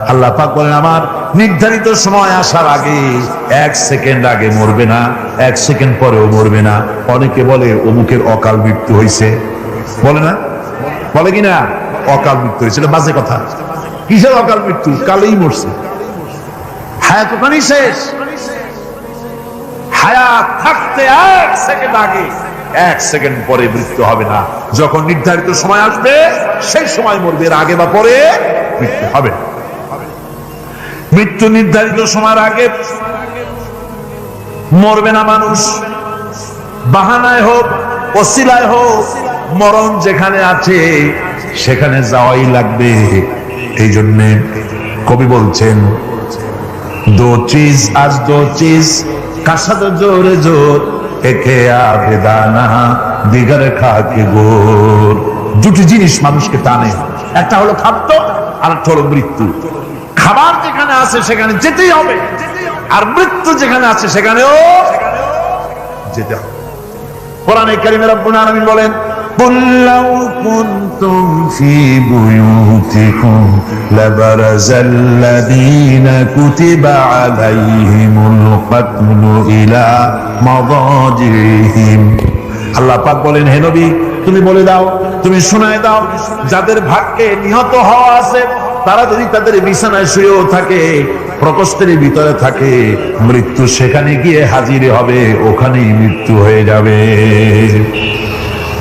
আল্লাহ পাক বলেন আমার নির্ধারিত সময় আসার আগে 1 সেকেন্ড আগে মরবে না, 1 সেকেন্ড পরেও মরবে না। অনেকে বলে অমুকের অকাল মৃত্যু হয়েছে, বলে না, বলে কিনা অকাল মৃত্যু হয়েছিল। বাজে কথা। কিসের অকাল মৃত্যু? কালেই মরছে, হায়াত ওখানেই শেষ। হায়াত থাকতে 1 সেকেন্ড আগে 1 সেকেন্ড পরে মৃত্যু হবে না। যখন নির্ধারিত সময় আসবে সেই সময় মরবে, এর আগে বা পরে মৃত্যু হবে না। মৃত্যু নির্ধারিত সময়ের আগে মরবে না মানুষ। বাহানায় হোক ওসিলায় হোক মরণ যেখানে আছে সেখানে যাওয়াই লাগবে। এই জন্যে কবি বলছেন দো চিজ আজ দো চিজ কাসাদ জোরে জোর একে আবেদানা দিগার খাকে গোর। দুটি জিনিস মানুষকে টানে, একটা হলো খাদ্য আর একটা হলো মৃত্যু। খাবার যেখানে আছে সেখানে যেতেই হবে, আর মৃত্যু যেখানে আছে সেখানেও যেতে হবে। কোরআনে কারীমে রব্বুল আলামিন বলেন কুল লাউ কুনতুম ফি বুয়ুতিকুম লাবারাযাল্লাযীনা কুতিবা আলাইহিমুল কাতলু ইলা মাদাজিহিম। আল্লাহ পাক বলেন হে নবী তুমি বলে দাও, তুমি শোনায় দাও, যাদের ভাগ্যে নিহত হওয়া আছে তারা যদি তাদের বিছানায় শুয়েও থাকে, প্রকোষ্ঠের ভিতরে থাকে, মৃত্যু সেখানে গিয়ে হাজির হবে, ওখানেই মৃত্যু হয়ে যাবে।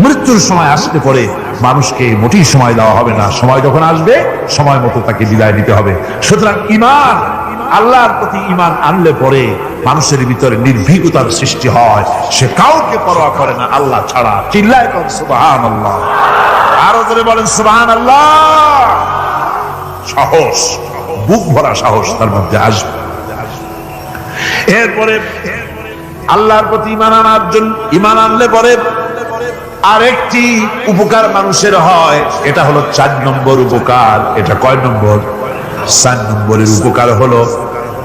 মৃত্যুর সময় আসতে পরে মানুষকে মোটেই সময় দেওয়া হবে না। সময় যখন আসবে সময় মতো তাকে বিদায় দিতে হবে। সুতরাং ঈমান, আল্লাহর প্রতি ঈমান আনলে পরে মানুষের ভিতরে নির্ভীকতার সৃষ্টি হয়, সে কাউকে পরোয়া করে না আল্লাহ ছাড়া। চিল্লায় বলেন সুবহানাল্লাহ, আরো জোরে বলেন সুবহানাল্লাহ। সাহস, বুক ভরা সাহস তার মধ্যে আসবে। এরপরে আল্লাহর প্রতি ঈমান আনার জন্য, ঈমান আনলে পরে আরেকটি উপকার মানুষের হয়, এটা হলো 4 নম্বর উপকার। এটা কয় নম্বর? 4 নম্বরের উপকার হলো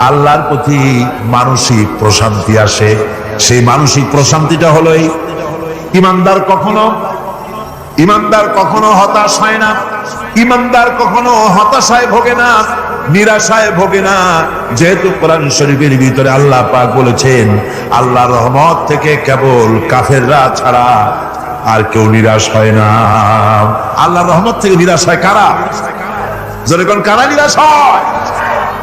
আল্লাহর প্রতি মানসিক প্রশান্তি আসে। সেই মানসিক প্রশান্তিটা হলো এই ইমানদার কখনো হতাশ হয় না, ইমানদার কখনো হতাশায় ভোগে না, নিরাশায় ভোগে না। যেহেতু কোরআন শরীফের ভিতরে আল্লাহ পাক বলেছেন আল্লাহর রহমত থেকে কেবল কাফেররা ছাড়া আর কেউ নিরাশ হয় না। আল্লাহর রহমত থেকে নিরাশ হয় কারা? যখন কারা নিরাশ হয়?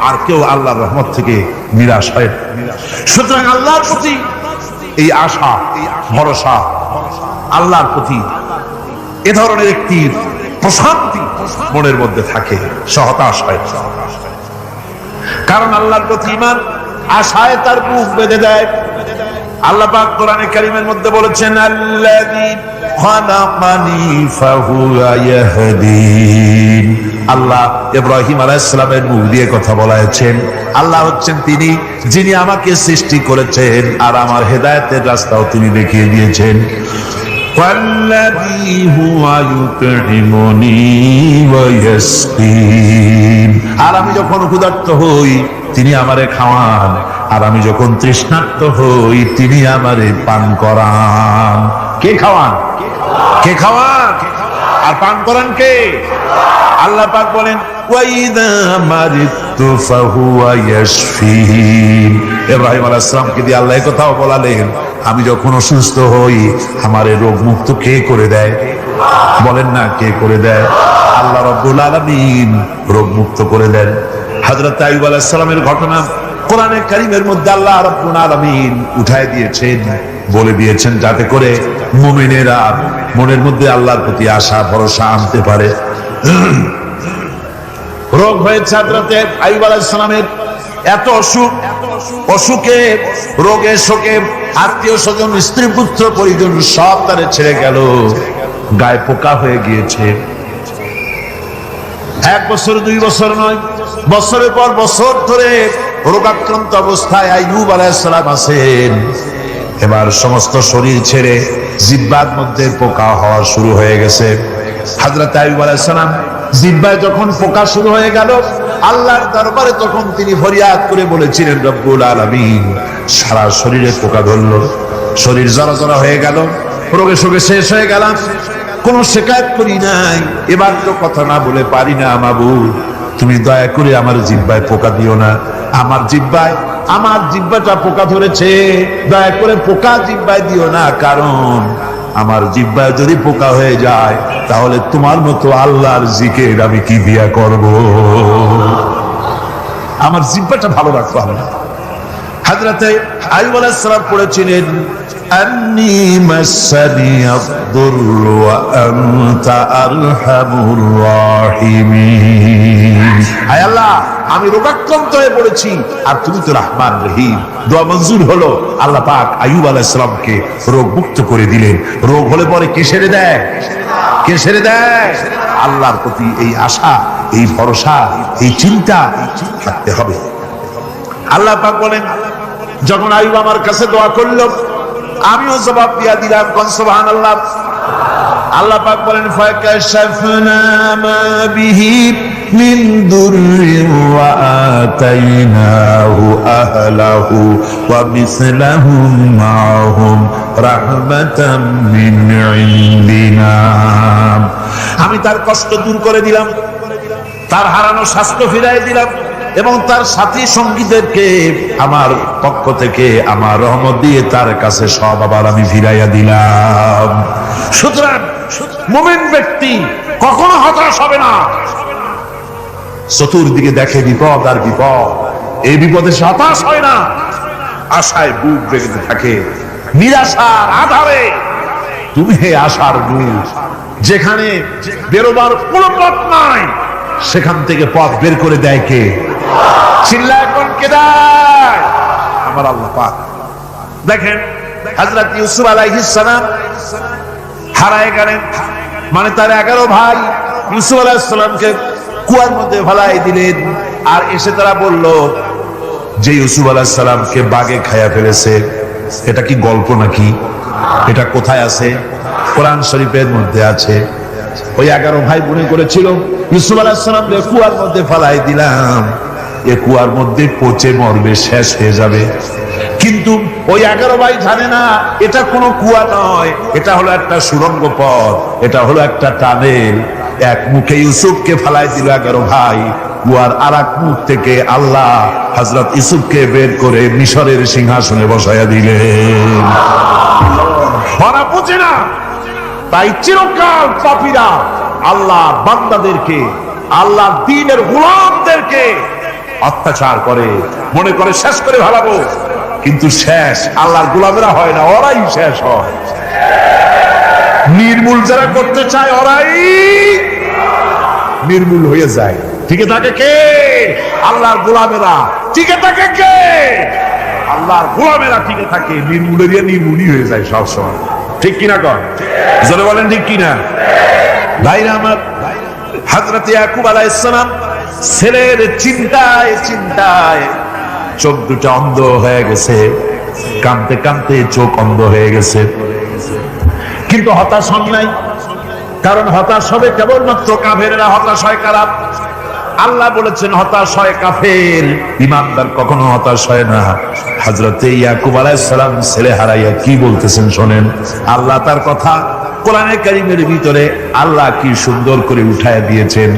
আর কেউ আল্লাহর রহমত থেকে নিরাশ হয়। সুতরাং আল্লাহর প্রতি এই আশা, ভরসা, আল্লাহর প্রতি এ ধরনের একটি প্রশান্তি মনের মধ্যে থাকে, সে হতাশ হয়। কারণ আল্লাহর প্রতি ঈমান আশায় তার বুক বেঁধে দেয়। আল্লাহ পাক কোরআনে কারীমের মধ্যে বলেছেন আল্লাযী খালাকানি ফাহুয়া ইয়াহদিন। আল্লাহ ইব্রাহিম আলাইহিস সালামের মুখ দিয়ে কথা বলেছেন। আল্লাহ হচ্ছেন তিনি যিনি আমাকে সৃষ্টি করেছেন আর আমার হেদায়েতের রাস্তাও তিনি দেখিয়ে দিয়েছেন। ওয়াল্লাযী হুয়া ইউতঈমুনি ওয়া ইয়াসকিন। আর আমি যখন ক্ষুধার্ত হই তিনি আমারে খাওয়ান, আর আমি যখন তৃষ্ণার্ত হই তিনি আমারে পান করান। কে খাওয়ান? কে খাওয়ান আর পান করান কে? আল্লাহ পাক বলেন ওয়াইদা মারিতু ফাহুয়া ইয়াশফিন। ইব্রাহিম আলাইহিস সালামকে দিয়ে আল্লাহ এই কথাও বলালেন আমি যখন অসুস্থ হই আমারে রোগ মুক্ত কে করে দেয়? বলেন না কে করে দেয়? আল্লাহ রাব্বুল আলামিন রোগ মুক্ত করে দেন। হযরত আইয়ুব আলাইহিস সালামের ঘটনা কোরআনে কারীমের মধ্যে আল্লাহ রাব্বুল আলামিন উঠায় দিয়েছেন, বলে দিয়েছেন যাতে করে মুমিনেরা মনের মধ্যে আল্লাহর প্রতি আশা ভরসা আনতে পারে। রোগ হয়েছে হযরত আইয়ুব আলাইহিস সালামের, এত অসুখ, অসুখে রোগে শোকে আত্মীয় স্বজন স্ত্রী পুত্র পরিজন সব তারে ছেড়ে গেল, গায়ে পোকা হয়ে গিয়েছে। 1 বছর 2 বছর নয়, বছরের পর বছর ধরে রোগাক্রান্ত অবস্থায় আইয়ুব আলাইহিস সালাম আছেন। এবার সমস্ত শরীর ছেড়ে জিহ্বার মধ্যে পোকা হওয়া শুরু হয়ে গেছে। হযরত আইয়ুব আলাইহিস সালাম জিহ্বায় যখন পোকা শুরু হয়ে গেল আল্লাহর দরবারে তখন তিনি ফরিয়াদ করে বলেছিলেন রব্বুল আলামিন। সারা শরীরে পোকা ধরল, শরীর জড়ো হয়ে গেল, রোগে শোকে শেষ হয়ে গেলাম, কোনো শিকায়ত করি নাই, এবার তো কথা না বলে পারি না মাবুদ, তুমি দয়া করে আমার জিহ্বায় পোকা দিও না। আমার জিহ্বাটা পোকা ধরেছে, দয়া করে পোকা জিহ্বায় দিও না, কারণ আমার জিহ্বায় যদি পোকা হয়ে যায় তাহলে তোমার মতো আল্লাহর জিকির আমি কি দিয়া করব? আমার জিহ্বাটা ভালো রাখতে হবে। হযরতে আইয়ুব আলাইহিস সালাম পড়েছিলেন, আন্নী মাসানিয়াদ-দুররু ওয়া আনতা আরহামুর রাহিমিন। আয় আল্লাহ, আমি রোগাক্রান্ত হয়ে পড়েছি আর তুমি তো রহমান রহিম। দোয়া মঞ্জুর হলো। আল্লাহ পাক আইয়ুব আলাইহিস সালামকে রোগ মুক্ত করে দিলেন। রোগ হলে পরে কে সেরে দেয়? কে সেরে দেয়? আল্লাহর প্রতি এই আশা, এই ভরসা, এই চিন্তা থাকতে হবে। আল্লাহ পাক বলেন, যখন আইয়ুব আমার কাছে দোয়া করলো আমিও জবাব দিয়া দিলাম। কোন সুবহানাল্লাহ। আল্লাহ পাক বলেন, ফাকাশাফনা মা বিহি মিন দুররিন ওয়া আতাইনাহু আহলাহু ওয়া মিসলাহুম মাআহুম রাহমাতাম মিন ইনদিনা। আমি তার কষ্ট দূর করে দিলাম, তার হারানো স্বাস্থ্য ফিরিয়ে দিলাম এবং তার সাথী সঙ্গীদেরকে আমার পক্ষ থেকে আমার রহমত দিয়ে তার কাছে সব আবার আমি ফিরাইয়া দিলাম। সুতরাং মুমিন ব্যক্তি কখনো হতাশ হবে না। চতুর্দিকে দেখে বিপদ আর বিপদ, এই বিপদে সে হতাশ হয় না, আশায় বুক বেঁধে থাকে। নিরাশার আধারে তুমি হে আশার বুক, যেখানে বেরোবার কোনো পথ নাই সেখান থেকে পথ বের করে দেয় কে? চিল্লায় কোন কে দেয়? আমার আল্লাহ পাক। দেখেন হযরত ইউসুফ আলাইহিস সালাম হারায় গেলেন, মানে তার 11 ভাই ইউসুফ আলাইহিস সালামকে কুয়ার মধ্যে ফেলাই দিলেন। আর এসে তারা বলল যে ইউসুফ আলাইহিস সালামকে বাঘে খায়া ফেলেছে। এটা কি গল্প নাকি? এটা কোথায় আছে? কোরআন শরীফের মধ্যে আছে। ওই 11 ভাই মনে করেছিল ইউসুফ আলাইহিস সালামকে কুয়ার মধ্যে ফেলাই দিলাম, এ কুয়ার মধ্যে পচে মরবে, শেষ হয়ে যাবে। কিন্তু ওই 11 ভাই জানে না এটা কোনো কুয়া নয়, এটা হলো একটা সুড়ঙ্গ পথ, এটা হলো একটা টানেল। এক মুখে ইউসুফকে ফেলাই দিল 11 ভাই, কুয়ার আরেক মুখ থেকে আল্লাহ হযরত ইউসুফকে বের করে মিশরের সিংহাসনে বসাইয়া দিলেন। ওরা বুঝে না, তাই চিরকাল পাপীরা আল্লাহর বান্দাদেরকে, আল্লাহর দ্বীনের গোলামদেরকে অত্যাচার করে, মনে করে শেষ করে ভালাবো, কিন্তু শেষ আল্লাহর গোলামেরা হয় না, ওরাই শেষ হয়। নির্মূল যারা করতে চায় ওরাই নির্মূল হয়ে যায়। টিকে থাকে কে? আল্লাহর গোলামেরা। টিকে থাকে কে? আল্লাহর গোলামেরা টিকে থাকে। নির্মূলের নির্মূলই হয়ে যায় সবসময়। ঠিক কিনা কর? জোরে বলেন ঠিক কিনা? ভাইরা আমার, হযরত ইয়াকুব আলাইহিস সালাম ছেলের চিন্তায় চিন্তায় চোখ দুটো অন্ধ হয়ে গেছে, কাঁদতে কাঁদতে চোখ অন্ধ হয়ে গেছে। কিন্তু হতাশ হন নাই, কারণ হতাশ হবে কেবলমাত্র কাফেররা। হতাশ হয় কারা? আল্লাহ বলেছেন হতাশ হয় কাফের, ঈমানদার কখনো হতাশ হয় না। হযরত ইয়াকুব আলাইহিস সালাম ছেলে হারাইয়া কি বলতেছেন শোনেন। আল্লাহ তার কথা কোরআনে কারীমের ভিতরে আল্লাহ কি সুন্দর করে উঠায় দিয়েছেন।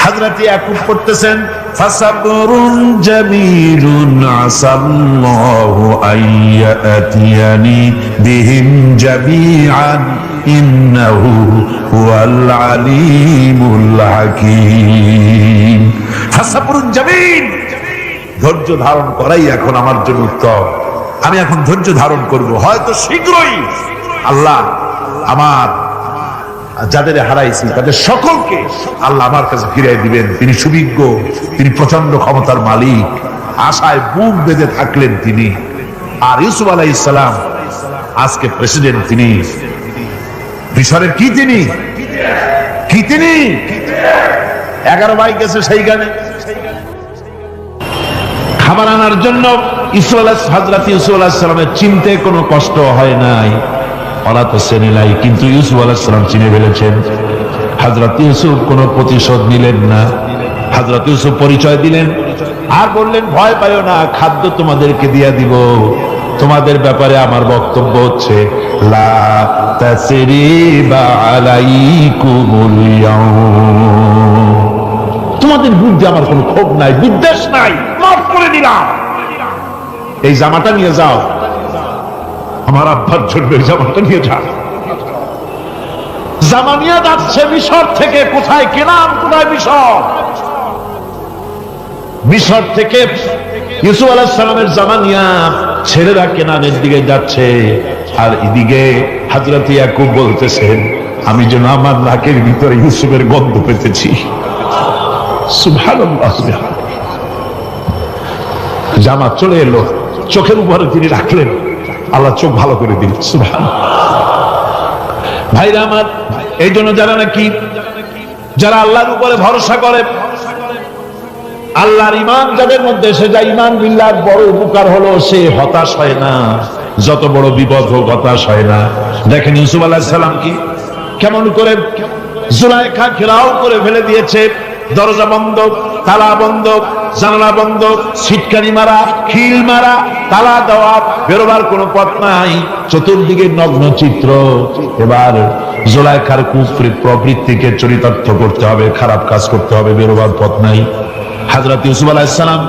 হযরত ইয়াকুব পড়তেছেন, ফাসাবরুন জামিলুন আসাল্লাহু আইয়াতিয়ানি বিহিম জামিআন ইন্নাহু হুয়াল আলিমুল হাকীম। ফাসাবরুন জামিল, ধৈর্য ধারণ করাই এখন আমার জন্য উত্তম। আমি এখন ধৈর্য ধারণ করব, হয়তো শীঘ্রই আল্লাহ আমার যাদের হারাইছি তাদের সকলকে আল্লাহ আমার কাছে ফিরিয়ে দিবেন। তিনি সুবিজ্ঞ, তিনি প্রচন্ড ক্ষমতার মালিক। আশায় বুক বেঁধে থাকলেন তিনি। আর ইউসুফ আলাইহিস সালাম আজকে প্রেসিডেন্ট। তিনি মিশরের কি? তিনি 11 ভাই গেছে সেইখানে খাবার আনার জন্য। হযরত ইউসুফ আলাইহিস সালামের চিনতে কোনো কষ্ট হয় নাই, ওরা তো চেনে নাই, কিন্তু ইউসুফ আলাইহিস সালাম চিনে ফেলেছেন। হযরত ইউসুফ কোনো প্রতিশোধ নিলেন না। হযরত ইউসুফ পরিচয় দিলেন আর বললেন, ভয় পাইও না, খাদ্য তোমাদেরকে দিয়া দিব। তোমাদের ব্যাপারে আমার বক্তব্য হচ্ছে, লা তাসরিবা আলাইকুমুল ইয়াউম, তোমাদের বিরুদ্ধে আমার কোনো ক্ষোভ নাই, বিদ্বেষ নাই, মাফ করে দিলাম, এই জামাটা নিয়ে যাও, আমার আব্বার জন্য এই জামাটা নিয়ে যাও। জামা নিয়ে যাচ্ছে মিশর থেকে। কোথায় কেনাম, কোথায় মিশর? মিশর থেকে ইউসুফ আলাইহিস সালামের জামা নিয়ে ছেলেরা কেনানের দিকে যাচ্ছে, আর এদিকে হযরত ইয়াকুব বলতেছেন, আমি যেন আমার নাকের ভিতরে ইউসুফের গন্ধ পেতেছি। সুবহানাল্লাহ। জামা চলে এলো, চোখের উপরে তিনি রাখলেন, আল্লাহ চোখ ভালো করে দিল। সুবহানাল্লাহ। ভাইরা আমার, এই জন্য যারা আল্লাহর উপরে ভরসা করে, আল্লাহর ঈমান যাদের মধ্যে এসে যায়, ঈমান বিল্লাহর বড় উপকার হলো সে হতাশ হয় না, যত বড় বিপদ হোক হতাশ হয় না। দেখেন ইউসুফ আলাইহিস সালাম কি কেমন করে জুলাইখা ঘেরাও করে ফেলে দিয়েছে, দরজা বন্ধ, তালা বন্ধ, জানালা বন্ধ, ছিটকানি মারা, খিল মারা, তালা দেওয়া, বেরোবার কোনো পথ নাই, চতুর্দিকে নগ্ন চিত্র। এবার জুলাইখার কুফরি প্রবৃত্তিকে চরিতার্থ করতে হবে, খারাপ কাজ করতে হবে, বেরোবার পথ নাই। হযরত ইউসুফ আলাইহিস সালাম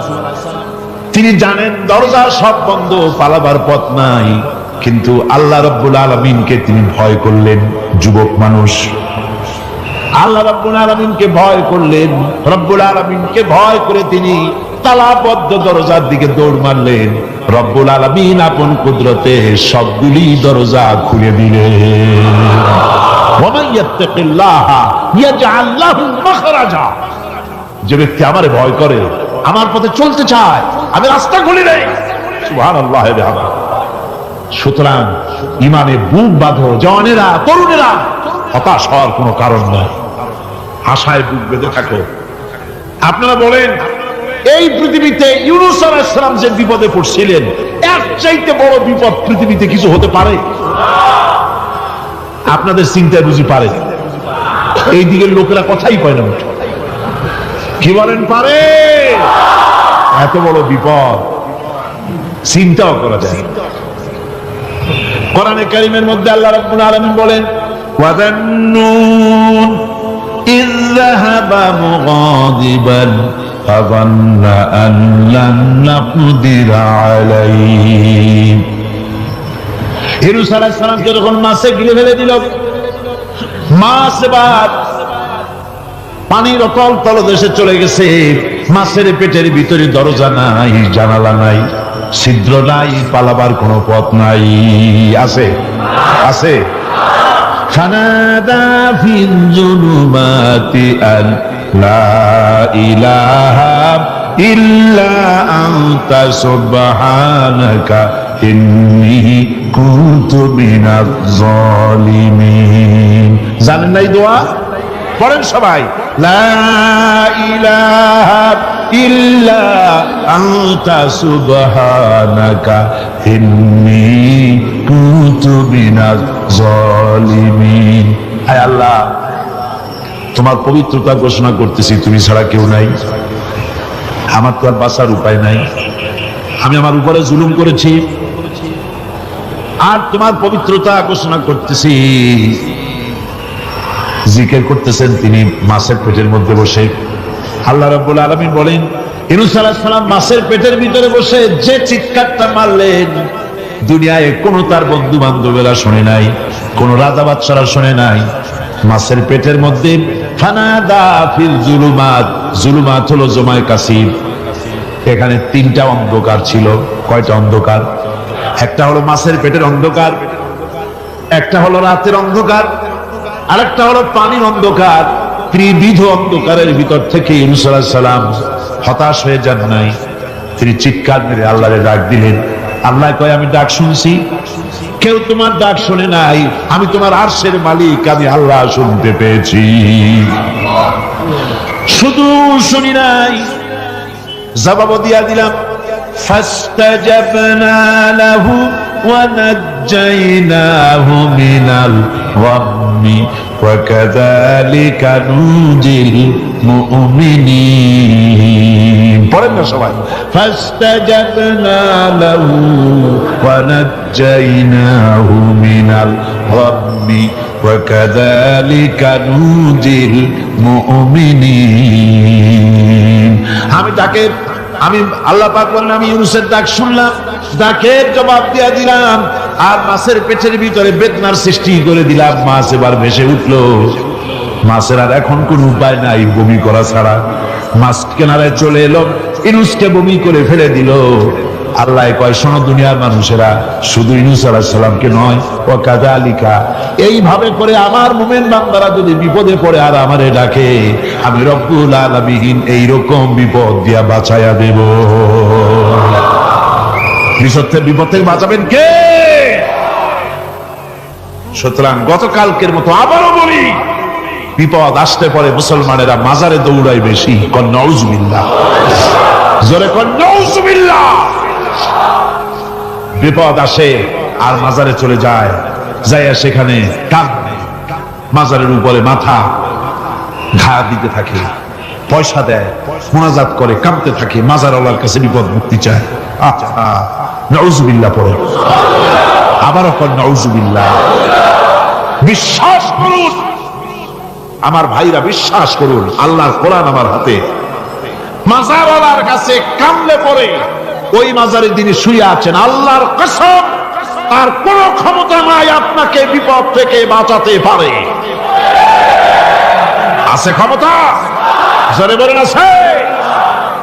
তিনি জানেন দরজা সব বন্ধ, পালাবার পথ নাই, কিন্তু আল্লাহ রাব্বুল আলামিনকে তিনি ভয় করলেন। যুবক মানুষ, আল্লাহ রাব্বুল আলামিনকে ভয় করলেন। রব্বুল আলামিনকে ভয় করে তিনি তালাবদ্ধ দরজার দিকে দৌড় মারলেন। রব্বুল আলামিন আপন কুদরতে সবগুলি দরজা খুলে দিলেন। ওয়া মান ইয়াত্তাকিল্লাহা ইয়াজআল লাহু মাখরাজা। যে ব্যক্তি আমারে ভয় করে, আমার পথে চলতে চায়, আমি রাস্তা খুলি দেই। সুবহানাল্লাহ। সুতরাং ইমানে বুক বাঁধো, জওয়ানেরা, তরুণেরা, হতাশ হওয়ার কোনো কারণ নাই, আশায় বুক বেঁধে থাকো। আপনারা বলেন, এই পৃথিবীতে ইউনূস আলাইহিস সালাম যে বিপদে পড়ছিলেন, এর চাইতে বড় বিপদ পৃথিবীতে কিছু হতে পারে? আপনাদের চিন্তায় বুঝি পারে? এই দিকের লোকেরা কথাই কয় না। কি বলেন, পারে? এত বড় বিপদ চিন্তাও করা যায়। কোরআনে কারীমের মধ্যে আল্লাহ রাব্বুল আলামিন বলেন, ওয়াযান্নুন ইয যাহাবা মুগাদিবান ফাযান্না আন লান নাকদিরা আলাইহি। ইউনূস আলাইহিস সালামকে যখন মাছে গিলে ফেলে দিল, মাছ এবার পানির অতল তলদেশে চলে গেছে। মাছের পেটের ভিতরে দরজা নাই, জানালা নাই, ছিদ্র নাই, পালাবার কোনো পথ নাই। আছে? আছে? ফানাদা ফিল যুলুমাতি আন লা ইলাহা ইল্লা আনতা সুবহানাকা ইন্নী কুনতু মিনাজ জালিমিন। জানেন না এই দোয়া? পড়েন সবাই, লা ইলাহা ইল্লা আনতা সুবহানাকা ইন্নী কুনতু মিনাজ জালিমিন। আয় আল্লাহ, তোমার পবিত্রতা ঘোষণা করতেছি, তুমি ছাড়া কেউ নাই, আমার তো আর বাঁচার উপায় নাই, আমি আমার উপরে জুলুম করেছি, আর তোমার পবিত্রতা ঘোষণা করতেছি। জিকির করতেছেন তিনি মাছের পেটের মধ্যে বসে। আল্লাহ রাব্বুল আলামিন বলেন, ইউনূস আলাইহিস সালাম মাছের পেটের ভিতরে বসে যে চিৎকারটা মারলেন, দুনিয়ায় কোন তার বন্ধু বান্ধবেরা শুনে নাই, কোন রাজা বাদশারা শুনে নাই। মাছের পেটের মধ্যে ফানাদা ফিল যুলুমাত, যুলুমাত হলো জমায় কাসির। এখানে তিনটা অন্ধকার ছিল। কয়টা অন্ধকার? একটা হলো মাছের পেটের অন্ধকার, একটা হলো রাতের অন্ধকার, আরেকটা হলো পানির অন্ধকার। ত্রিবিধ অন্ধকারের ভিতর থেকে ইউনূস আলাইহিস সালাম হতাশ হয়ে যান নাই, তিনি চিৎকার মেরে আল্লাহরে ডাক দিলেন। আল্লাহ কয়, আমি ডাক শুনছি, কেউ তোমার ডাক শুনে নাই, আমি তোমার আরশের মালিক, আমি আল্লাহ শুনতে পেয়েছি। শুধু শুনি নাই, জবাব দিয়া দিলাম। ফাস্তাজাবনা লাহু ওয়া নাজ্জাইনাহু মিনাল গাম্মি ওয়া কাযালিকা নুজিল মুমিনিন। পড়েন না সবাই, ফাস্তাজাবনা লাহু ওয়া নাজ্জাইনাহু মিনাল গাম্মি وكذلك ننجي المؤمنين। আমি আল্লাহ পাক বলেন, আমি ইউনূসের ডাক শুনলাম, ডাকের জবাব দিয়া দিলাম, আর মাছের পেটের ভিতরে বেদনার সৃষ্টি করে দিলাম। মাছ এবার ভেসে উঠলো। মাছের আর এখন কোন উপায় নাই বমি করা ছাড়া। মাছ কিনারায় চলে এলো, ইউনূসকে বমি করে ফেলে দিল। আল্লাহ কয়, শোনো দুনিয়ার মানুষেরা, শুধু ইউনূস আলাইহিস সালামকে নয়, ও কাযালিকা, এইভাবে করে আমার মুমিন বান্দারা যদি বিপদে পড়ে আর আমারে ডাকে, আমি রব্বুল আলামিন এইরকম বিপদ দিয়া বাঁচায়া দেব। বিপদ থেকে বাঁচাবেন কে? সুতরাং গতকালকের মতো আবারও বলি, বিপদ আসতে পরে মুসলমানেরা মাজারে দৌড়ায় বেশি। কন নাউজুবিল্লাহ, জোরে কন নাউজুবিল্লাহ। বিপদ আসে আর মাজারে চলে যায়, যাইয়া সেখানে কাঁদে, মাজারের উপরে মাথা ঘা দিতে থাকে, পয়সা দেয়, মুনাজাত করে, কাঁদতে থাকে, মাজারওয়ালার কাছে বিপদ মুক্তি চায়। নাউজুবিল্লাহ পড়ে, আবারও কন নাউজুবিল্লাহ। বিশ্বাস করুন আমার ভাইরা, বিশ্বাস করুন, আল্লাহর কোরআন আমার হাতে। মাজারওয়ালার কাছে কামলে পড়ে ওই মাজারের দিনে শুয়ে আছেন, আল্লাহর কসম আর কোন ক্ষমতা নাই আপনাকে বিপদ থেকে বাঁচাতে পারে। আছে ক্ষমতা? জোরে বলেন আছে।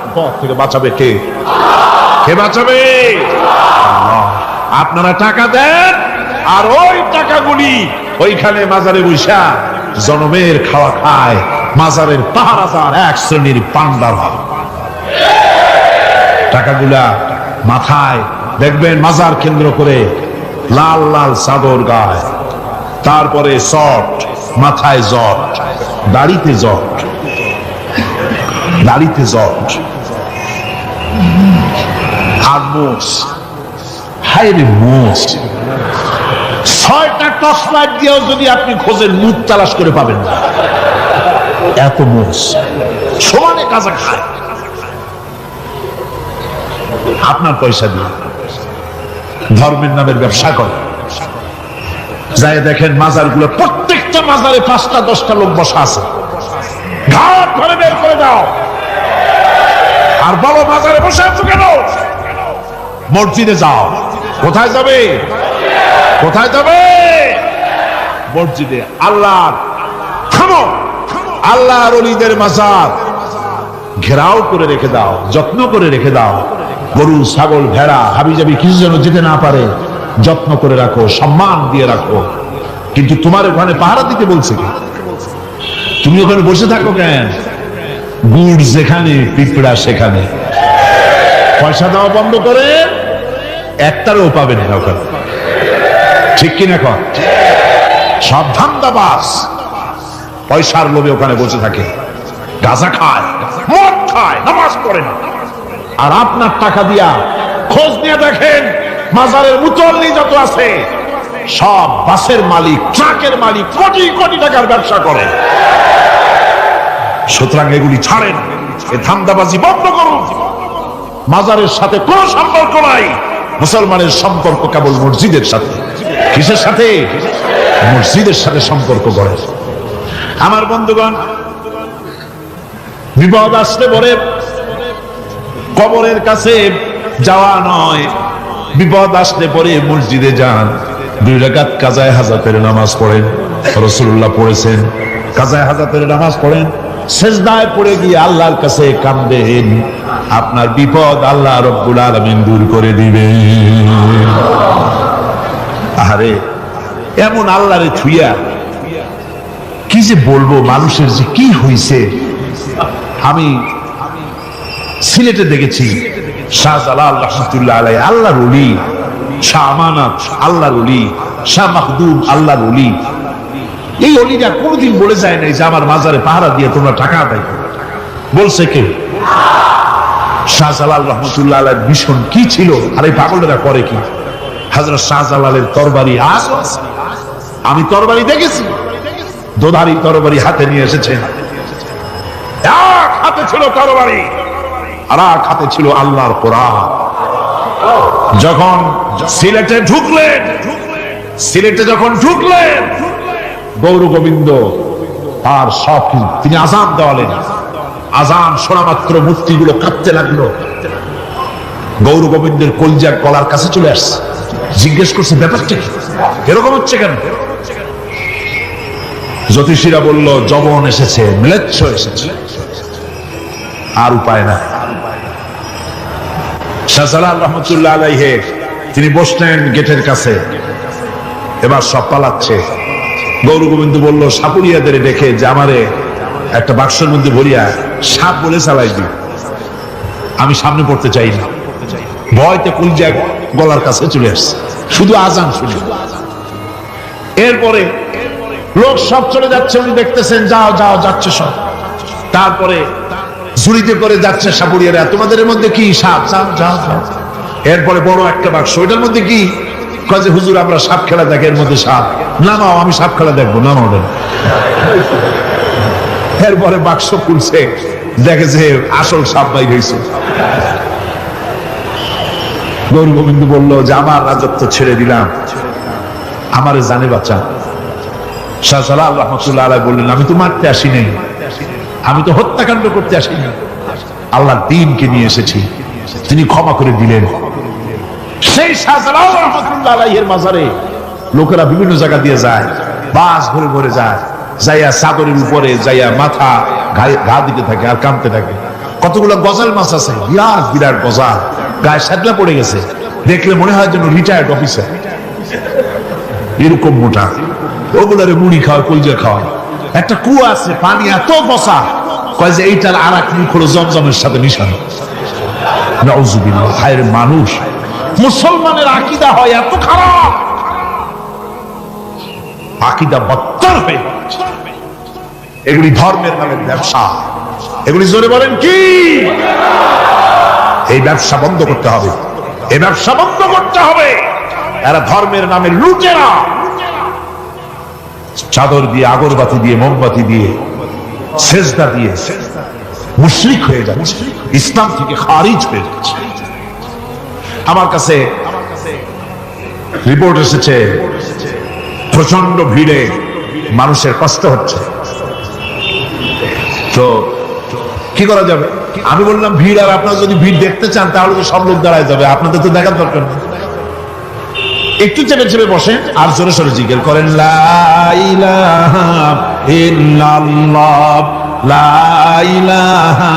বিপদ থেকে বাঁচাবে কে? কে বাঁচাবে? আল্লাহ। আপনারা টাকা দেন আর ওই টাকাগুলি ওইখানে মাজারে বৈশা জনমের খাওয়া খায়। মাজারের পাহারাদার এক শ্রেণীর পান্ডারা টাকাগুলা মাথায় দেখবেন, মাজার কেন্দ্র করে লাল লাল চাদর গায়, তারপরে শর্ট, মাথায় জট, দাড়িতে জট, দাড়িতে জট, আর মোষ। হায় রে মোষ! 6টা টর্চ লাইট দিয়েও যদি আপনি খোঁজেন, মুখ তালাশ করে পাবেন না, এত মোষ সমানে কাজা খায় আপনার পয়সা দিয়ে। ধর্মের নামের ব্যবসা করে। যাই দেখেন মাজারগুলো, প্রত্যেকটা মাজারে 5টা 10টা লোক বসা আছে। ঘাট ধরে বের করে দাও। আর বলো, মাজারে বসে আছো কেন? মসজিদে যাও। কোথায় যাবে? কোথায় যাবে? মসজিদে। আল্লাহর থামো, আল্লাহর ওলিদের মাজার ঘেরাও করে রেখে দাও, যত্ন করে রেখে দাও। গরু, ছাগল, ভেড়া, হাবিজাবি কিছু যেন যেতে না পারে, যত্ন করে রাখো, সম্মান দিয়ে রাখো। কিন্তু তোমার ওখানে পাহারা দিতে বলছে কি? তুমি ওখানে বসে থাকো কেন? গুড় যেখানে, পিঁপড়া সেখানে। পয়সা দেওয়া বন্ধ করে একটারও পাবেন না ওখানে। ঠিক কিনা কর? সব ধান্দাবাজ পয়সার লোভে ওখানে বসে থাকে, গাঁজা খায়, মদ খায়, নামাজ পড়ে না। আর আপনার টাকা দিয়া খোঁজ নিয়ে দেখেন, মাজারের মুতল্লি যত আছে সব বাসের মালিক, ট্রাকের মালিক, কোটি কোটি টাকার ব্যবসা করে। সুতরাং এগুলি ছাড়েন, এ ধান্দাবাজি বন্ধ করুন। মাজারের সাথে কোনো সম্পর্ক নাই। মুসলমানের সম্পর্ক কেবল মসজিদের সাথে। কিসের সাথে? মসজিদের সাথে সম্পর্ক করে। আমার বন্ধুগণ, বিপদ আসলে পরে কবরের কাছে যাওয়া নয়, বিপদ আসলে পরে মসজিদে যান, 2 রাকাত কাজায়ে হাজাতের নামাজ পড়েন। রাসূলুল্লাহ পড়েছেন, কাজায়ে হাজাতের নামাজ পড়েন, সিজদায় পড়ে গিয়ে আল্লাহর কাছে কাঁদেন, আপনার বিপদ আল্লাহ রব্বুল আলামিন দূর করে দিবেন। আরে এমন আল্লাহরে ছুঁয়া কি যে বলবো, মানুষের যে কি হইছে। আমি সিলেটে দেখেছি শাহজালাল রাহমাতুল্লাহ আলাইহি, আল্লাহর ওলি, শাহ আমানত আল্লাহর ওলি, শাহ মাহদুম আল্লাহর ওলি। এই ওলিরা কোনোদিন বলে যায় নাই যে আমার মাজারে পাহারা দিয়ে তোমরা টাকা আদায় করো। বলছে কে? শাহজালাল রাহমাতুল্লাহ আলাইহির মিশন কি ছিল আর এই পাগলেরা করে কি? হযরত শাহজালালের তরবারি আছে, আমি তরবারি দেখেছি, দোধারি তরবারি হাতে নিয়ে এসেছেন। এক হাতে ছিল তরবারি আর এক হাতে ছিল আল্লাহর কোরআন। যখন সিলেটে ঢুকলেন, গৌর গোবিন্দ তার সব তিনি আজান দেওয়ালেন। আজান শোনা মাত্র মূর্তিগুলো কাঁপতে লাগলো। গৌর গোবিন্দের কলজার গলার কাছে চলে আসছে, জিজ্ঞেস করছে ব্যাপারটা কি, এরকম হচ্ছে কেন? জ্যোতিষীরা বলল যবন এসেছে, ম্লেচ্ছ এসেছে, আর উপায় না। শাহজালাল রহমতুল্লাহ আলাইহি তিনি বসলেন গেটের কাছে, এবার সব পালাচ্ছে। গৌর গোবিন্দ বলল সাপুরিয়াদের ডেকে যে আমারে একটা বাক্সের মধ্যে ভরিয়া সাপ বলে চালাই দিই, আমি সামনে পড়তে চাই না। ভয়তে কলজা গলার কাছে চলে আসছে, শুধু আজান শুনে। এরপরে লোক সব চলে যাচ্ছে, উনি দেখতেছেন যাও যাও যাচ্ছে সব। তারপরে ঝুড়িতে করে যাচ্ছে সাপুরিয়ারা, তোমাদের মধ্যে কি সাপ? যাও যাও যাও। এরপরে বড় একটা বাক্স, ওইটার মধ্যে কি? কাজে হুজুর আমরা সাপ খেলা দেখি, এর মধ্যে সাপ। নামাও, আমি সাপ খেলা দেখবো, নামাও। এরপরে বাক্স খুলছে, দেখে যে আসল সাপ বাইর হয়েছে। গৌর গোবিন্দ বলল যে আমার রাজত্ব ছেড়ে দিলাম, আমারে জানে বাঁচা। শাহজালাল রহমতুল্লাহ আলাইহি বললেন আমি তো মারতে আসি নাই, আমি তো হত্যাকাণ্ড করতে আসিনি, আল্লাহর দ্বীনকে নিয়ে এসেছি। তিনি ক্ষমা করে দিলেন। সেই শাহজালাল রহমতুল্লাহ আলাইহির মাজারে লোকেরা বিভিন্ন জায়গা দিয়ে যায়, বাস ভরে ভরে যায়, যাইয়া চাদরের উপরে যাইয়া মাথা ঘা দিতে থাকে আর কাঁদতে থাকে। কতগুলো গজাল মাছ আছে, বিরাট বিরাট গজাল, গায়ে সাদলা পড়ে গেছে, দেখলে মনে হয় যেন রিটায়ার্ড অফিসার, এরকম মোটা। ওগুলারে মুড়ি খাওয়া, কলজা খাওয়া। একটা কুয়া আছে, পানি এত বসা, কয় যে এইটার আর এক মুখ হলো জমজমের সাথে মিশানো। নাউজুবিল্লাহ। হায়রে মানুষ, মুসলমানের আকীদা হয় এত খারাপ, আকীদা বদতর হয়ে যাচ্ছে। এগুলি ধর্মের নামে ব্যবসা, এগুলি জোরে বলেন কি? এই ব্যবসা বন্ধ করতে হবে, এই ব্যবসা বন্ধ করতে হবে। এরা ধর্মের নামে লুটেরা, চাদর দিয়ে, আগরবাতি দিয়ে, মোমবাতি দিয়ে, সেজদা দিয়ে মুশরিক হয়ে যাচ্ছে, ইসলাম থেকে খারিজ হয়ে যাচ্ছে। আমার কাছে রিপোর্ট এসেছে প্রচন্ড ভিড়ে মানুষের কষ্ট হচ্ছে, তো কি করা যাবে? আমি বললাম ভিড়, আর আপনারা যদি ভিড় দেখতে চান তাহলে তো সব লোক দাঁড়ায় যাবে, আপনাদের তো দেখার দরকার নেই। একটু চেপে চেপে বসেন আর জোরে সোরে জিকির করেন লা ইলাহা ইল্লাল্লাহ, লা ইলাহা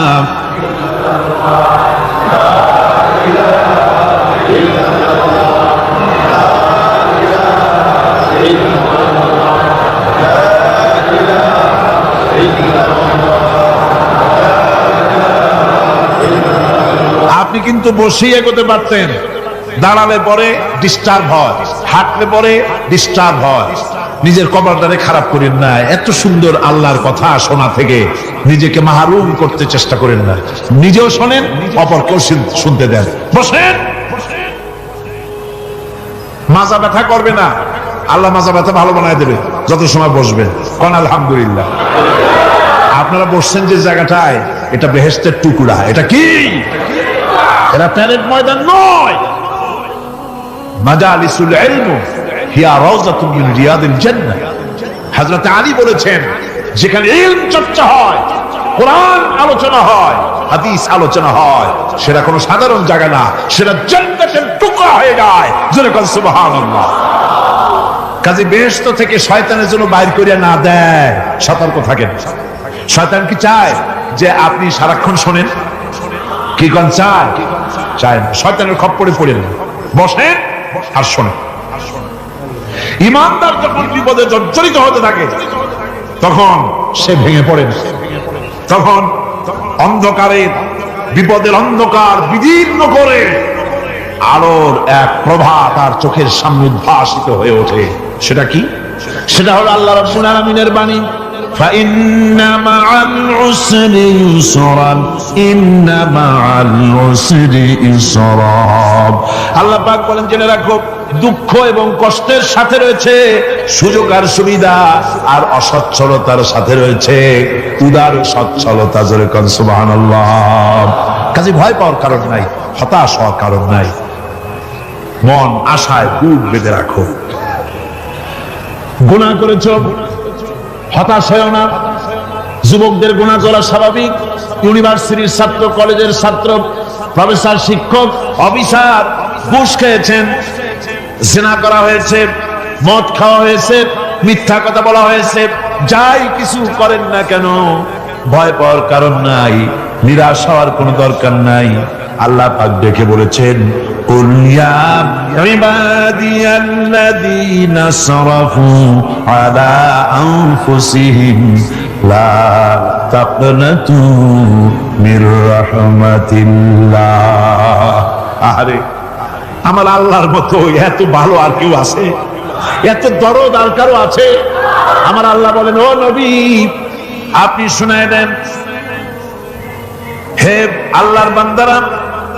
আপনি কিন্তু বসেই এগোতে পারতেন, দাঁড়ালে পরে ডিস্টার্ব হয়, হাঁটলে পরে ডিস্টার্ব হয়। নিজের কপালটারে খারাপ করেন না, এত সুন্দর আল্লাহর কথা শোনা থেকে নিজেকে মাহরুম করতে চেষ্টা করেন না। নিজেও শোনেন, অপরকেও শুনতে দেন। বসেন, মাজা ব্যথা করবে না, আল্লাহ মাজা ব্যথা ভালো বানায় দেবে যত সময় বসবেন। কোন আলহামদুলিল্লাহ। আপনারা বসছেন যে জায়গাটায়, এটা বেহেশতের টুকরা। এটা কি? এটা প্যারেড ময়দান নয়। মাজালিসুল ইলম হিয়া রাওযাতুন মিন রিয়াদিল জান্নাহ। হযরত আলী বলেছেন যেখানে ইলম চর্চা হয়, কোরআন আলোচনা হয়, হাদিস আলোচনা হয়, সেটা কোনো সাধারণ জায়গা না, সেটা জান্নাতের টুকরা হয়ে যায়। জোরে বলেন সুবহানাল্লাহ। কাজে বেহেশত থেকে শয়তানের জন্য বাইর করিয়া না দেয়, সতর্ক থাকেন। শয়তান কি চায় যে আপনি সারাক্ষণ শোনেন? কি কোন চায়? চায় না। শয়তানের খপ্পরে পড়েন, বসেন আর শোনেন। ইমানদার যখন বিপদে জর্জরিত হতে থাকে তখন সে ভেঙে পড়ে না, তখন অন্ধকারে, বিপদের অন্ধকার বিদীর্ণ করে আলোর এক প্রভা তার চোখের সামনে উদ্ভাসিত হয়ে ওঠে। সেটা কি? সেটা হলো আল্লাহ রাব্বুল আলামিনের বাণী, ফাইন্না মাআল উসরি ইউসরান, ইন্না মাআল উসরি ইউসরা। আল্লাহ পাক বলেন জেনে রাখো, দুঃখ এবং কষ্টের সাথে রয়েছে সুযোগ আর সুবিধা, আর অসচ্ছলতার সাথে রয়েছে উদার সচ্ছলতা। জোরে কোন সুবহানাল্লাহ। কাজে ভয় পাওয়ার কারণ নাই, হতাশ হওয়ার কারণ নাই। মন আশায় বুক বেঁধে রাখো। গুনাহ করেছো, হতাশ হয় না। যুবকদের গুনাহ করা স্বাভাবিক। ইউনিভার্সিটির ছাত্র, কলেজের ছাত্র, প্রফেসর, শিক্ষক, অফিসার ঘুষ খেয়েছেন, জিনা করা হয়েছে, মদ খাওয়া হয়েছে, মিথ্যা কথা বলা হয়েছে, যাই কিছু করেন না কেন ভয় পাওয়ার কারণ নাই, নিরাশ হওয়ার কোনো দরকার নাই। আল্লাহ পাক ডেকে বলেছেন, কুল ইয়া ইবাদিয়াল্লাযীনা আসরাফু আলা আনফুসিহিম লা তাকনাতু মির রাহমাতিল্লাহ। আরে আমার আল্লাহর মতো এত ভালো আর কেউ আছে? এত দরদ আর কারো আছে? আমার আল্লাহ বলেন, ও নবী আপনি শুনায় দেন, হে আল্লাহর বান্দারা,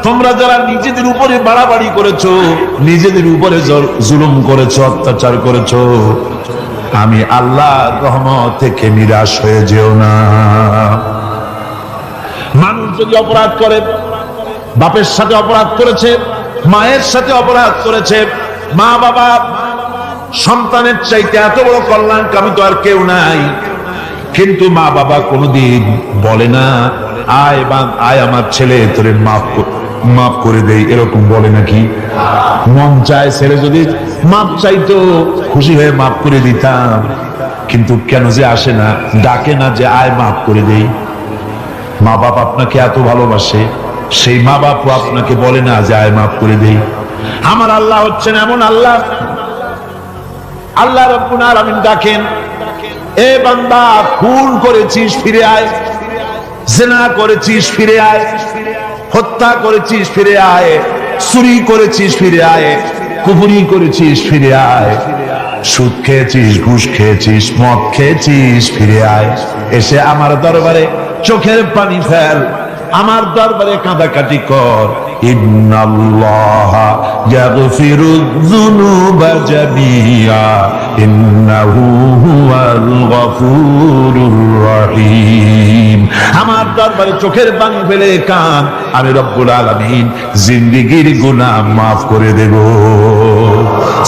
তোমরা যারা নিজেদের উপরে বাড়াবাড়ি করেছো, নিজেদের উপরে জুলুম করেছো, অত্যাচার করেছো, আমি আল্লাহর রহমত থেকে নিরাশ হয়ে যেও না। মানুষ যদি অপরাধ করে, বাপের সাথে অপরাধ করেছে, মায়ের সাথে অপরাধ করেছে, মা বাবা সন্তানের চাইতে এত বড় কল্যাণকামী তো আর কেউ নাই, কিন্তু মা বাবা কোনোদিন বলে না আয় আমার ছেলে তোরে মাফ করে দেই, এরকম বলে নাকি? মন চায় ছেলে যদি মাপ চাইতো খুশি হয়ে মাফ করে দিতাম, কিন্তু কেন যে আসে না, ডাকে না যে আয় মাফ করে দেই। মা বাপ আপনাকে এত ভালোবাসে, সেই মা বাপও আপনাকে বলে না যে আয় মাফ করে দেই। আমার আল্লাহ হচ্ছেন এমন আল্লাহ, আল্লাহ রাব্বুল আলামিন ডাকেন, এ বান্দা খুন করেছিস ফিরে আয়, জিনা করেছিস ফিরে আয়, হত্যা করেছিস ফিরে আয়, চুরি করেছিস ফিরে আয়, কুফরি করেছিস ফিরে আয়, সুদ খেয়েছিস, ঘুষ খেয়েছিস, মদ খেয়েছিস ফিরে আয়, এসে আমার দরবারে চোখের পানি ফেল, আমার দরবারে কাঁদাকাটি কর। ইন্নাল্লাহা ইয়াগফিরুয যুনুবা জামিআ ইন্নাহু হুয়াল গফুরুর রহিম। আমার দরবারে চোখের পানি ফেলে কান, আমি রব্বুল আলামিন জিন্দেগীর গুনাহ মাফ করে দেব।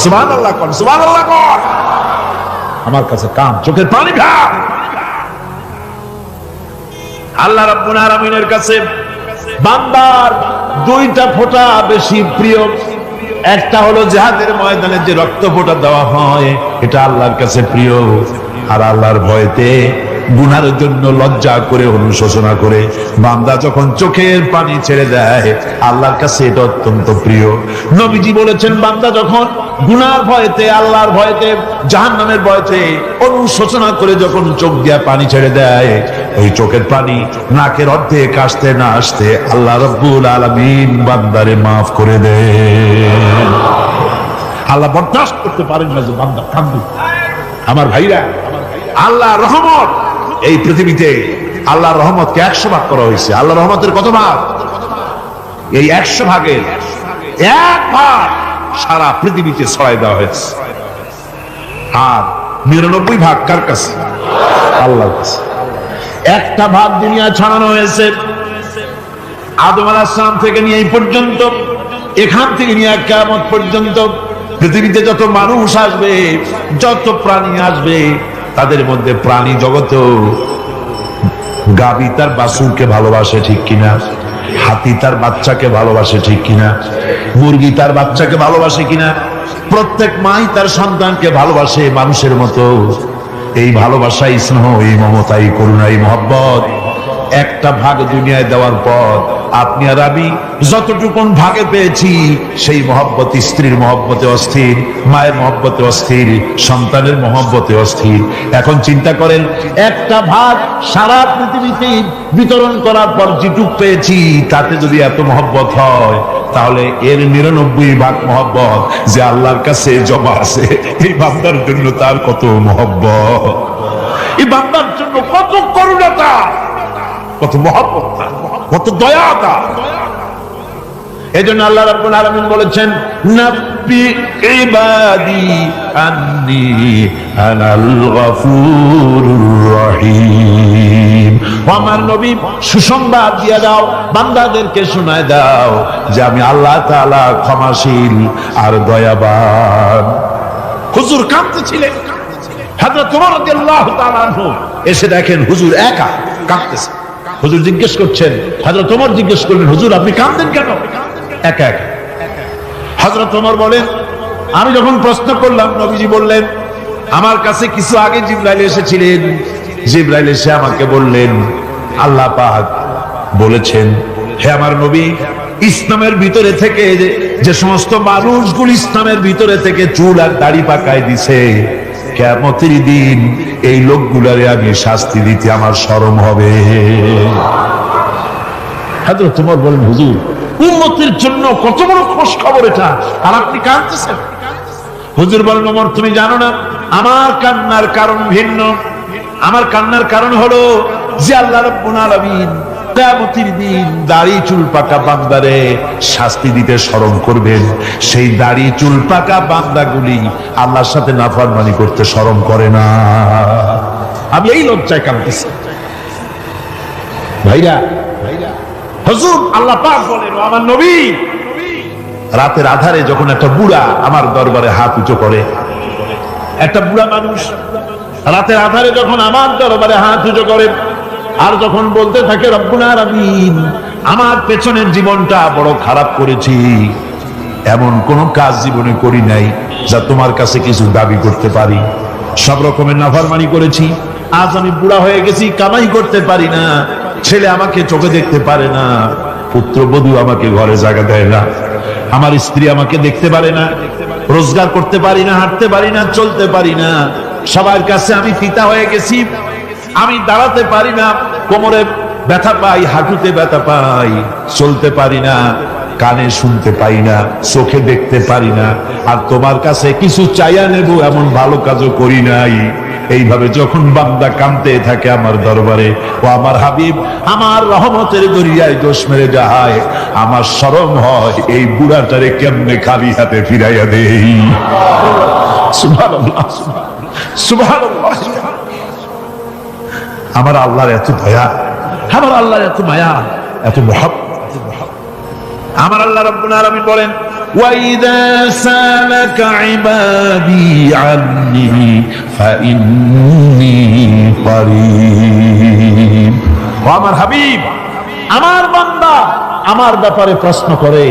সুবহানাল্লাহ কোন, সুবহানাল্লাহ কোন। আমার কাছে কান, চোখের পানি ফেল। আল্লাহ রাব্বুল আলামিনের কাছে বান্দার দুইটা ফোঁটা বেশি প্রিয়। একটা হলো জিহাদের ময়দানে যে রক্ত ফোঁটা দেওয়া হয়, এটা আল্লাহর কাছে প্রিয়। আর আল্লাহর ভয়তে গুনাহের জন্য লজ্জা করে, অনুশোচনা করে বান্দা যখন চোখের পানি ছেড়ে দেয়, আল্লাহর কাছে এটা অত্যন্ত প্রিয়। নবীজি বলেছেন, বান্দা যখন গুনার ভয়তে, আল্লাহর ভয়তে, জাহান্নামের ভয়তে অনুশোচনা করে যখন চোখ দিয়া পানি ছেড়ে দেয়, ওই চোখের পানি নাকের অর্ধেক আসতে না আসতে আল্লাহ রাব্বুল আলামিন বান্দারে মাফ করে দেন। আল্লাহ বরদাস্ত করতে পারেন না যে বান্দা কান্দে। আমার ভাইরা, আল্লাহর রহমত এই পৃথিবীতে, আল্লাহর রহমতকে 100 ভাগ করা হয়েছে। আল্লাহর রহমতের কত ভাগ? এই 100 ভাগের 1 ভাগ সারা পৃথিবীতে ছড়াই দেওয়া হয়েছে। আর 99 ভাগ কার কাছে? আল্লাহর কাছে। একটা ভাগ দুনিয়া ছড়ানো হয়েছে আদম আলাইহিস সালাম থেকে নিয়ে এই পর্যন্ত, এখান থেকে নিয়ে কিয়ামত পর্যন্ত পৃথিবীতে যত মানুষ আসবে, যত প্রাণী আসবে, তাদের মধ্যে প্রাণী জগত গাভী তার বাছুরকে ভালোবাসে, ঠিক কিনা? হাতি তার বাচ্চাকে ভালোবাসে, ঠিক কিনা? মুরগি তার বাচ্চাকে ভালোবাসে কিনা? প্রত্যেক মাই তার সন্তানকে ভালোবাসে মানুষের মতো। এই ভালোবাসা, এই স্নেহ, এই মমতা, এই করুণা, এই মহব্বত একটা ভাগ দুনিয়ায় দেওয়ার পর আপনি আর আমি যতটুকুন ভাগে পেয়েছি, সেই মহব্বত স্ত্রীর মহব্বতে অস্থির, মায়ের মহব্বতে অস্থির, সন্তানের মহব্বতে অস্থির। এখন চিন্তা করেন, একটা ভাগ সারা পৃথিবীতে বিতরণ করার পর যেটুক পেয়েছি, তাতে যদি এত মহব্বত হয়, তাহলে এর 99 ভাগ মহব্বত যে আল্লাহর কাছে জমা আছে, এই বান্দার জন্য তার কত মহব্বত, এই বান্দার জন্য কত করুণা, কত মহব্বত, কত দয়া। এজন্য আল্লাহ রাব্বুল আলামিন বলেছেন, নাব্বি ইবাদি আন্নী আনাল গফুরুর রহিম। আমার নবী সুসংবাদ দিয়ে দাও, বান্দাদেরকে শোনায় দাও যে আমি আল্লাহ তাআলা ক্ষমাশীল আর দয়াবান। হুজুর কাঁদতেছিলেন, হযরত ওমর রাদিয়াল্লাহু তাআলা আনহু এসে দেখেন হুজুর একা কাঁদতেছে। হুজুর জিজ্ঞেস করছেন, হযরত ওমর জিজ্ঞেস করলেন, হুজুর আপনি কাঁদতেন কেন একা একা? হযরত ওমর বলেন, আমি যখন প্রশ্ন করলাম নবীজি বললেন, আমার কাছে কিছু আগে জিবরাইল এসেছিলেন। জিবরাইল এসে আমাকে বললেন, আল্লাহ পাক বলেছেন, হে আমার নবী, ইসলামের ভিতরে থেকে যে সমস্ত মানুষগুলো ইসলামের ভিতরে থেকে চুল আর দাড়ি পাকায় দিছে, কিয়ামতের দিন এই লোকগুলারে আমি শাস্তি দিতে আমার শরম হবে। হযরত ওমর বলেন, হুজুর উম্মতের জন্য কত বড় খুশ খবর এটা, আর আপনি কাঁদতেছেন। হুজুর বলেন, ওমর তুমি জানো না আমার কান্নার কারণ ভিন্ন। আমার কান্নার কারণ হলো যে আল্লাহ রাব্বুল আলামিন কিয়ামতের দিন দাড়ি চুল পাকা বান্দারে শাস্তি দিতে শরম করবেন। সেই দাড়ি চুল পাকা বান্দাগুলি আল্লাহর সাথে নাফরমানি করতে শরম করে না। আমি এই লজ্জায় কাঁদতেছি। ভাইরা, হুজুর আল্লাহ পাক বলেন, ও আমার নবী, রাতের আধারে যখন একটা বুড়া আমার দরবারে হাত উঁচু করে, একটা বুড়া মানুষ রাতের আধারে যখন আমার দরবারে হাত উঁচু করে আর যখন বলতে থাকে, রব্বুল আলামিন আমার পেছনের জীবনটা বড় খারাপ করেছি, এমন কোন কাজ জীবনে করি নাই যা তোমার কাছে কিছু দাবি করতে পারি, সব রকমের নাফরমানি করেছি, আজ আমি বুড়া হয়ে গেছি, কামাই করতে পারি না, ছেলে আমাকে চোখে দেখতে পারে না, পুত্রবধূ আমাকে ঘরে জায়গা দেয় না, আমার স্ত্রী আমাকে দেখতে পারে না, রোজগার করতে পারি না, হাঁটতে পারি না, চলতে পারি না, সবার কাছে আমি ফিতা হয়ে গেছি, আমি দাঁড়াতে পারি না, কোমরে ব্যথা পাই, হাঁটুতে ব্যথা পাই, চলতে পারি না, কানে শুনতে পাই না, চোখে দেখতে পারি না, আর তোমার কাছে কিছু চাইয়া নেব এমন ভালো কাজও করি নাই। এইভাবে যখন বান্দা কাঁদতে থাকে আমার দরবারে, ও আমার হাবিব আমার রহমতের দরিয়ায় দোষ মেরে যায়, আমার শরম হয় এই বুড়াটারে কেমনে খালি হাতে ফিরাইয়া দেই। সুবহানাল্লাহ, সুবহানাল্লাহ। আমার আল্লাহর এত দয়া, আমার আল্লাহর এত মায়া, এত মহব্বত। আমার আল্লাহ রাব্বুল আলামিন বলেন, وَإِذَا سَأَلَكَ عِبَادِي عَنِّي فَإِنِّي قَرِيبٌ। ও আমার হাবিব, আমার বান্দা আমার ব্যাপারে প্রশ্ন করে,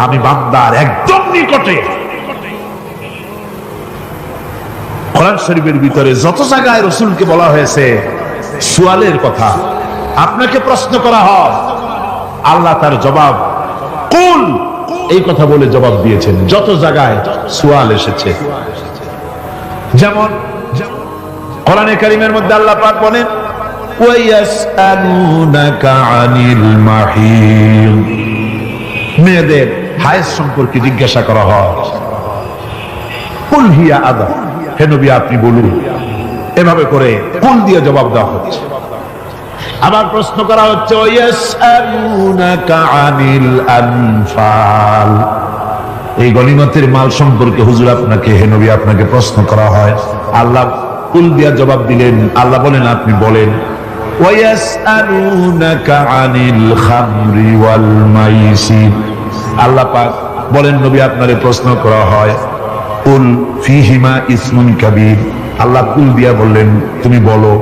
আমি বান্দার একদম নিকটে। কোরআন শরীফের ভিতরে যত জায়গায় রাসূলকে বলা হয়েছে সুয়ালের কথা, আপনাকে প্রশ্ন করা হয়, আল্লাহ তার জবাব কুল এই কথা বলে জবাব দিয়েছেন। যত জায়গায় সুয়াল এসেছে, যেমন কোরআনে কারীমের মধ্যে আল্লাহ পাক বলেন, ওয়ায়াসআলুনাকা আনিল মাহিদ, মেয়েদের হায়েজ সম্পর্কে জিজ্ঞাসা করা হয়, কুল হিয়া আযা, হে নবী আপনি বলুন। এভাবে করে কুল দিয়ে জবাব দেওয়া হচ্ছে। আবার প্রশ্ন করা হচ্ছে, ওয়ায়াসআলুনাকা আনিল আনফাল, এই গনিমতের মাল সম্পর্কে হুজুর আপনাকে, হে নবী আপনাকে প্রশ্ন করা হয়। আল্লাহ কুল দিয়া জবাব দিলেন। আল্লাহ বলেন আপনি বলেন, ওয়ায়াসআলুনাকা আনিল খামরি ওয়াল মাইসির, আল্লাহ পাক বলেন নবী আপনারে প্রশ্ন করা হয়, কুল ফীহিমা ইসমুন কাবীর, আল্লাহ কুল দিয়া বললেন তুমি বলো।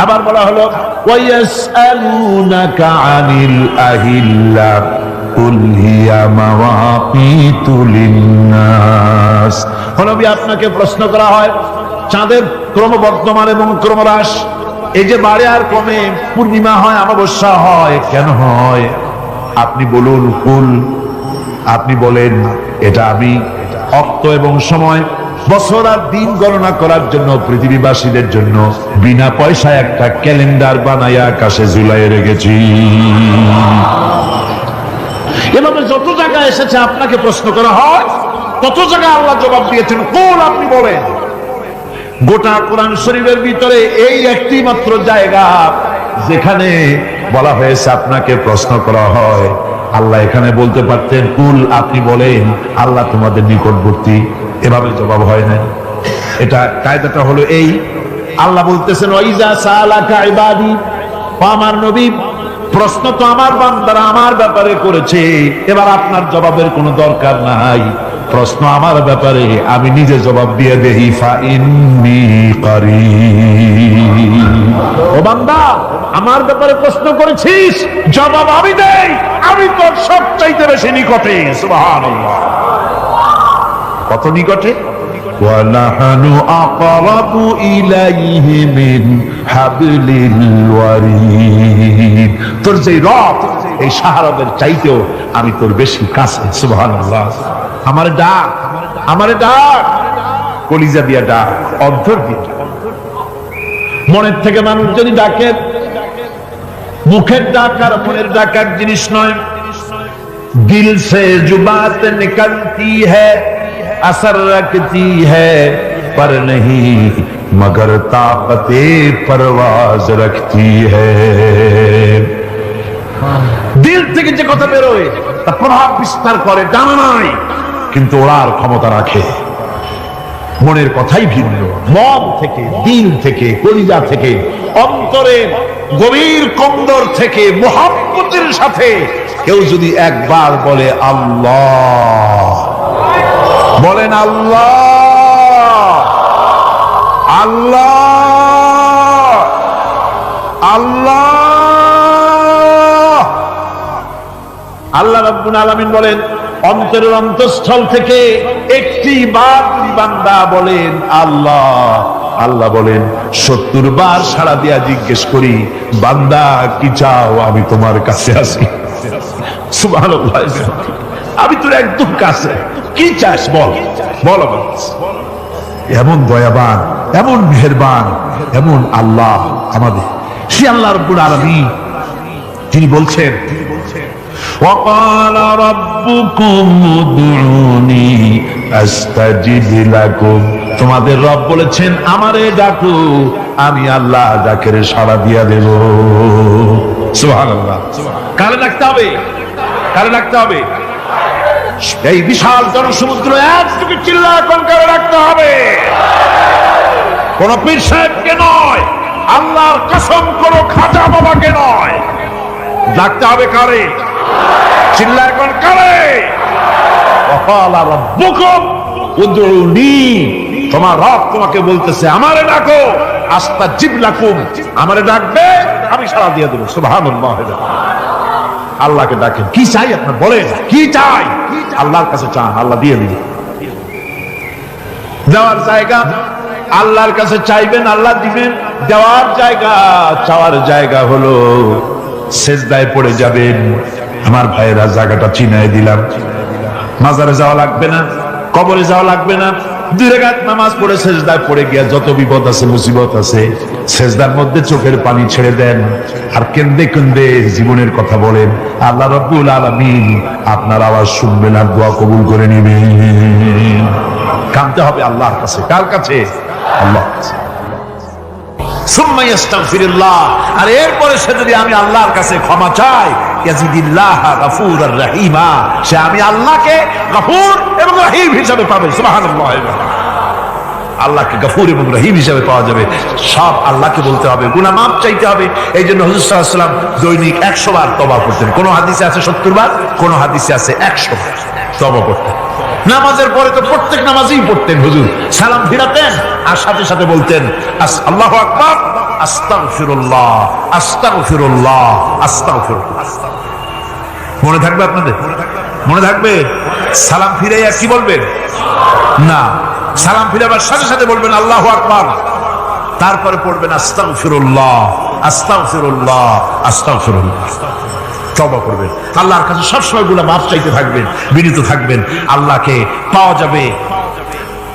আবার বলা হলো, ওয়ায়াসআলুনাকা আনিল আহিল্লা কুল হিয়া মাওয়াকিতু লিন্নাস, নবী আপনাকে প্রশ্ন করা হয় চাঁদের ক্রমবর্ধমান এবং ক্রমহ্রাস, এই যে বাড়ে আর কমে, পূর্ণিমা হয় অমাবস্যা হয়, কেন হয় আপনি বলুন। কুল, আপনি বলেন এটা আমি অক্ত এবং সময়, বছর আর দিন গণনা করার জন্য পৃথিবীবাসীদের জন্য বিনা পয়সায় একটা ক্যালেন্ডার বানাইয়া আকাশে ঝুলাইয়ে রেখেছি। এভাবে যত জায়গায় এসেছে আপনাকে প্রশ্ন করা হয়, তত জায়গায় আল্লাহ জবাব দিয়েছেন কুল আপনি বলেন। গোটা কোরআন শরীফের ভিতরে এই একটি মাত্র জায়গা যেখানে বলা হয়েছে আপনাকে প্রশ্ন করা হয়, আল্লাহ এখানে বলতে পারতেন কুল আপনি বলেন, আল্লাহ তোমাদের নিকটবর্তী, এভাবে জবাব হয় না। এটা কায়দাটা হলো এই, আল্লাহ বলতেছেন ওয়াইজা সালাকা ইবাদি, আমার নবী প্রশ্ন তো আমার বান্দারা আমার ব্যাপারে করেছে, এবার আপনার জবাবের কোনো দরকার নাই। প্রশ্ন আমার ব্যাপারে আমি নিজে জবাব দিয়ে দেই, ফাইন্নী কারীব। ও বান্দা, আমার ব্যাপারে প্রশ্ন করেছিস, জবাব আমি দেই, আমি তোর সবচাইতে বেশি নিকটে। সুবহানাল্লাহ। কত নিকটে? وَنَحْنُ أَقْرَبُ إِلَيْهِ مِنْ حَبْلِ الْوَرِيدِ। তোর যে রব, এই শাহরগের চাইতেও আমি তোর বেশি কাছে। সুবহানাল্লাহ। আমারে ডাক, আমারে ডাক, কলিজা দিয়া ডাক, অন্তর দিয়া। মনের থেকে মানুষ যদি ডাকে, মুখের ডাক আর মনের ডাক এক জিনিস নয়। দিল সে जुबात निकलती है, असर रखती है, पर नहीं मगर ताकते परवाज रखती है। দিল থেকে যে কথা বেরোয় তা প্রভাব বিস্তার করে, ডানা নাই কিন্তু ওড়ার ক্ষমতা রাখে। মনের কথাই ভিন্ন। মন থেকে, দিল থেকে, কলিজা থেকে, অন্তরের গভীর কন্দর থেকে মুহাব্বতের সাথে কেউ যদি একবার বলে আল্লাহ, বলেন আল্লাহ, আল্লাহ, আল্লাহ। আল্লাহ রাব্বুল আলামিন বলেন, অন্তরের অন্তঃস্থল থেকে একটি বার বান্দা বলেন আল্লাহ, আল্লাহ বলেন 70 বার সাড়া দিয়া জিজ্ঞেস করি, বান্দা কি চাও, আমি তোমার কাছে আছি। সুবহানাল্লাহ। আমি তোর একদম কাছে, কি চাস বল, বল। এমন দয়াবান, এমন মেহেরবান, এমন আল্লাহ আমাদের। সে আল্লাহ রাব্বুল আলামিন তিনি বলছেন, وقال ربكم ادعوني استجب لكم। তোমাদের রব বলেছেন আমারে ডাকো, আমি আল্লাহ ডাকের সাড়া দিয়া দেব। সুবহানাল্লাহ। কারে ডাকতে হবে? কারে ডাকতে হবে? এই বিশাল জনসমুদ্র একটুকু চিল্লায় কোন কারে ডাকতে হবে? কোন পীর সাহেবকে নয়, আল্লাহর কসম করো খাজা বাবাকে নয়, ডাকতে হবে কারে? চিল্লায় কোন কারে? ওয়াকালা রাব্বুকুম উদউনি। তোমার রব তোমাকে বলতেছে আমারে ডাকো, আস্তাজিব লাকুম, আমারে ডাকবে আমি সাড়া দিয়ে দেব। সুবহানাল্লাহ। আল্লাহকে ডাকেন, কি চাই আপনার বলেন, কি চাই? আল্লাহর কাছে চান, আল্লাহ দিয়ে দিবে। দেওয়ার জায়গা আল্লাহর কাছে চাইবেন, আল্লাহ দিবেন। দেওয়ার জায়গা, চাওয়ার জায়গা হলো সেজদায় পড়ে যাবেন। আমার ভাইয়েরা, জায়গাটা চিনাই দিলাম। মাজারে যাওয়া লাগবে না, কবরে যাওয়া লাগবে না। 2 রাকাত নামাজ পড়ে সেজদায় পড়ে গিয়া যত বিপদ আছে, মুসিবত আছে, সেজদার মধ্যে চোখের পানি ছেড়ে দেন আর কেন্দে কেন্দে জীবনের কথা বলেন। আল্লাহ রাব্বুল আলামিন আপনার আওয়াজ শুনবেন আর দোয়া কবুল করে নেবেন। কাঁদতে হবে আল্লাহর কাছে। কার কাছে? আল্লাহর কাছে। সুম্মা ইস্তাগফিরুল্লাহ। আর এরপরে সে যদি আমি আল্লাহর কাছে ক্ষমা চাই, ইয়াজিদিল্লাহ গফুরার রহিমা, সে আমি আল্লাহকে গফুর এবং রহিম হিসাবে পাবে। সুবহানাল্লাহ। আল্লাহকে গফুর এবং রহিম হিসাবে পাওয়া যাবে। সব আল্লাহকে বলতে হবে, গুনাহ মাফ চাইতে হবে। এই জন্য হুজুর সাল্লাল্লাহু আলাইহি ওয়াসাল্লাম দৈনিক 100 বার তওবা করতেন। কোন হাদিসে আছে 70 বার, কোন হাদিসে আছে 100 বার তওবা করতেন। নামাজের পরে তো প্রত্যেক নামাজেই পড়তেন হুজুর, সালাম ফিরাতেন আর সাথে সাথে বলতেন আল্লাহু আকবার, আস্তাগফিরুল্লাহ, আস্তাগফিরুল্লাহ, আস্তাগফিরুল্লাহ। মনে থাকবে আপনাদের? মনে থাকবে? সালাম ফিরাইয়া কি বলবেন? না, সালাম ফিরাবার সাথে সাথে বলবেন আল্লাহু আকবার, তারপরে পড়বেন আস্তাগফিরুল্লাহ, আস্তাগফিরুল্লাহ, আস্তাগফিরুল্লাহ। তওবা করবেন, আল্লাহর কাছে সবসময় গুনাহ মাফ চাইতে থাকবেন, বিনীত থাকবেন। আল্লাহকে পাওয়া যাবে,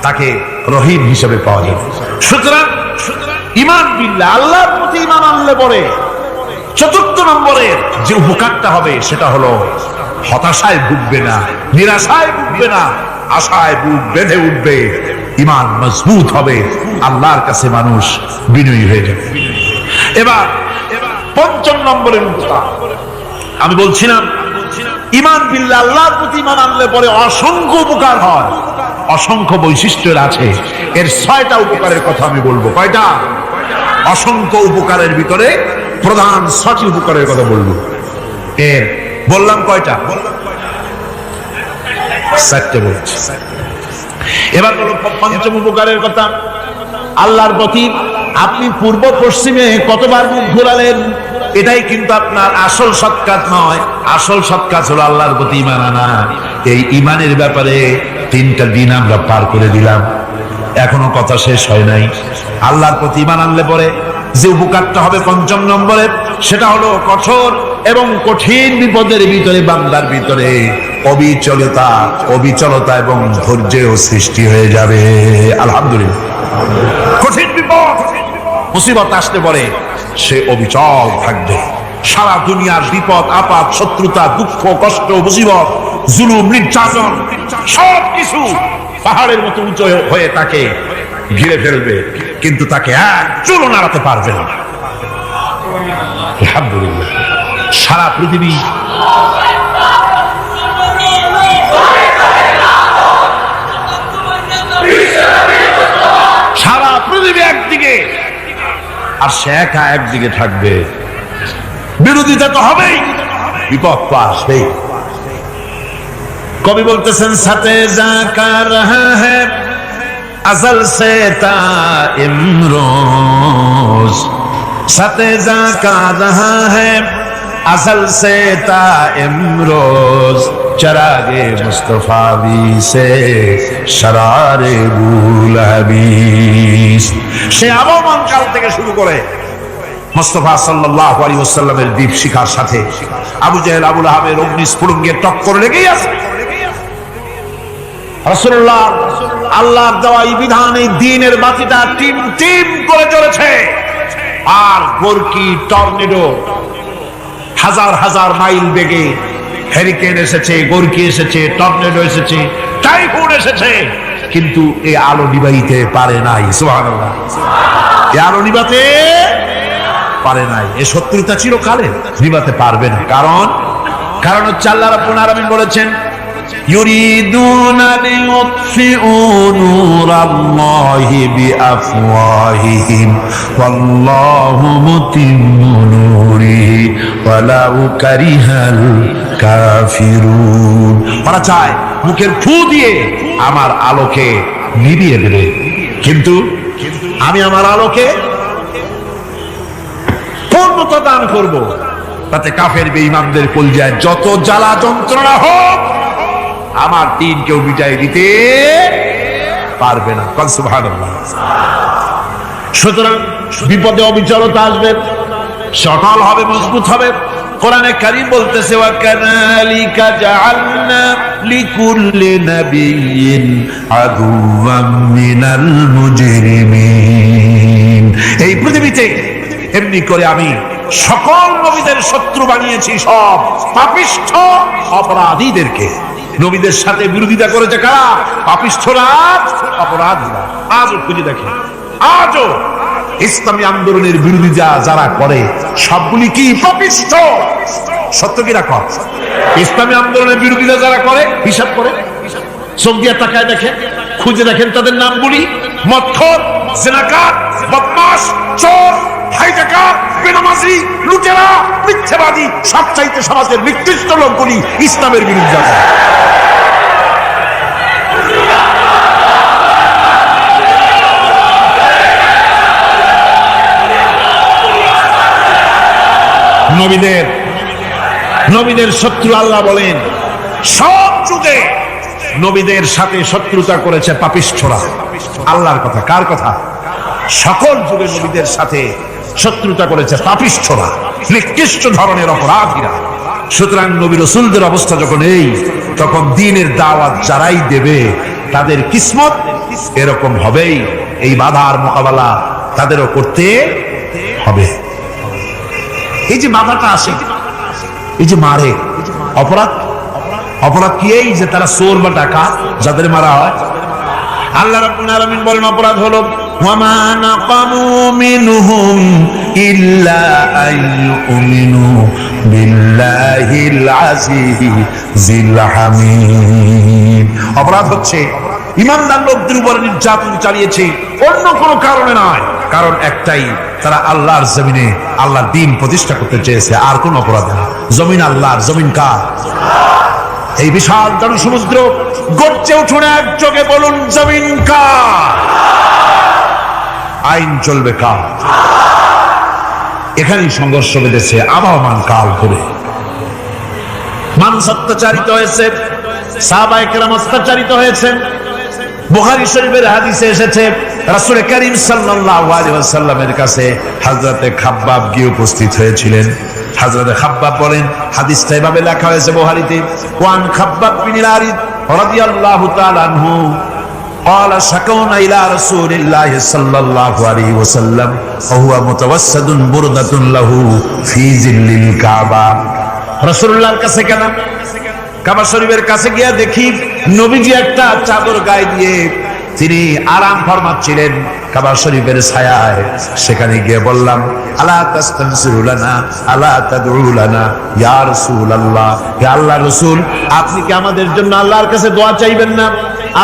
তাকে রহিম হিসেবে পাওয়া যাবে। সুতরাং ঈমান বিল্লাহ, আল্লাহর প্রতি ঈমান আনলে পরে 4 নম্বরের যে উপকারটা হবে সেটা হলো হতাশায় ভুগবে না, নিরাশায় ভুগবে না, আশায় বুক বেঁধে উঠবে, ঈমান মজবুত হবে, আল্লাহর কাছে মানুষ বিনয়ী হয়ে যাবে। এবার 5 নম্বরের উপকার আমি বলছিলাম, ঈমান বিল্লাহ, আল্লাহর প্রতি ঈমান আনলে পরে অসংখ্য উপকার হয়, অসংখ্য বৈশিষ্ট্য আছে। এর 6টা উপকারের কথা আমি বলবো। কয়টা? অসংখ্য উপকারের ভিতরে প্রধান 6টি উপকারের কথা বলবো। এর বললাম কয়টা? চারটে বলছি। এবার হলো পঞ্চম উপকারের কথা। আল্লাহর প্রতি আপনি পূর্ব পশ্চিমে কতবার মুখ ঘুরালেন, এটাই কিন্তু আপনার আসল সৎ কাজ নয়। আসল সৎ কাজ হলো আল্লাহর প্রতি ঈমান আনা। এই ঈমানের ব্যাপারে 3টা দিন আমরা পার করে দিলাম, এখনো কথা শেষ হয় নাই। আল্লাহর প্রতি ঈমান আনলে পরে যে উপকারটা হবে 5ম নম্বরে, সেটা হলো কঠোর এবং কঠিন বিপদের ভিতরে বান্দার ভিতরে অবিচলতা এবং ধৈর্যের সৃষ্টি হয়ে যাবে। আলহামদুলিল্লাহ। কঠিন বিপদ মুসিবত আসতে পরে সে অবিচল থাকবে। সারা দুনিয়ার বিপদ আপদ, শত্রুতা, দুঃখ, কষ্ট, মুসিবত, জুলুম, নির্যাতন সবকিছু পাহাড়ের মতো উঁচু হয়ে তাকে ঘিরে ফেলবে, কিন্তু তাকে এক চুলও নাড়াতে পারবে না। আলহামদুলিল্লাহ। সারা পৃথিবী একদিকে আর সে একা একদিকে থাকবে। বিরোধিতা তো হবেই, বিপদ তো আসবেই। কবি বলতেছেন, সাথে জাকা রহা হ্যায় अज़ल से ता इमरोज, साथे जाका रहा है अज़ल से ता इमरोज, चरागे मुस्तफावी से शरारे गुलहबीस। সে আবহমান কাল থেকে শুরু করে মুস্তাফা সাল্লাল্লাহু আলাইহি ওয়াসাল্লামের দীপ শিখার সাথে আবু জাহেল, আবু লাহাবের অগ্নিস্ফুলিঙ্গের টক্কর লেগেই আছে। রাসূলুল্লাহ আল্লাহর দেওয়া এই বিধান, এই দ্বীনের বাতিটা টিম টিম করে চলেছে। আর গোরকি টর্নেডো হাজার হাজার মাইল বেগে, হেরিকেন এসেছে, গোরকি এসেছে, টর্নেডো এসেছে, টাইফুন এসেছে, কিন্তু এই আলো নিবাইতে পারে নাই। সুবহানাল্লাহ। এই আলো নিবাতে পারে নাই। এই শত্রুতা চিরকালের, নিবাতে পারবে না। কারণ হচ্ছে আল্লাহ রাব্বুল আলামিন বলেছেন, ইউরিদুনা লিইউতফিউ নূরাল্লাহি বিআফওয়াহিহিম ওয়াল্লাহু মুতিম্মু নূরিহি ওয়ালাউ কারিহাল কাফিরুন। ওরা চায় মুখের ফু দিয়ে আমার আলোকে নিভিয়ে দেবে, কিন্তু আমি আমার আলোকে পূর্ণতা দান করব। তাতে কাফের বেঈমানদের কলজায় যত জ্বালা যন্ত্রণা হোক, আমার দ্বীন কেউ মিটাই দিতে পারবে না। সুবহানাল্লাহ। সুতরাং বিপদে অবিচলতা আসবে, সকাল হবে, মজবুত হবে। কোরআনে কারীম বলতেছে, ওয়া কাযালিকা জাআলনা লিকুল্লি নাবিয়্যিন আদুওয়াম মিনাল মুজরিমিন। এই পৃথিবীতে এমনি করে আমি সকল নবীদের শত্রু বানিয়েছি, সব পাপিষ্ঠ অপরাধীদেরকে। নবীদের সাথে বিরোধিতা করেছে কারা? পাপিষ্ঠরা, অপরাধীরা। আজও খুঁজে দেখে, আজও ইসলামী আন্দোলনের বিরোধিতা যারা করে সবগুলি কি পাপিষ্ঠ? সত্য কি রাখ? ইসলামী আন্দোলনের বিরোধিতা যারা করে হিসাব করে, চোখ দিয়ে তাকায় দেখেন, খুঁজে দেখেন তাদের নামগুলি। মদখোর, জিনাকার, বদমাশ, চোর, হাইজাকার, বেনামাজি, লুটেরা, মিথ্যাবাদী, সবচাইতে সমাজের নিকৃষ্ট লোকগুলি ইসলামের বিরুদ্ধে। নবীদের শত্রু আল্লাহ বলেন, সব যুগে নবীদের সাথে শত্রুতা করেছে পাপিষ্ঠরা। আল্লাহর কথা, কার কথা? সকল যুগে নবীদের সাথে শত্রুতা করেছে পাপিষ্ঠরা, নিকৃষ্ট ধরনের অপরাধীরা। সুতরাং নবী রাসূলদের অবস্থা যখন এই, তখন দ্বীনের দাওয়াত যারাই দেবে তাদের কিসমত এরকম হবেই। এই বাধার মোকাবেলা তাদেরও করতে হবে। এই যে বাধাটা আসে, এই যে মারে, অপরাধ কি? এই যে তারা চোর বা ডাকাত, যাদের মারা হয়। আল্লাহ রাব্বুল আলামিন বলেন, অপরাধ হলো ওয়ামা নাকামু মিনহুম ইল্লা আইয়ুমিনু বিল্লাহিল আজিজিল হামিদ। অপরাধ হচ্ছে ঈমানদার লোকদের উপর নির্যাতন চালিয়েছে, অন্য কোনো কারণে নয়। কারণ একটাই, তারা আল্লাহর জমিনে আল্লাহর দ্বীন প্রতিষ্ঠা করতে চেয়েছে, আর কোন অপরাধ না। জমিন আল্লাহর, জমিন কার? এই বিশাল জনসমুদ্র গর্জে উঠুন একযোগে বলুন জমিন কার, আইন চলবে কার। এখানেই সংঘর্ষ বেঁধেছে আবহমান কাল ধরে। মানুষ অত্যাচারিত হয়েছে, সাহাবায়ে কেরাম অত্যাচারিত হয়েছেন। বুখারী শরীফের হাদিসে এসেছে রাসূল করিম সাল্লাল্লাহু আলাইহি ওয়াসাল্লামের কাছে হযরতে খাব্বাব গিয়ে উপস্থিত হয়েছিলেন। হযরতে খাব্বাব বলেন, হাদিসটা এভাবে লেখা হয়েছে বুখারীতে, ওয়ান খাব্বাব বিন আরিদ রাদিয়াল্লাহু তাআলা আনহু قال شكونا إلى رسول الله صلى الله عليه وسلم وهو متوسد بردة له في ظل الكعبة। রাসূলুল্লাহর কাছে গেলাম, কাবা শরীফের কাছে গিয়ে দেখি নবীজি একটা চাদর গায়ে দিয়ে তিনি আরাম ফরমাচ্ছিলেন কাবা শরীফের ছায়ায়। সেখানে গিয়ে বললাম, আলা তাস্তানসিরু লানা আলা তাদউ লানা ইয়া রাসূলুল্লাহ, হে আল্লাহর রাসূল, আপনি কি আমাদের জন্য আল্লাহর কাছে দোয়া চাইবেন না?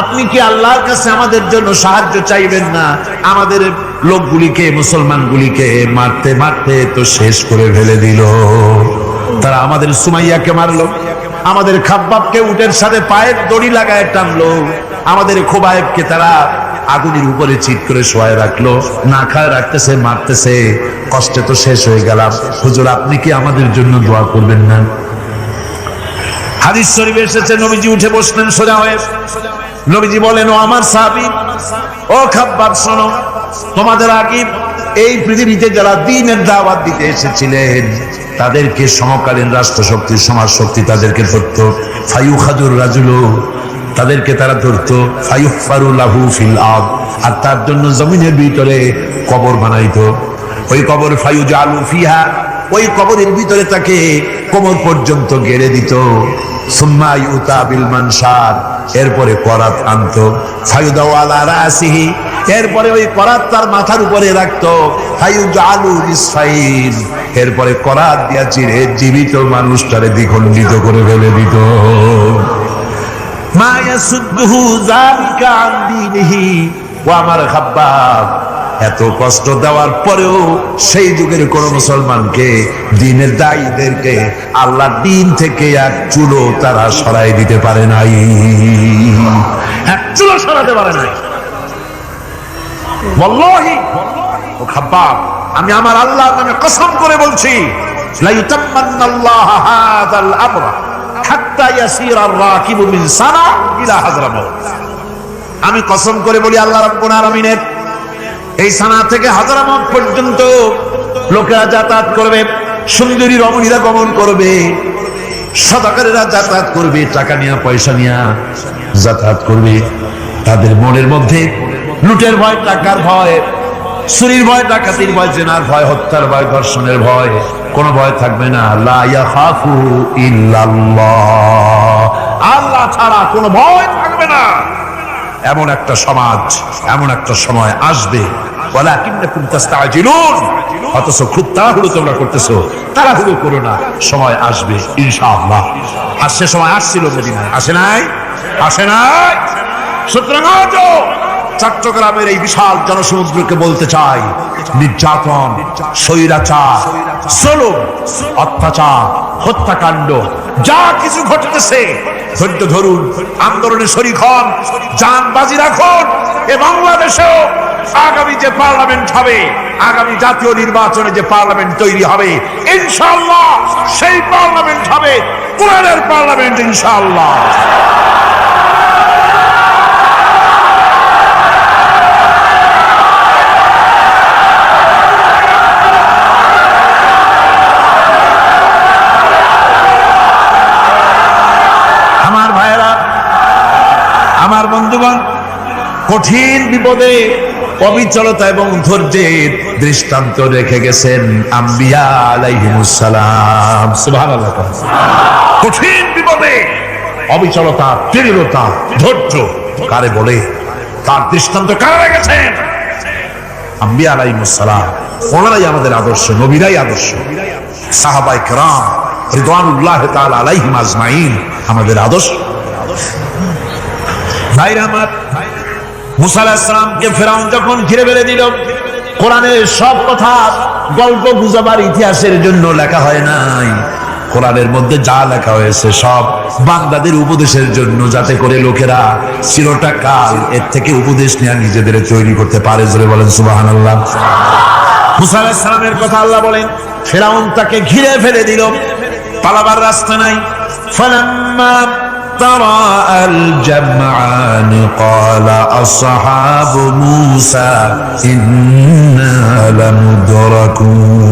আপনি কি আল্লাহর কাছে আমাদের জন্য সাহায্য চাইবেন না? আমাদের লোকগুলিকে, মুসলমানগুলিকে মারতে মারতে তো শেষ করে ফেলে দিল। তারা আমাদের সুমাইয়াকে মারলো, আমাদের খাব্বাবকে উটের সাথে পায়ের দড়ি লাগায় টানলো, আমাদের খোবায়েবকে তারা আগুনের উপরে চিৎ করে শোয়ায় রাখলো, না খায় রাখতেছে, মারতেছে। কষ্টে তো শেষ হয়ে গেলাম, হুজুর আপনি কি আমাদের জন্য দোয়া করবেন না? হাদিস শরীফে এসেছে নবীজি উঠে বসলেন সোজা হয়ে। নবীজি বলেন, ও আমার সাহাবী, ও খাব্বাব শোনো, তোমাদের আগে এই পৃথিবীতে যারা দ্বীনের দাওয়াত দিতে এসেছিলেন তাদেরকে সমকালীন রাষ্ট্রশক্তি, সমাজ শক্তি তাদেরকে ধরতো। ফায়ুখাদুর রাজুলু, তাদেরকে তারা ধরতো। ফায়ুফারু লাহু ফিল আরদ, আর তার জন্য জমিনের ভিতরে কবর বানাইতো। ওই কবর ফায়ুজালু ফিহা, ওই কবরের ভিতরে তাকে কোমর পর্যন্ত গেড়ে দিত। সুম্মা ইউতা বিল মানশার, এরপরে করাত আনতো। ফায়ুদাউ আলা রাসিহি, এরপরে ওই করাত তার মাথার উপরে রাখতো। ফায়ুজালু নিসফাইন, এরপরে করাত দিয়া চিরে জীবিত মানুষটারে দ্বিখণ্ডিত করে ফেলে দিত। মা ইয়াসুদ্দুহু যালিকা আন দীনিহি, ও আমার খাব্বাব, এত কষ্ট দেওয়ার পরেও সেই যুগের কোন মুসলমানকে, দ্বীনের দায়ীদেরকে আল্লাহর দ্বীন থেকে এক চুলো তারা সরাই দিতে পারে নাই, এক চুলো সরাতে পারে নাই। ওয়াল্লাহি, ও খাব্বাব, আমি আমার আল্লাহর নামে কসম করে বলছি, লা ইউতাম্মান্নাল্লাহু হাযাল আমরা হাত্তা ইয়াসিরা আর-রাকিবু মিন সানা ইলা হাযরামাউত। আমি কসম করে বলি, আল্লাহ রাব্বুল আলামিনের এই সানা থেকে হাযরামাউত পর্যন্ত লোকেরা যাতায়াত করবে, সুন্দরী রমণীরা গমন করবে, সদাকারেরা যাতায়াত করবে, টাকা নিয়ে পয়সা নিয়ে যাতায়াত করবে। তাদের মনের মধ্যে লুটের ভয়, টাকার ভয়, চুরির ভয়, ডাকাতির ভয়, জেনার ভয়, হত্যার ভয়, ধর্ষণের ভয়, কোনো ভয় থাকবে না। লা ইয়াখাফু ইল্লাল্লাহ, আল্লাহ ছাড়া কোনো ভয় থাকবে না। এমন একটা সমাজ, এমন একটা সময় আসবে, ওয়ালাকিন্নাকুম তাস্তাজিলুন, অথচ খুব তাড়াহুড়ো তোমরা করতেছো। তাড়াহুড়ো করো না, সময় আসবে ইনশাআল্লাহ। আর সে সময় আসছিল মদিনায়, আসে নাই? আসে নাই? সুতরাং আজও চট্টগ্রামের এই বিশাল জনসমুদ্রকে বলতে চাই, নির্যাতন, স্বৈরাচার, জুলুম, অত্যাচার, হত্যাকাণ্ড যা কিছু ঘটতেছে, ধৈর্য ধরুন, আন্দোলনে শরীক হন, জান বাজি রাখুন। এ বাংলাদেশেও আগামী যে পার্লামেন্ট হবে, আগামী জাতীয় নির্বাচনে যে পার্লামেন্ট তৈরি হবে, ইনশাআল্লাহ সেই পার্লামেন্ট হবে কোরআনের পার্লামেন্ট, ইনশাআল্লাহ। আমার বন্ধুগণ, কঠিন বিপদে অবিচলতা এবং ধৈর্যের দৃষ্টান্ত রেখে গেছেন আম্বিয়া আলাইহিমুস সালাম। সুবহানাল্লাহ। কঠিন বিপদে অবিচলতা, দৃঢ়তা, ধৈর্য কারে বলে, তার দৃষ্টান্ত কারা রেখেছেন? আম্বিয়া আলাইহিমুস সালাম। ওনারাই আমাদের আদর্শ, নবীরাই আদর্শ। সাহাবায়ে কেরাম রিদওয়ানুল্লাহি তাআলা আলাইহিম আজমাইন আমাদের আদর্শ। ভাইরা আমার, মুসা আলাইহিস সালামকে ফিরআউন যখন ঘিরে ফেলে দিল, কোরআনের সব কথা গল্প গুজবার ইতিহাসের জন্য লেখা হয় নাই। কোরআনের মধ্যে যা লেখা হয়েছে সব বান্দাদের উপদেশের জন্য, যাতে করে লোকেরা চিরটা কাল এর থেকে উপদেশ নিয়ে নিজেদের তৈরি করতে পারে। জোরে বলেন সুবহানাল্লাহ। মুসা আলাইহিস সালামের কথা আল্লাহ বলেন, ফিরাউন তাকে ঘিরে ফেলে দিল, পালাবার রাস্তা নাই। ফালাম্মা تراءى الجمعان قال أصحاب موسى إنا لمدركون।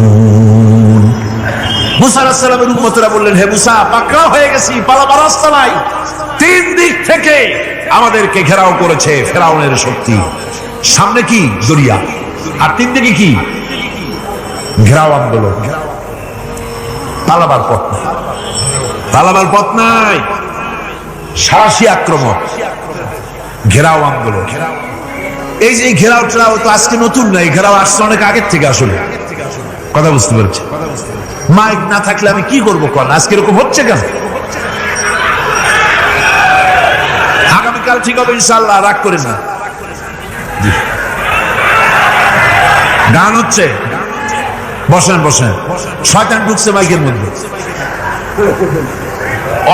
মুসা আলাইহিস সালামের উম্মতরা বললেন, হে মুসা, পাকড়াও হয়ে গেছি, পালাবার রাস্তা নাই। তিন দিক থেকে আমাদেরকে ঘেরাও করেছে ফিরাউনের শক্তি। সামনে কি? দরিয়া, আর তিন দিকে কি? ঘেরাও আন্দোলন। পালাবার পথ নাই, পালাবার পথ নাই। সারাশি আক্রমণ, ঘেরাও আন্দোলন। এই যে ঘেরাও টেরাও তো আজকে নতুন নাই, ঘেরাও আসছে অনেক আগের থেকে। আসলে কথা বুঝতে পারছি। মাইক না থাকলে আমি কি করবো? কোন আজকে এরকম হচ্ছে কেন? আগামীকাল ঠিক হবে ইনশাআল্লাহ, রাগ করে না। গান হচ্ছে, বসেন বসেন। শয়তান ঢুকছে মাইকের মধ্যে।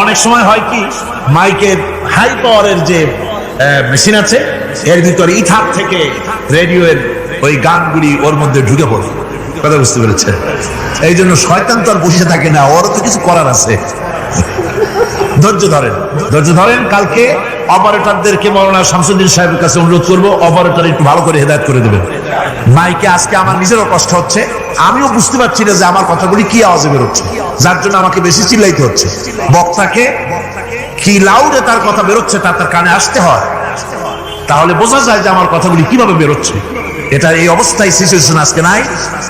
অনেক সময় হয় কি, মাইকের হাই পাওয়ারের যে মেশিন আছে এর ভিতরে ইথার থেকে রেডিওর ওই গানগুলি ওর মধ্যে ঢুকে পড়ে। কথা বুঝতে পেরেছে? এই জন্য শয়তান তো আর বসে থাকে না, ওরও তো কিছু করার আছে। ধৈর্য ধরেন, ধৈর্য ধরেন। কালকে অপারেটরদেরকে মাওলানা শামসুদ্দিন সাহেবের কাছে অনুরোধ করবো, অপারেটর একটু ভালো করে হেদায়েত করে দেবেন। মাইকে আজকে আমার নিজেরও কষ্ট হচ্ছে, আমিও বুঝতে পারছি না যে আমার কথাগুলি কি আওয়াজে বেরোচ্ছে, যার জন্য আমাকে বেশি চিল্লাইতে হচ্ছে। বক্তাকে কি লাউডে তার কথা বেরোচ্ছে তার কানে আসতে হয়, তাহলে বোঝা যায় যে আমার কথাগুলি কিভাবে বেরোচ্ছে। এটা এই অবস্থায় সিচুয়েশন আজকে নাই,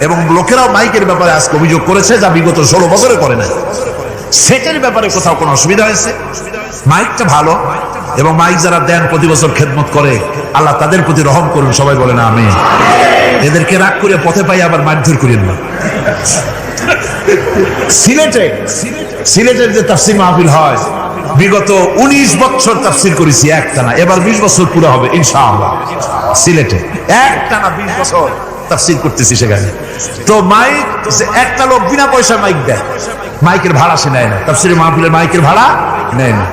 এবং লোকেরাও মাইকের ব্যাপারে আজকে অভিযোগ করেছে যা বিগত 16 বছরে করে না। সেটের ব্যাপারে কোথাও কোনো অসুবিধা হয়েছে? মাইকটা ভালো, এবং মাইক যারা দেন প্রতি বছর খেদমত করে, আল্লাহ তাদের প্রতি রহম করুন। সবাই বলে না আমিন। এদেরকে রাগ করে পথে পাই আবার মারধর করেন না। সিলেটের যে তাফসীর মাহফিল হয়, বিগত 19 বছর তাফসীর করেছি একটানা, এবার 20 বছর পুরো হবে ইনশাআল্লাহ। সিলেটে একটানা 20 বছর তাফসীর করতেছি সেখানে। তো মাইক, একটা লোক বিনা পয়সা মাইক দেয়, মাইকের ভাড়া সে নেয় না। তাফসীরের মাহফিলের মাইকের ভাড়া নেয় না।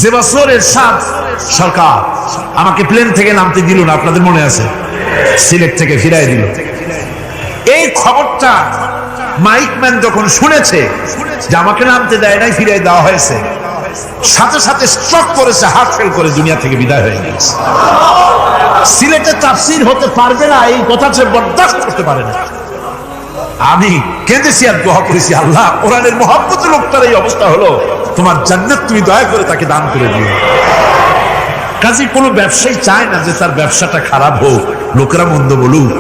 যে বছর এরশাদ সরকার আমাকে প্লেন থেকে নামতে দিল না, আপনাদের মনে আছে? সিলেট থেকে ফিরাই দিল। এই খবরটা মাইকম্যান যখন শুনেছে যে আমাকে নামতে দেয় নাই, ফিরাই দেওয়া হয়েছে, সাথে সাথে স্ট্রোক করেছে, হার্ট ফেল করে দুনিয়া থেকে বিদায় হয়ে গেছে। সিলেটে তাফসীর হতে পারবে না এই কথা সে বরদাস্ত করতে পারে না। আমি কেঁদেছি আর দোয়া করেছি, আল্লাহ, কোরআনের মহব্বত লোকটার এই অবস্থা হলো, তোমার জান্নাত তুমি দয়া করে তাকে দান করে দিও। কাজে কোনো ব্যবসায়ী চায় না যে তার ব্যবসাটা খারাপ হোক, লোকেরা মন্দ বলুক।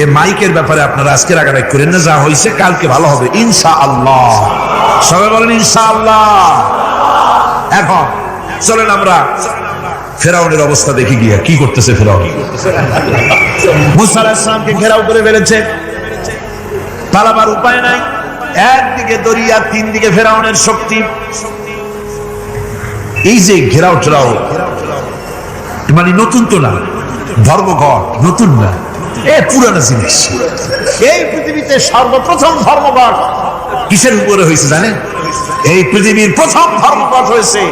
এই মাইকের ব্যাপারে আপনারা আজকে রাগারাগ করেন না, যা হয়েছে কালকে ভালো হবে ইনশাআল্লাহ। সবাই বলেন ইনশাআল্লাহ। এখন চলেন আমরা ফেরাউনের অবস্থা দেখি গিয়া কি করতেছে ফেরাউন। মুসা আলাইহিস সালামকে ঘেরাও করে ফেলেছে, পালাবার উপায় নাই। একদিকে দরিয়া, তিন দিকে ফেরাউনের শক্তি। এই যে ঘেরাও টেরাও মানে নতুন তো না, ধর্মঘট নতুন না, এ পুরানো জিনিস। এই পৃথিবীতে সর্বপ্রথম ধর্মঘট কিসের উপরে হয়েছে জানেন? এই পৃথিবীর প্রথম ধর্মঘট হয়েছে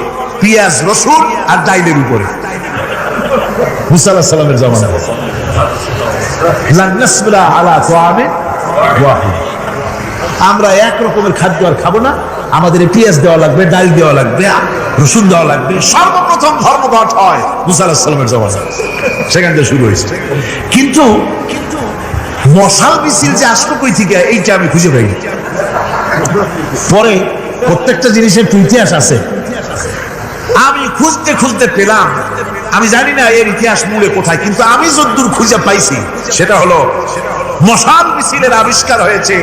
পেঁয়াজ, রসুন আর ডাইলের উপরে। মুসা আলাইহিস সালামের জামানায় লান নাসবিরা আলা তাআমিন ওয়াহিদ, আমরা এক রকমের খাদ্য আর খাবো না, আমাদের পেঁয়াজ দেওয়া লাগবে, ডাল দেওয়া লাগবে, রসুন দেওয়া লাগবে। সর্বপ্রথম ধর্মঘট হয় মুসা আলাইহিস সালামের জামানায়, সেখান থেকে শুরু হয়েছে। কিন্তু মশাল মিছিল যে আসলো কই থেকে, এইটা আমি খুঁজে পাই। পরে প্রত্যেকটা জিনিসের ইতিহাস আছে, আমি খুঁজতে খুঁজতে পেলাম। আমি জানি না এর ইতিহাস মূলে কোথায়, কিন্তু আমি যতদূর খুঁজে পাইছি সেটা হলো মশাল মিছিলের আবিষ্কার হয়েছে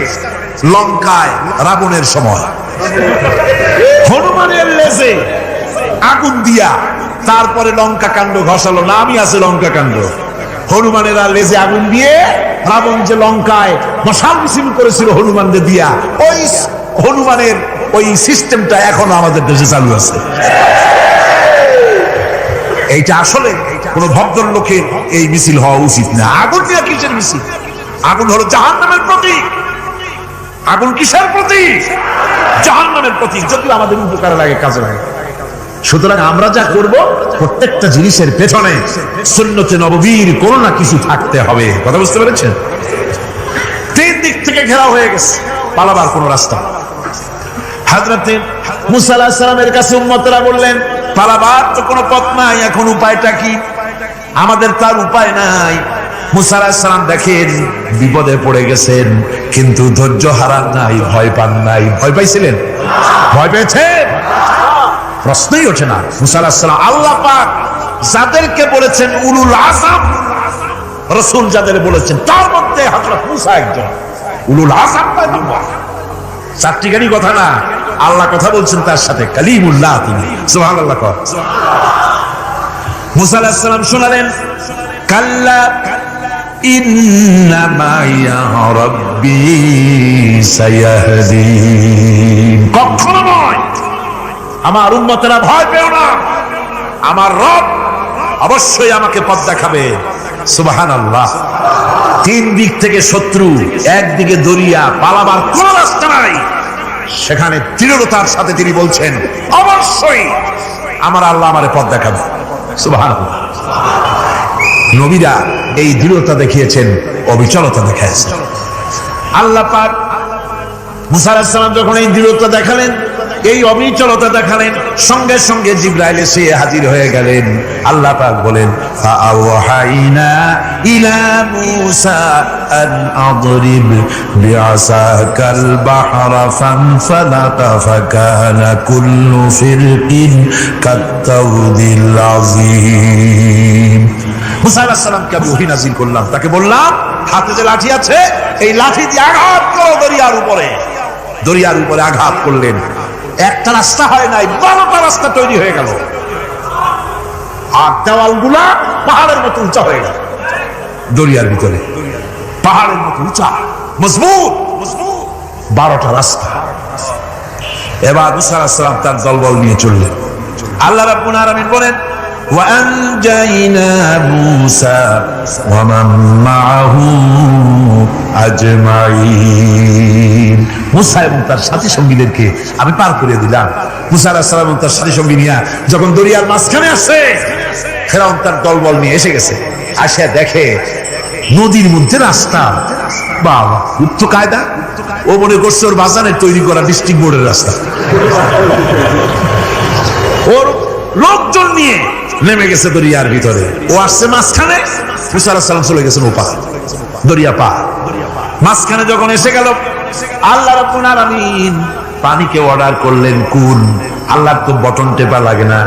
লঙ্কায় রাবণের সময়। হনুমানের লেজে আগুন দিয়া তারপরে লঙ্কা কাণ্ড ঘষালো, নামই আছে লঙ্কা কাণ্ড। হনুমানের লেজে আগুন দিয়ে রাবণ যে লঙ্কায় মশাল মিছিল করেছিল হনুমানদের দিয়া, ওই হনুমানের ওই সিস্টেমটা এখনো আমাদের দেশে চালু আছে। এইটা আসলে কোন ভদ্রলোকের এই মিছিল হওয়া উচিত না। আগুন দিয়া কিসের মিছিল? আগুন হলো জাহান্নামের প্রতীক। আগুন কিসের প্রতি? জাহান্নামের প্রতি। যদিও আমাদের উপকারে লাগে, কাজে লাগে। সুতরাং আমরা যা করব প্রত্যেকটা জিনিসের পেছনে সুন্নতে নববীর কোনো না কিছু থাকতে হবে। কথা বুঝতে পেরেছেন? তিন দিক থেকে ঘেরাও হয়ে গেছে, পালাবার কোনো রাস্তা। হযরত মুসা আলাইহিস সালামের কাছে উম্মতরা বললেন, পালাবার তো কোনো পথ নাই, এখন উপায়টা কি? আমাদের তার উপায় নাই। মুসা আলাইহিস সালাম দেখেন বিপদে পড়ে গেছেন, কিন্তু ধৈর্য হারান নাই, ভয় পান নাই। ভয় পাইছিলেন? ভয় পেয়েছেন? প্রশ্নই ওঠে না। মুসা আলাইহিস সালাম আল্লাহ পাক যাদেরকে বলেছেন উলুল আযম, রাসূল যাদের বলেছেন তার মধ্যে হযরত মুসা একজন। উলুল আযম পয়গম্বর, চারটিখানি কথা না, আল্লাহ কথা বলছেন তার সাথে, কালিমুল্লাহ তিনি। সুবহানাল্লাহ। মুসা আলাইহিস সালাম শোনালেন, কাল্লা ইন্না মাইয়া রাব্বি সায়াহদিন। কখনো নয়, আমার উম্মতেরা ভয় পেও না, আমার রব অবশ্যই আমাকে পথ দেখাবে। সুবহানাল্লাহ। তিন দিক থেকে শত্রু, একদিকে দরিয়া, পালাবার কোন রাস্তা নাই। সেখানে দৃঢ়তার সাথে তিনি বলছেন, অবশ্যই আমার আল্লাহ আমারে পথ দেখাবে। সুবহানাল্লাহ। নবীরা এই দৃঢ়তা দেখিয়েছেন, অবিচলতা দেখাইছেন। আল্লাহ পাক মুসা আলাইহিস সালাম যখন এই দৃঢ়তা দেখালেন, এই অবিচলতা দেখালেন, সঙ্গে সঙ্গে জিবরাইল এসে হাজির হয়ে গেলেন। আল্লাহ পাক বলেন, ফাআওহাইনা ইলা মূসা আন আদরিব বিআসাকাল বাহরা ফানফালাকা ফাকানা কুল্লু ফিরকিন কাত্তাউদিল আযীম। মুসা আলাইহিস সালামকে আমি ওহী নাযিল করলাম, তাকে বললাম হাতে যে লাঠি আছে এই লাঠি দিয়ে আঘাত করো দরিয়ার উপরে। দরিয়ার উপরে আঘাত করলেন, একটা রাস্তা হয় নাই, 12টা রাস্তা তৈরি হয়ে গেল। আর দেওয়ালগুলা পাহাড়ের মতো উঁচা হয়ে গেল। দরিয়ার ভিতরে পাহাড়ের মতো উঁচা, মজবুত 12টা রাস্তা। এবার মুসা আলাইহিস সালাম তার দলবল নিয়ে চললেন। আল্লাহ রাব্বুল আলামিন বলেন, وأنجينا موسى ومن معه أجمعين। মুসা এবং তার সাথী সঙ্গীদেরকে আমি পার করে দিলাম। মুসা আলাইহিস সালাম এবং তার সাথী সঙ্গীরা যখন দরিয়ার মাঝখানে আসে, ফেরাউন তার দলবল নিয়ে এসে গেছে। আসিয়া দেখে নদীর মধ্যে রাস্তা। বাবা, উচ্চ কায়দা। ও মনে করছে ওর বাজারের তৈরি করা ডিস্ট্রিক্ট বোর্ডের রাস্তা। ওর লোকজন নিয়ে নেমে গেছে দরিয়ার ভিতরে, ও আসছে মাঝখানে, মুসা আলাইহিস সালাম চলে গেছেন ওপার, দরিয়া পার। মাঝখানে যখন এসে গেল, আল্লাহ রাব্বুল আলামিন পানিকে অর্ডার করলেন কুন। আল্লাহর তো বটন টেপা লাগে না,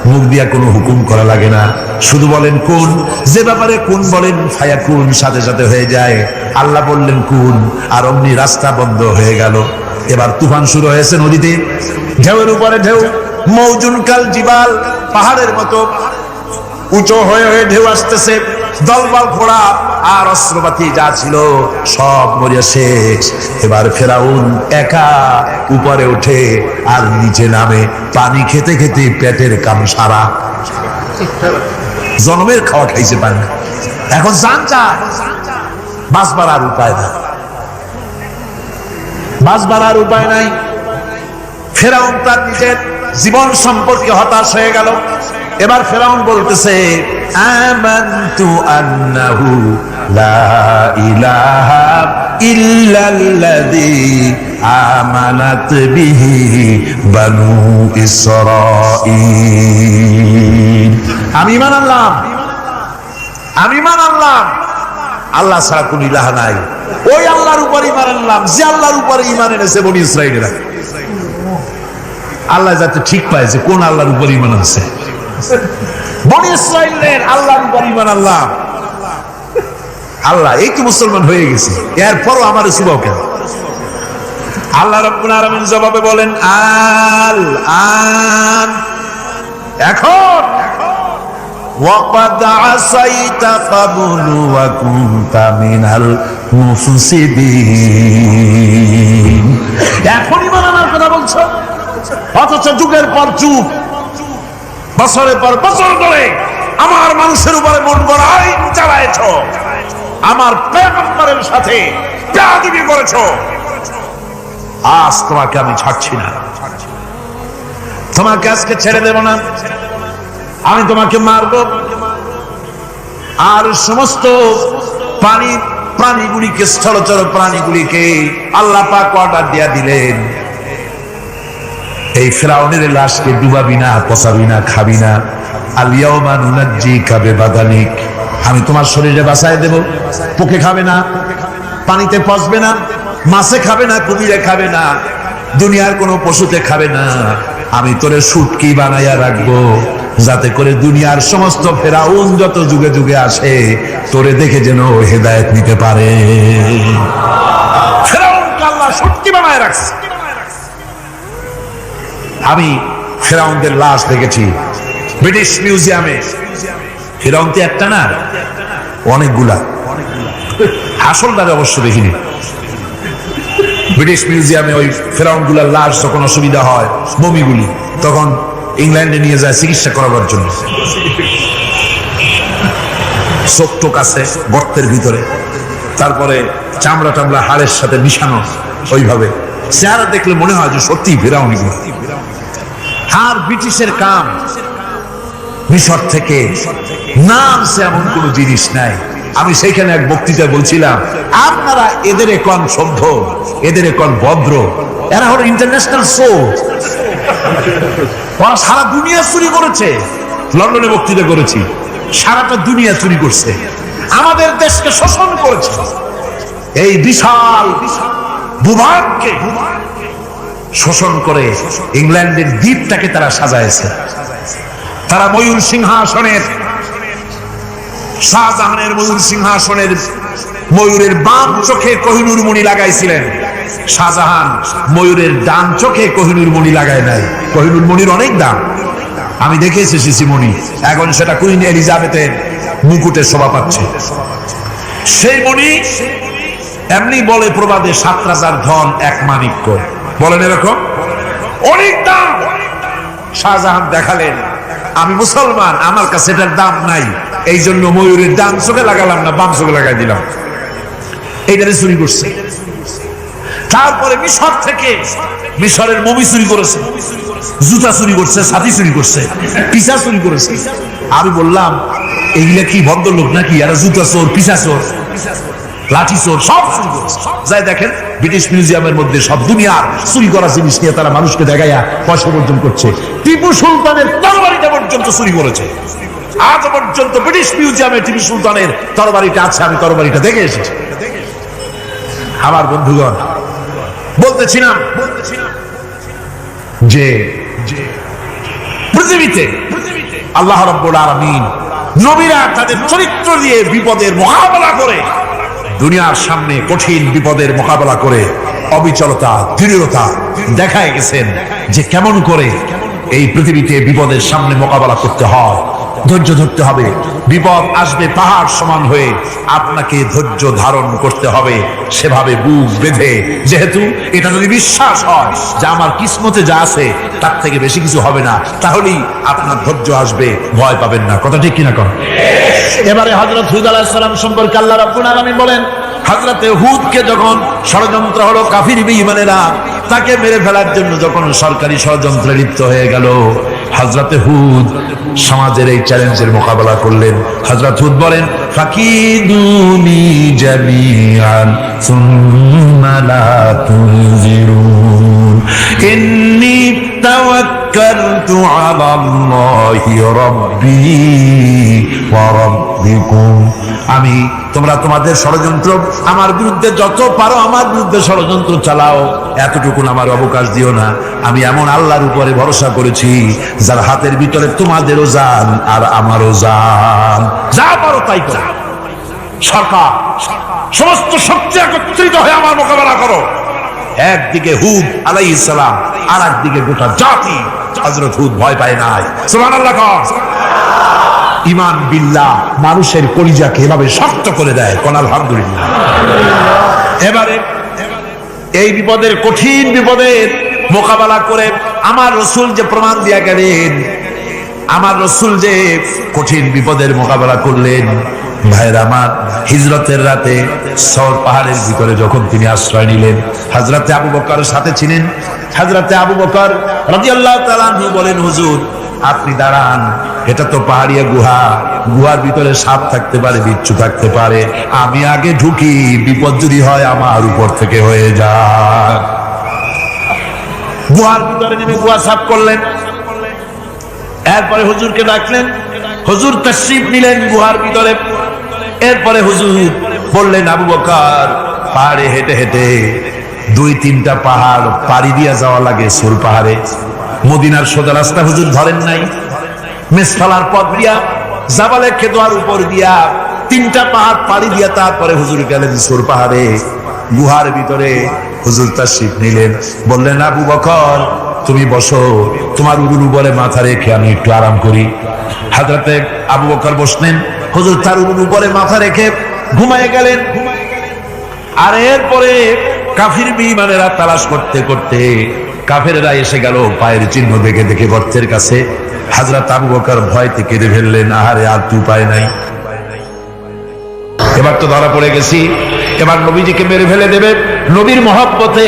মুখ দিয়া কোনো হুকুম করা লাগে না, শুধু বলেন কুন। যে ব্যাপারে কুন বলেন ফায়াকুন, সাথে সাথে হয়ে যায়। আল্লাহ বললেন কুন, আর অমনি রাস্তা বন্ধ হয়ে গেল। এবার তুফান শুরু হয়েছে নদীতে, ঢেউয়ের উপরে ঢেউ, মৌজুন কাল জিবাল, পাহাড়ের মতো উঁচু হয়ে হয়ে ঢেউ আসতেছে। দলবল ঘোড়া আর অস্ত্রপাতি যা ছিল সব মরিয়া শেষ। এবার ফেরাউন একা উপরে ওঠে আর নিচে নামে, পানি খেতে খেতে পেটের কাম সারা। জনমের খাওয়া খাইছে পানি, এখন জান চায়, বাঁচবার আর উপায় নাই, বাঁচবার আর উপায় নাই। ফেরাউন তার নিজের জীবন সম্পর্কে হতাশ হয়ে গেল। এবার ফেরাউন বলতেছে, আমানতু আন্নাহু লা ইলাহা ইল্লাল্লাযী আমানাত বিহি বানু ইসরাঈল। আমি ঈমান আনলাম, আমি ঈমান আনলাম আল্লাহ ছাড়া কোন ইলাহ নাই। ওই আল্লাহর উপর ঈমান আনলাম যে আল্লাহর উপরে ঈমান এনেছে বনি ইসরাঈলরা। আল্লাহ যাতে ঠিক পায় যে কোন আল্লাহর উপর ঈমান আছে। বনি ইসরাঈলের আল্লাহর উপর ঈমান আনলাম। আল্লাহ এই তো মুসলমান হয়ে গেছে, এরপরও আমার সুবাও কেন? আল্লাহ রাব্বুল আলামিন জবাবে বলেন, আল আন, এখন ওয়াকাদ আসাইতা ক্বাবলু ওয়া কুনতা মিনাল মুফসিদিন। এখন ঈমান আনার কথা বলছো, অথচ যুগের পর যুগ, বছরের পর বছর ধরে আমার মানুষের উপরে মন গড়া আইন চালাইছো, আমার পয়গম্বরের সাথে বেয়াদবি করেছো। আজ তোমাকে আমি ছাড়ছি না, তোমাকে আজকে ছেড়ে দেব না, আমি তোমাকে মারব। আর সমস্ত প্রাণীগুলিকে, স্থলচর প্রাণীগুলিকে আল্লাহ পাক অর্ডার দিয়া দিলেন, এই ফিরআউনের লাশকে ডুবাবি না, পচাবি না, খাবি না। আল-ইয়াওমা নুনাজ্জিকা বিবাদানিক, আমি তোমার শরীরে বাঁচায় দেব। পোকে খাবে না, পানিতে পচবে না, মাছে খাবে না, কুমিরে খাবে না, দুনিয়ার কোনো পশুতে খাবে না। আমি তোরে শুটকি বানাইয়া রাখবো, যাতে করে দুনিয়ার সমস্ত ফেরাউন যত যুগে যুগে আসে তোরে দেখে যেন হেদায়েত নিতে পারে। ফেরাউনকে আল্লাহ শুটকি বানায় রাখছে। আমি ফেরাউনদের লাশ দেখেছি ব্রিটিশ মিউজিয়ামে। ফেরাউন তো একটা না, অনেকগুলা। আসলটারে অবশ্য দেখিনি। ব্রিটিশ মিউজিয়ামে ওই ফেরাউন গুলার লাশ যখন অসুবিধা হয়, মমিগুলি, তখন ইংল্যান্ডে নিয়ে যায় চিকিৎসা করাবার জন্য। চোখ টোক আছে গর্তের ভিতরে, তারপরে চামড়া টামড়া হাড়ের সাথে মিশানো, ওইভাবে চেহারা দেখলে মনে হয় যে সত্যি ফেরাউন। আর ব্রিটিশের কাম মিশর থেকে নামছে এমন কোন জিনিস নাই। আমি সেইখানে এক বক্তৃতা বলছিলাম, আপনারা এদের এখন সভ্য, এদের এখন ভদ্র, এরা হলো ইন্টারন্যাশনাল শো। ওরা সারা দুনিয়া চুরি করেছে। লন্ডনে বক্তৃতা করেছি, সারাটা দুনিয়া চুরি করছে, আমাদের দেশকে শোষণ করেছে। এই বিশাল ভূভাগকে শোষণ করে ইংল্যান্ডের দ্বীপটাকে তারা সাজাইছে। তারা ময়ূর সিংহাসনের, শাহজাহানের ময়ূর সিংহাসনের ময়ূরের বাম চোখে কোহিনূর মণি লাগাইছিলেন। শাহজাহান ময়ূরের ডান চোখে কোহিনূর মণি লাগায় নাই। কোহিনূর মণির অনেক দাম, আমি দেখে এসেছি মণি। এখন সেটা কুইন এলিজাবেথের মুকুটে শোভা পাচ্ছে। সেই মণি এমনি বলে প্রবাদে 7 রাজার ধন 1 মাণিক্য, বলেন এরকম অনেক দাম। শাহজাহান দেখালেন, আমি মুসলমান, আমার কাছে এটার দাম নাই, এই জন্য ময়ূরের ডান চোখে লাগালাম না, বাম চোখে লাগাই দিলাম। এইটারে চুরি করছে। তারপরে মিশর থেকে, মিশরের মমি চুরি করেছে, জুতা চুরি করছে, ছাতি চুরি করছে, পিসা চুরি করেছে। আমি বললাম, এইগুলা কি ভদ্রলোক নাকি? এরা জুতা চোর, পিসা চোর, লাঠি চোর, সব চুরি করেছে। যাই দেখেন ব্রিটিশ মিউজিয়ামের মধ্যে সব দুনিয়ার চুরি করা জিনিস নিয়ে তারা মানুষকে দেখাইয়া পয়সা অর্জন করছে। টিপু সুলতানের তরবারিটা পর্যন্ত চুরি করেছে। আজ পর্যন্ত ব্রিটিশ মিউজিয়ামে টিপু সুলতানের তরবারিটা আছে, আমি তরবারিটা দেখে এসেছি। আমার বন্ধুগণ, বলতেছিলাম যে পৃথিবীতে আল্লাহ রাব্বুল আলামিন নবীরা তাদের চরিত্র দিয়ে বিপদের মোকাবেলা করে, দুনিয়ার সামনে কঠিন বিপদের মোকাবেলা করে অবিচলতা, দৃঢ়তা দেখায় গেছেন যে কেমন করে এই পৃথিবীতে বিপদের সামনে মোকাবেলা করতে হয়। ধৈর্য ধরতে হবে। বিপদ আসবে পাহাড় সমান হয়ে, আপনাকে ধৈর্য ধারণ করতে হবে সেভাবে বুক বেঁধে। যেহেতু এটা যদি বিশ্বাস হয় যে আমার কিসমতে যা আছে তার থেকে বেশি কিছু হবে না, তাহলেই আপনার ধৈর্য আসবে, ভয় পাবেন না। কথা ঠিক কিনা কর? এবারে হযরত হুদ আলাইহিস সালাম সম্পর্কে আল্লাহ রাব্বুল আলামিন বলেন, হযরতে হুদকে যখন ষড়যন্ত্র হলো, কাফির বেঈমানেরা তাকে মেরে ফেলার জন্য যখন সরকারি ষড়যন্ত্রে লিপ্ত হয়ে গেল, হযরতে হুদ সমাজের এই চ্যালেঞ্জের মোকাবেলা করলেন। হযরত হুদ বলেন, ফাকিদুনি জামিআন সুম্মা লা তুনজিরুন ইন্নী তাওয়াক্কালতু আলাল্লাহি রাব্বি ওয়া রাব্বিকুম। আমি, তোমরা তোমাদের ষড়যন্ত্র আমার বিরুদ্ধে যত পারো আমার বিরুদ্ধে ষড়যন্ত্র চালাও, এতটুকু আমার অবকাশ দিও না। আমি এমন আল্লাহর উপরে ভরসা করেছি যার হাতের ভিতরে তোমাদেরও জান আর আমারও জান। যা পারো তাই করো। সরকার, সমস্ত শক্তি একত্রিত হয়ে আমার মোকাবেলা করো। একদিকে হুদ আলাইহিস সালাম, আর একদিকে গোটা জাতি। হযরত হুদ ভয় পায় নাই। সুবহানাল্লাহ। ঈমান বিল্লাহ মানুষের কলিজাকে এভাবে শক্ত করে দেয়। কোন আলহামদুলিল্লাহ। এবারে এই বিপদের, কঠিন বিপদের মোকাবেলা করে আমার রাসূল যে প্রমাণ দিয়া গেলেন, আমার রাসূল যে কঠিন বিপদের মোকাবেলা করলেন, ভাইরা আমার, হিজরতের রাতে সওর পাহাড়ের ভিতরে যখন তিনি আশ্রয় নিলেন, হযরতে আবু বকরের সাথে ছিলেন। হযরতে আবু বকর রাদিয়াল্লাহু তাআলা আনহু বলেন, হুজুর আপনি দাঁড়ান, এটা তো পাহাড়িয়া গুহা, গুহার ভিতরে সাপ থাকতে পারে, বিচ্ছু থাকতে পারে, আমি আগে ঢুকি, বিপদ যদি হয় আমার উপর থেকে হয়ে যায়। গুহার ভিতরে নেমে গুহা সাফ করলেন। এরপরে হুজুরকে ডাকলেন, হুজুর তাশরীফ নিলেন গুহার ভিতরে। এরপরে হুজুর বললেন, আবু বকর পাহাড়ে হেঁটে হেঁটে 2-3টা পাহাড় পাড়ি দিয়া যাওয়া লাগে সুর পাহাড়ে। মদিনার সোজা রাস্তা হুজুর ধরেন নাই, মেসফালার পথ দিয়া জাবালে খেদোয়ার উপর দিয়া 3টা পাহাড় পাড়ি দিয়া তারপরে হুজুর গেলেন সুর পাহাড়ে। গুহার ভিতরে হুজুর তাশরীফ নিলেন। বললেন, আবু বকর তুমি বসো, তোমার উরুর উপরে মাথা রেখে আমি একটু আরাম করি। হযরতে আবু বকর বসলেন, হুজুর তার উরুর উপরে মাথা রেখে ঘুমায় গেলেন। আর এরপরে কাফির বেঈমানেরা তালাশ করতে করতে কাফেররা এসে গেল পায়ের চিহ্ন দেখে দেখে গর্তের কাছে। হযরত আবু বকর ভয়তে কেঁদে ফেললেন, আহারে আর তো উপায় নাই, এবার তো ধরা পড়ে গেছি, এবার নবীজিকে মেরে ফেলে দেবে। নবীর মহব্বতে,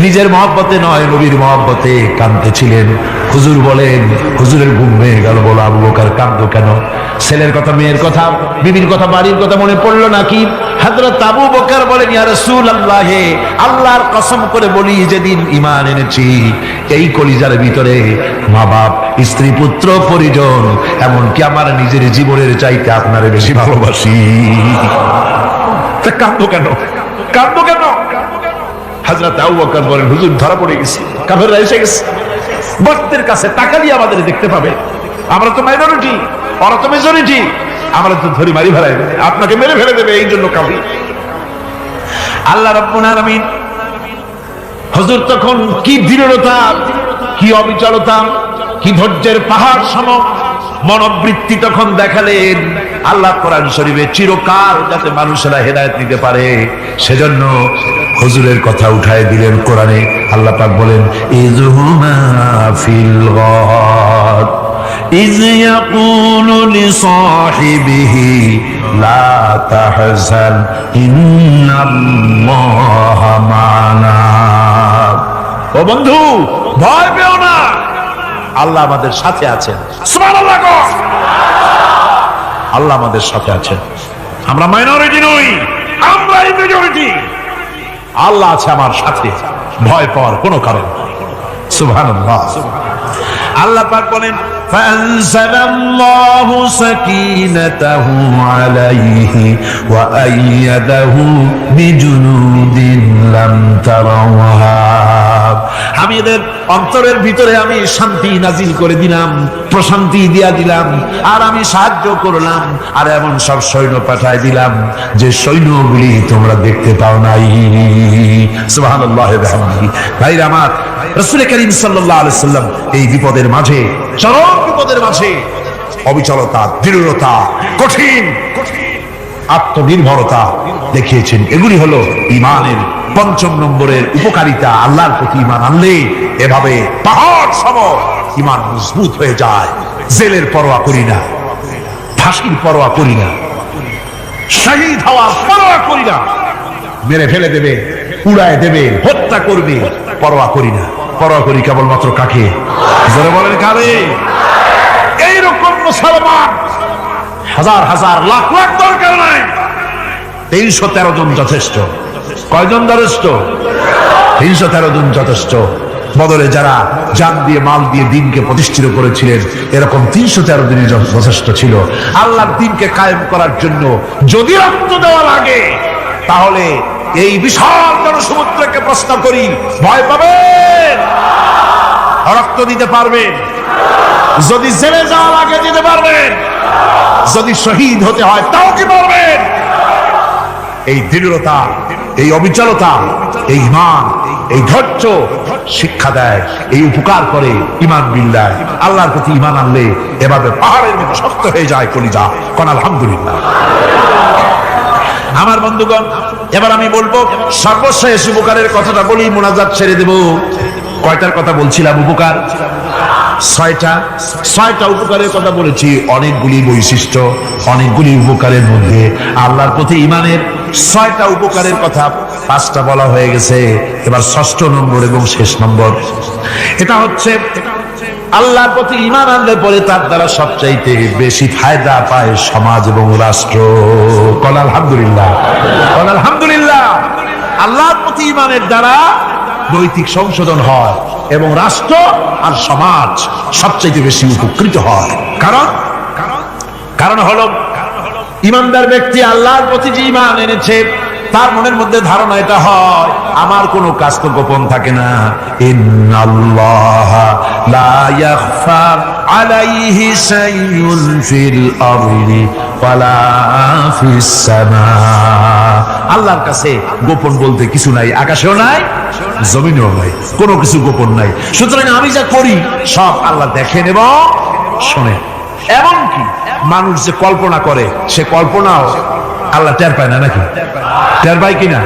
নিজের মহব্বতে নয়, নবীর মহব্বতে কাঁদতেছিলেন। হুজুর বলেন, হুজুরের ঘুম ভেঙে গেল। বলো, আবু বকর কাঁদতো কেন? ছেলের কথা, মেয়ের কথা, বিবির কথা, বাড়ির কথা মনে পড়লো নাকি? হযরত আবু বকর বলেন, ইয়া রাসূলুল্লাহ, আল্লাহর কসম করে বলি, যেদিন ঈমান এনেছি এই কলিজার ভিতরে মা বাপ, স্ত্রী, পুত্র, পরিজন, এমনকি আমার নিজের জীবনের চাইতে আপনারে বেশি ভালোবাসি। কাঁদবো কেন? কাঁদবো কেন? হযরত আবু বকর বলেন, হুজুর ধরা পড়ে গেছি, কাফেররা এসে গেছে, গর্তের কাছে তাকালি আমাদের দেখতে পাবে, আমরা তো মাইনরিটি, ওরা তো মেজরিটি, আমরা তো ধরি মারি ফেলাই দেবে, আপনাকে মেরে ফেলে দেবে, এই জন্য কাফি। আল্লাহ রাব্বুল আলামিন, হুজুর তখন কি দৃঢ়তা, কি অবিচলতা, কি ধৈর্যের পাহাড় সম মনোবৃত্তি তখন দেখালেন। আল্লাহ কোরআন শরীফে চিরকাল যাতে মানুষেরা হেদায়েত নিতে পারে সেজন্য হুজুরের কথা উঠায় দিলেন কোরআনে। আল্লাহ পাক বলেন, ইযহুমা ফিল গাদ ইয ইয়াকুলু লিসাহিবিহি লা তাহজান ইন্নাল্লাহা মা'ানা। ও বন্ধু, ভয় পেও না, আল্লাহ আমাদের সাথে আছেন। সুবহানাল্লাহ, আল্লাহ আমাদের সাথে আছেন। আমরা মাইনরিটি নই, আমরা মেজরিটি। আল্লাহ আছে আমার সাথে, ভয় পাওয়ার কোনো কারণ নেই। সুবহানাল্লাহ। আল্লাহ পাক বলেন, ফাআনজালাল্লাহু সাকিনাতাহু আলাইহি ওয়া আইয়াদাহু বিজুনুদিন লাম তারাওহা। আমি এদের অন্তরের ভিতরে আমি শান্তি নাজিল করে দিলাম, প্রশান্তি দিয়া দিলাম, আর আমি সাহায্য করলাম, আর এমন সব সৈন্য পাঠায় দিলাম যে সৈন্যগুলি তোমরা দেখতে পাও নাই। সুবহানাল্লাহ। ভাইরা আমার, রাসূল করিম সাল্লাল্লাহু আলাইহি সাল্লাম এই বিপদের মাঝে, চরম বিপদের মাঝে অবিচলতা, দৃঢ়তা, কঠিন আত্মনির্ভরতা দেখিয়েছেন। এগুলি হলো ঈমানের 5 নম্বরের উপকারিতা। আল্লাহর প্রতি ঈমান আনলে এভাবে পাহাড় সম ঈমান মজবুত হয়ে যায়। জেলের পরোয়া করি না, ফাঁসির পরোয়া করি না, শহীদ হওয়ার পরোয়া করি না, মেরে ফেলে দেবে, উড়ায় দেবে, হত্যা করবে, পরোয়া করি না। পরোয়া করি কেবলমাত্র কাকে? জোরে বলেন, কারে? এইরকম মুসলমান হাজার হাজার লাখ লাখ দরকার নাই, 313 জন যথেষ্ট। কয়জন যথেষ্ট? 313 জন যথেষ্ট। বদরে যারা জান দিয়ে, মাল দিয়ে দ্বীনকে প্রতিষ্ঠিত করেছিলেন, এরকম 313 দিনই যথেষ্ট ছিল। আল্লাহর দ্বীনকে কায়েম করার জন্য যদি রক্ত দেওয়া লাগে, তাহলে এই বিশাল জনসমুদ্রকে প্রশ্ন করি, ভয় পাবেন? রক্ত দিতে পারবেন? যদি জেলে যাওয়া লাগে দিতে পারবেন? যদি শহীদ হতে হয় তাও কি পারবেন? এই দৃঢ়তা, এই অবিচলতা, এই ঈমান, এই ধৈর্য শিক্ষা দেয়, এই উপকার করে। ঈমান বিল্লাহ, আল্লাহর প্রতি ঈমান আনলে এভাবে পাহাড়ের মতো শক্ত হয়ে যায় কলিজা। কোন আলহামদুলিল্লাহ। আমার বন্ধুগণ, এবার আমি বলবো সর্বশেষ উপকারের কথাটা বলি, মোনাজাত ছেড়ে দেব। কয়টার কথা বলছিলাম? উপকার ছয়টা উপকারের কথা বলেছি, অনেকগুলি বৈশিষ্ট্য, অনেকগুলি উপকারের মধ্যে আল্লাহর প্রতি ঈমানের 6টা উপকারের কথা 5টা বলা হয়ে গেছে। এবার 6ষ্ঠ নম্বর এবং শেষ নম্বর, এটা হচ্ছে আল্লাহর প্রতি ঈমান আনলে পরে তার দ্বারা সবচাইতে বেশি ফায়দা পায় সমাজ এবং রাষ্ট্র। বল আলহামদুলিল্লাহ, বল আলহামদুলিল্লাহ। আল্লাহর প্রতি ঈমানের দ্বারা নৈতিক সংশোধন হয় এবং রাষ্ট্র আর সমাজ সবচাইতে বেশি উপকৃত হয়। কারণ হলো ঈমানদার ব্যক্তি আল্লাহর প্রতি যে ঈমান এনেছে তার মনের মধ্যে ধারণা এটা হয়, আমার কোনো কাজ তো গোপন থাকে না। ইন্নাল্লাহা লা ইয়াখফা আলাইহি শাইউন ফিল আরদি ওয়ালা ফিস সামা। আল্লাহর কাছে গোপন বলতে কিছু নাই, আকাশেও নাই, জমিনেও নাই, কোনো কিছু গোপন নাই। সুতরাং আমি যা করি সব আল্লাহ দেখেন এবং শোনেন। এমনকি মানুষ যে কল্পনা করে সে কল্পনাও আল্লাহ টের পায় না, নাকি টের পায় কিনা?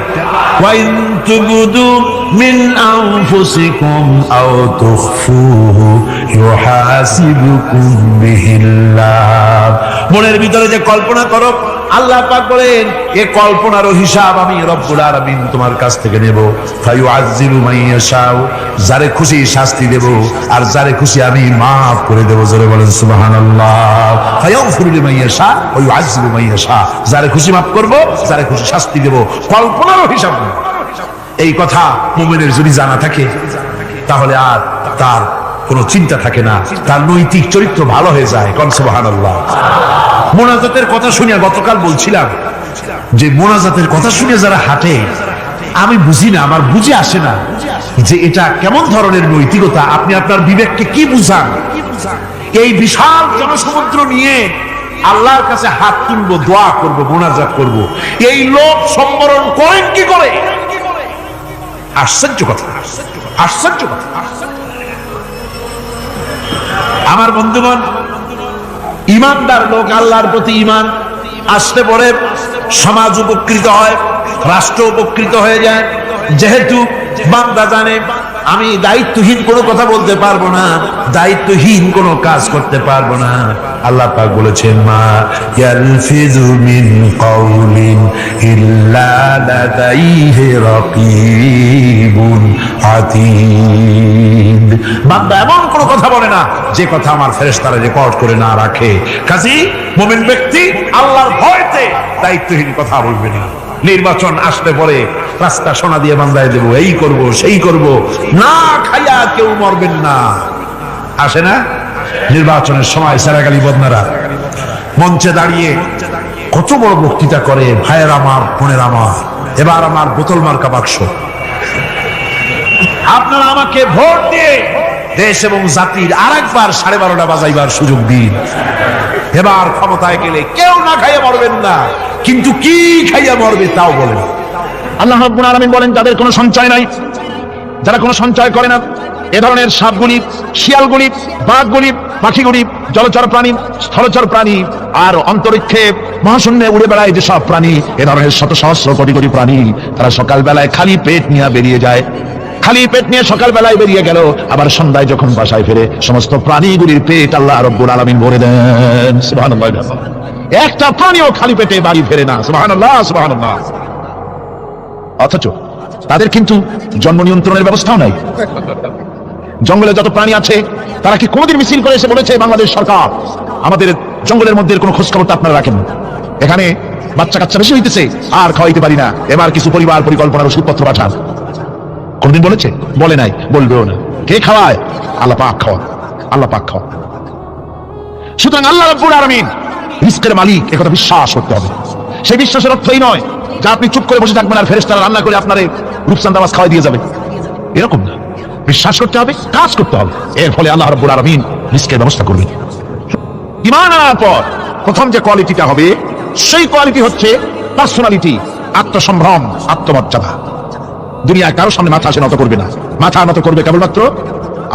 ওয়াইন তুবদু মিন আনফুসিকুম আও তুখফুহু ইউহাসিবুকুম বিহিল্লাহ। মনের ভিতরে যে কল্পনা করো আল্লাহ পাক বলেন এই কল্পনারও হিসাব আমি রব্বুল আলামিন তোমার কাছ থেকে নেব। ফায়ুআযযিবু মান ইয়াশাউ, যারে খুশি শাস্তি দেব আর যারে খুশি আমি maaf করে দেব। জোরে বলেন সুবহানাল্লাহ। ফায়াগফিরু লিমান ইয়াশা ওয়া ইউআযযিবু মান ইয়াশা, যারে খুশি maaf করব, যারে খুশি শাস্তি দেব, কল্পনারও হিসাব নেব। এই কথা মুমিনের যদি জানা থাকে তাহলে আর তার কোনো চিন্তা থাকে না, তার নৈতিক চরিত্র ভালো হয়ে যায়। কোন সুবহানাল্লাহ। মোনাজাতের কথা শুনে গতকাল বলছিলাম যে মোনাজাতের কথা শুনে যারা হাঁটে আমি বুঝি না, আমার বুঝে আসে না যে এটা কেমন ধরনের নৈতিকতা। আপনি আপনার বিবেককে কি বুঝান? এই বিশাল জনসমুদ্র নিয়ে আল্লাহর কাছে হাত তুলবো, দোয়া করব, মোনাজাত করব, এই লোক সম্বরণ করেন কি করে? আশ্চর্য কথা, আশ্চর্য কথা। আমার বন্ধুগণ, ঈমানদার লোক আল্লাহর প্রতি ঈমান আসতে পরে সমাজ উপকৃত হয়, রাষ্ট্র উপকৃত হয়ে যায়। যেহেতু বান্দা জানে আমি দায়িত্বহীন কোনো কথা বলতে পারবো না, দায়িত্বহীন কোনো কাজ করতে পারবো না। আল্লাহ পাক বলেছেন মা ইয়ালফিযু মিন কাউলিন ইল্লা লাদাইহি রাকীবুন আতীদ। বান্দা এমন কোনো কথা বলে না যে কথা আমার ফেরেশতারা রেকর্ড করে না রাখে। কাজী মুমিন ব্যক্তি আল্লাহর ভয়তে দায়িত্বহীন কথা বলবে না। নির্বাচন আসলে পরে রাস্তা সোনা দিয়ে বান্ধায় দেবো, এই করব সেই করব, না খাইয়া কেউ মরবেন না। আসে না নির্বাচনের সময় সেরাগালি বদনারা মঞ্চে দাঁড়িয়ে কত বড় বক্তৃতা করে, ভাইয়ের আমার, বোনের আমার, এবার আমার বোতল মার্কা বাক্স, আপনারা আমাকে ভোট দিয়ে দেশ এবং জাতির আরেকবার 12:30 বাজাইবার সুযোগ দিন। এবার ক্ষমতায় গেলে কেউ না খাইয়া মরবেন না, কিন্তু কি খাইয়া মরবে তাও বলেন। আল্লাহ রাব্বুল আলামিন বলেন যাদের কোনো সঞ্চয় নাই, যারা কোনো সঞ্চয় করে না, এ ধরনের সাপগুলি, শিয়ালগুলি, বাঘগুলি, পাখিগুলি, জলচর প্রাণী, স্থলচর প্রাণী আর অন্তরিক্ষে মহাশূন্যে উড়ে বেড়ায় যেসব প্রাণী, এ ধরনের শত সহস্র কোটি কোটি প্রাণী, তারা সকালবেলায় খালি পেট নিয়ে বেরিয়ে যায়। খালি পেট নিয়ে সকালবেলায় বেরিয়ে গেল, আবার সন্ধ্যায় যখন বাসায় ফেরে সমস্ত প্রাণীগুলির পেট আল্লাহ রাব্বুল আলামিন ভরে দেন। সুবহানাল্লাহ। একটা প্রাণীও খালি পেটে বাড়ি ফেরে না। সুবহানাল্লাহ, সুবহানাল্লাহ। অথচ তাদের কিন্তু জন্ম নিয়ন্ত্রণের ব্যবস্থাও নাই। জঙ্গলে যত প্রাণী আছে তারা কি কোনোদিন মিছিল করে এসে বলেছে বাংলাদেশ সরকার আমাদের জঙ্গলের মধ্যে কোনো খোঁজ খবরটা আপনারা রাখেন, এখানে বাচ্চা কাচ্চা বেশি হইতেছে আর খাওয়াইতে পারি না, এবার কিছু পরিবার পরিকল্পনার ওষুধপত্র পাঠান? কোনদিন বলেছে? বলে নাই, বলবেও না। কে খাওয়ায়? আল্লাহ পাক খাওয়া, আল্লাহ পাক খাওয়া। সুতরাং আল্লাহ রাব্বুল আলামিন রিজকের মালিক, একথা বিশ্বাস করতে হবে। সেই বিশ্বাসের অর্থই নয় যে আপনি চুপ করে বসে থাকবেন আর ফেরেশতারা রান্না করে আপনারে রূপচাঁদ আওয়াজ খাওয়াই দিয়ে যাবে, এরকম না। বিশ্বাস করতে হবে, কাজ করতে হবে, এর ফলে আল্লাহ রাব্বুল আলামিন রিজকের ব্যবস্থা করবেন। ঈমান আনার পর প্রথম যে কোয়ালিটিটা হবে সেই কোয়ালিটি হচ্ছে পার্সোনালিটি, আত্মসম্ভ্রম, আত্মমর্যাদা। দুনিয়ায় কারোর সামনে মাথা সে নত করবে না, মাথা নত করবে কেবলমাত্র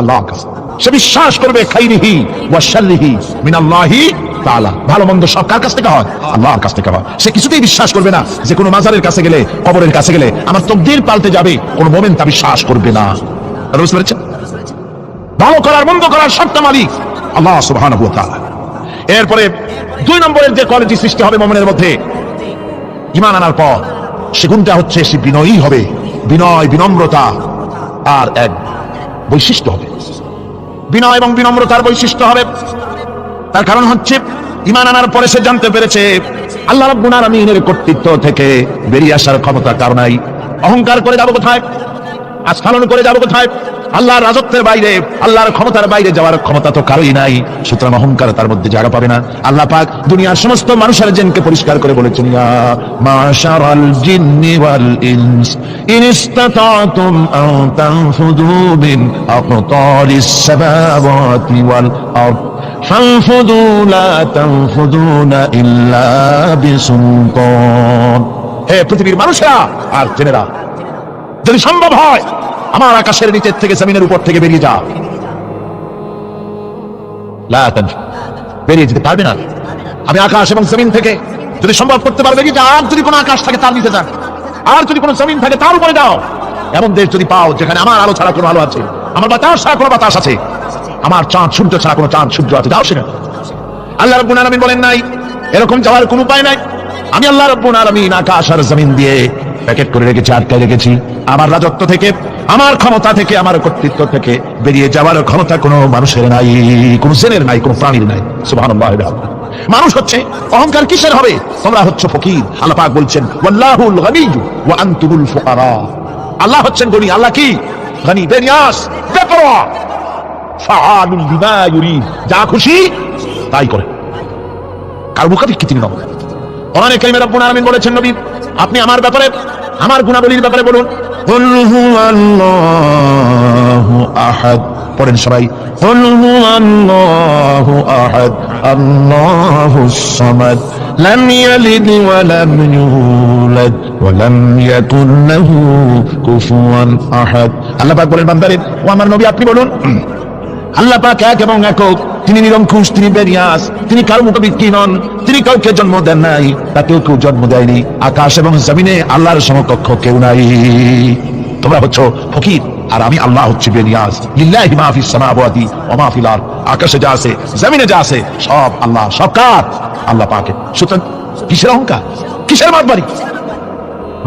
আল্লাহর কাছে। সে বিশ্বাস করবে খাইরিহি ওয়া শাররিহি মিনাল্লাহি তাআলা, ভালো মন্দ সব কার কাছ থেকে হয়? আল্লাহর কাছ থেকে হয়। সে কিছুতেই বিশ্বাস করবে না যে কোনো মাজারের কাছে গেলে, কবরের কাছে গেলে আমার তাকদীর পাল্টে যাবে, কোন মুমিন তা বিশ্বাস করবে না। বুঝতে পেরেছেন? ভালো করার মন্দ করার সবটা মালিক আল্লাহ সুবহানাহু ওয়া তাআলা। এরপরে 2 নম্বরের যে কোয়ালিটি সৃষ্টি হবে মুমিনের মধ্যে ঈমান আনার পর, সেগুনটা হচ্ছে সে বিনয়ী হবে, বিনয় বিনম্রতা আর এক বৈশিষ্ট্য হবে, বিনয় এবং বিনম্রতার বৈশিষ্ট্য হবে। তার কারণ হচ্ছে ঈমান আনার পরে সে জানতে পেরেছে আল্লাহ রাব্বুল আলামিনের কর্তৃত্ব থেকে বেরিয়ে আসার ক্ষমতা কার নাই। অহংকার করে যাব কোথায়, আস্ফালন করে যাব কোথায়? আল্লাহর রাজত্বের বাইরে, আল্লাহর ক্ষমতার বাইরে যাওয়ার ক্ষমতা তো কারোই নাই। সুতরাং অহংকার তার মধ্যে জায়গা পাবে না। আল্লাহ পাক দুনিয়ার সমস্ত মানুষের জিনকে পরিষ্কার করে বলেছেন, ইয়া মাশারাল জিন্নি ওয়াল ইনস ইন ইসতাতাতুম আন তানফুযু মিন আকতারিস সামাওয়াতি ওয়াল আরদ ফানফুযু লা তানফুযুনা ইল্লা বিসুলতান। হে পৃথিবীর মানুষেরা আর জেনেরা, যদি সম্ভব হয় আমার আকাশের নিচের থেকে জমিনের উপর থেকে বেরিয়ে যা, বেরিয়ে যেতে পারবে না। আমি আকাশ এবং জমিন থেকে যদি সম্ভব করতে পারবে কি, আর যদি কোনো আকাশ থাকে তার নিচে যান, আর যদি কোনো জমিন থাকে তার উপরে যাও। এমন দেশ যদি পাও যেখানে আমার আলো ছাড়া কোনো আলো আছে, আমার বাতাস ছাড়া কোনো বাতাস আছে, আমার চাঁদ সূর্য ছাড়া কোনো চাঁদ সূর্য আছে, যাও সেখানে। আল্লাহ রাব্বুল আলামিন বলেন নাই এরকম যাওয়ার কোনো উপায় নাই। আমি আল্লাহ রাব্বুল আলামিন আকাশ আর জমিন দিয়ে প্যাকেট করে রেখেছি, আটকায় রেখেছি। আমার রাজত্ব থেকে, আমার ক্ষমতা থেকে, আমার কর্তৃত্ব থেকে বেরিয়ে যাওয়ার ক্ষমতা কোনো মানুষের নাই, কোনো জেনের নাই, কোনো প্রাণীর নাই। সুবহানাল্লাহ। মানুষ হচ্ছে অহংকার কিসের হবে? তোমরা হচ্ছে ফকির। আল্লাহ পাক বলছেন ওয়াল্লাহুল গনিয়্যু ওয়া আনতুমুল ফুকারা। আল্লাহ হচ্ছেন গনি। আল্লাহ কি? গনি, বেনিয়াস, বেপরোয়া, ফাআলুল লিমা ইউরিদ, যা খুশি তাই করে, কারো মুখাপেক্ষী তিনি নন। কোরআনে কারীমে রব্বুল আলামিন বলেছেন, নবী আপনি আমার ব্যাপারে, আমার গুণাবলীর ব্যাপারে বলুন। কুল হুয়াল্লাহু আহাদ, পড়েন সবাই। কুল হুয়াল্লাহু আহাদ আল্লাহুস সামাদ লাম ইয়ালিদ ওয়া লাম ইউলাদ ওয়া লাম ইয়াকুল লাহু কুফুয়ান আহাদ। আল্লাহ পাক বলেন, বান্দারে ও আমার নবী আপনি বলুন, আল্লাহ পাক এক এবং একক, তিনি নিরঙ্কুশ, তিনি বেনিয়াস, তিনি কারো মুখাপেক্ষী নন, তিনি কাউকে জন্ম দেন নাই, তাকেও কেউ জন্ম দেয়নি। আকাশ এবং জমিনে আল্লাহর সমকক্ষ কেউ নাই। তোমরা হচ্ছ ফকির আর আমি আল্লাহ হচ্ছি বেনিয়াস। লিল্লাহি মা ফিস সামাওয়াতি ওয়া মা ফিল আরদ, আকাশে যা আছে জমিনে যা আছে সব আল্লাহ, সব কার? আল্লাহ পাকের। সুতরাং কিসের অহংকার, কিসের মাতবাড়ি?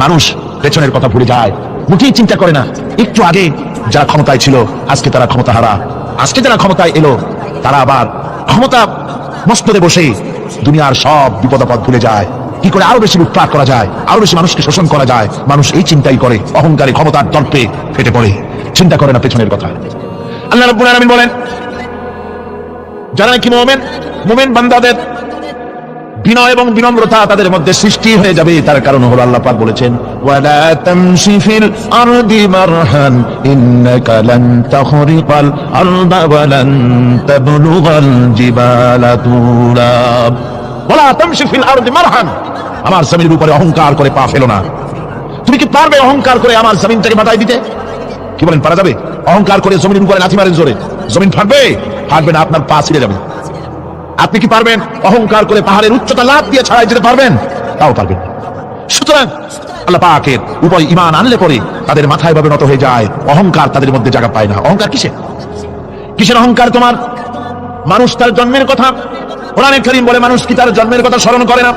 মানুষ পেছনের কথা ভুলে যায়, মুখেই চিন্তা করে না। একটু আগে যারা ক্ষমতায় ছিল আজকে তারা ক্ষমতা হারা, আজকে যারা ক্ষমতায় এলো তারা আবার ক্ষমতা মস্তদে বসে দুনিয়ার সব বিপদ আপদ ভুলে যায়। কি করে আরো বেশি লুটপাট করা যায়, আরো বেশি মানুষকে শোষণ করা যায়, মানুষ এই চিন্তাই করে। অহংকারে ক্ষমতার দর্পে ফেটে পড়ে, চিন্তা করে না পেছনের কথা। আল্লাহ রাব্বুল আলামিন বলেন, যারা কি মুমিন বান্দাদের বিনয় এবং বিনম্রতা তাদের মধ্যে সৃষ্টি হয়ে যাবে, তার কারণ হলো আল্লাহ পাক বলেছেন ওয়ালা তামশি ফিল আরদি মারহান ইন্নাকা লান তাখরিকাল আরদা ওয়া লান তাবলুগাল জিবালা তুলা। ওয়ালা তামশি ফিল আরদি মারহান, আমার জমিনের উপরে অহংকার করে পা ফেলো না। তুমি কি পারবে অহংকার করে আমার জমিনটাকে বাঁধাই দিতে? কি বলেন, পারা যাবে? অহংকার করে জমিনের উপরে লাথি মারেন জোরে, জমিন ফাটবে? ফাটবে না, আপনার পা ছিঁড়ে যাবে। আপনি কি পারবেন অহংকার করে পাহাড়ের উচ্চতা লাফ দিয়ে ছাড়াই যেতে পারবেন? তাও পারবেন। সুতরাং আল্লাহ পাকের উপর ঈমান আনলে পরে তাদের মাথায় ভাবে নত হয়ে যায়, অহংকার তাদের মধ্যে জায়গা পায় না। অহংকার কিসের, কিসের অহংকার তোমার? মানুষ তার জন্মের কথা, কোরআনে কারীম বলে মানুষ কি তার জন্মের কথা স্মরণ করে না?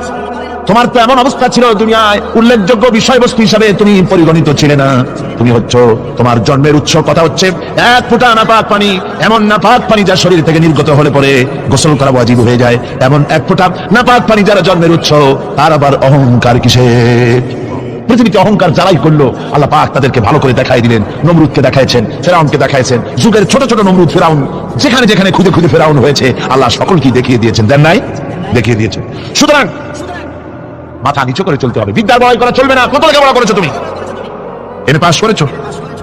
তোমার তো এমন অবস্থা ছিল দুনিয়ায় উল্লেখযোগ্য বিষয়বস্তু হিসাবে তুমি পরিগণিত ছিলে না। তুমি হচ্ছ, তোমার জন্মের উৎস কথা হচ্ছে এক ফোঁটা নাপাক পানি, এমন নাপাক পানি যা শরীর থেকে নির্গত হলে পরে গোসল করা ওয়াজিব হয়ে যায়, এমন এক ফোঁটা নাপাক পানি যারা জন্মের উৎস, তার আবার অহংকার কিসের? পৃথিবীতে অহংকার যারাই করলো আল্লাহ পাক তাদেরকে ভালো করে দেখাই দিলেন। নমরুদকে দেখাইছেন, ফেরাউনকে দেখাইছেন, যুগের ছোট ছোট নমরুদ ফেরাউন যেখানে যেখানে খুদে খুদে ফেরাউন হয়েছে আল্লাহ সকলকে দেখিয়ে দিয়েছেন, দেন নাই? দেখিয়ে দিয়েছেন। সুতরাং মাথা নিচু করে চলতে হবে, বিদ্যার বড়াই করা চলবে না। কত লেখাপড়া করেছো তুমি? এনে পাস করেছো,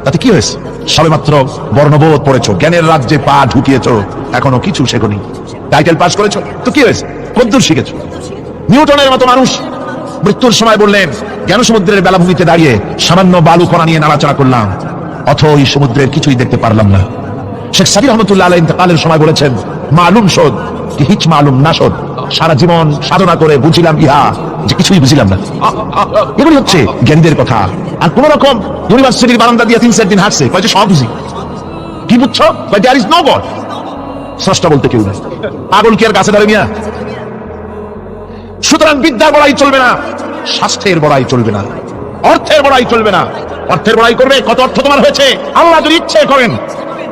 তাতে কি হয়েছে? সবেমাত্র বর্ণবোধ পড়েছো, জ্ঞানের রাজ্যে পা ঢুকিয়েছো, এখনো কিছু শেখনি। টাইটেল পাস করেছো তো কি হয়েছে? কদ্দূর শিখেছো? নিউটনের মতো মানুষ মৃত্যুর সময় বললেন, জ্ঞান সমুদ্রের বেলাভূমিতে দাঁড়িয়ে সামান্য বালু কণা নিয়ে নাড়াচাড়া করলাম, অথই সমুদ্রের কিছুই দেখতে পারলাম না। শেখ সাবির রহমতুল্লাহ আলাইহি ইন্তেকালের সময় বলেছেন, মালুম শোধ কি হিচ মালুম না শোধ, সারা জীবন সাধনা করে বুঝিলাম ইহা যে কিছুই বুঝিলাম না। এগুলি হচ্ছে জ্ঞানীদের কথা। আর কোন রকম ইউনিভার্সিটির বারান্দা দিয়ে 3-4 দিন হাঁটছে, কয়েছে সব বুঝি। কি বুঝছো? দেয়ার ইজ নো গড, স্রষ্টা বলতে কেউ নেই। পাগল কি আর গাছে ধরে মিয়া? সুতরাং বিদ্যার বড়াই চলবে না, স্বাস্থ্যের বড়াই চলবে না, অর্থের বড়াই চলবে না। অর্থের বড়াই করবে, কত অর্থ তোমার হয়েছে, আল্লাহ যদি ইচ্ছে করেন